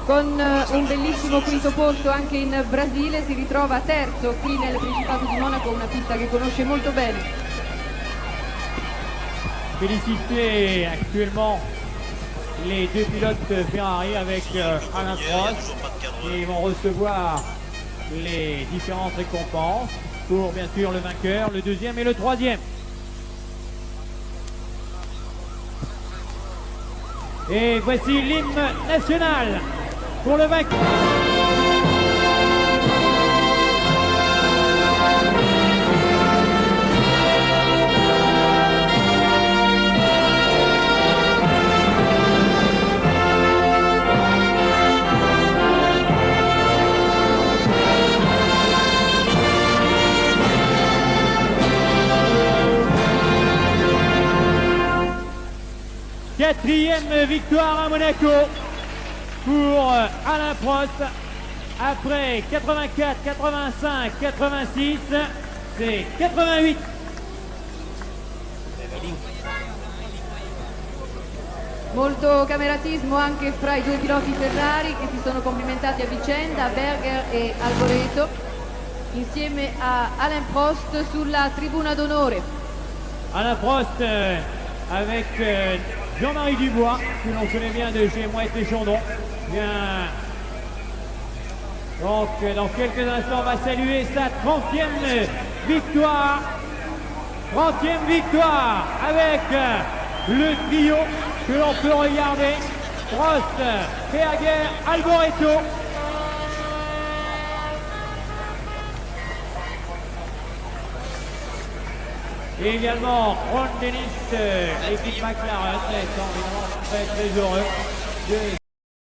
con un bellissimo quinto posto anche in Brasile, si ritrova terzo qui nel Principato di Monaco, una pista che conosce molto bene. Féliciter actuellement les deux pilotes Ferrari avec Alain Prost qui vont recevoir les différentes récompenses pour bien sûr le vainqueur, le deuxième et le troisième. Et voici l'hymne national pour le vainqueur. Quatrième victoire à Monaco pour Alain Prost. Après 84, 85, 86, c'est 88. Molto cameratismo anche fra i due piloti Ferrari che si sono complimentati a vicenda, Berger e Alboreto, insieme a Alain Prost sulla tribuna d'onore. Alain Prost avec Jean-Marie Dubois, que l'on connaît bien de chez Mouette et Chandon. Bien. Donc, dans quelques instants, on va saluer sa 30e victoire. 30e victoire avec le trio que l'on peut regarder. Prost, Berger, Alboreto. Et également Ron Dennis, l'équipe McLaren, étant évidemment très heureux de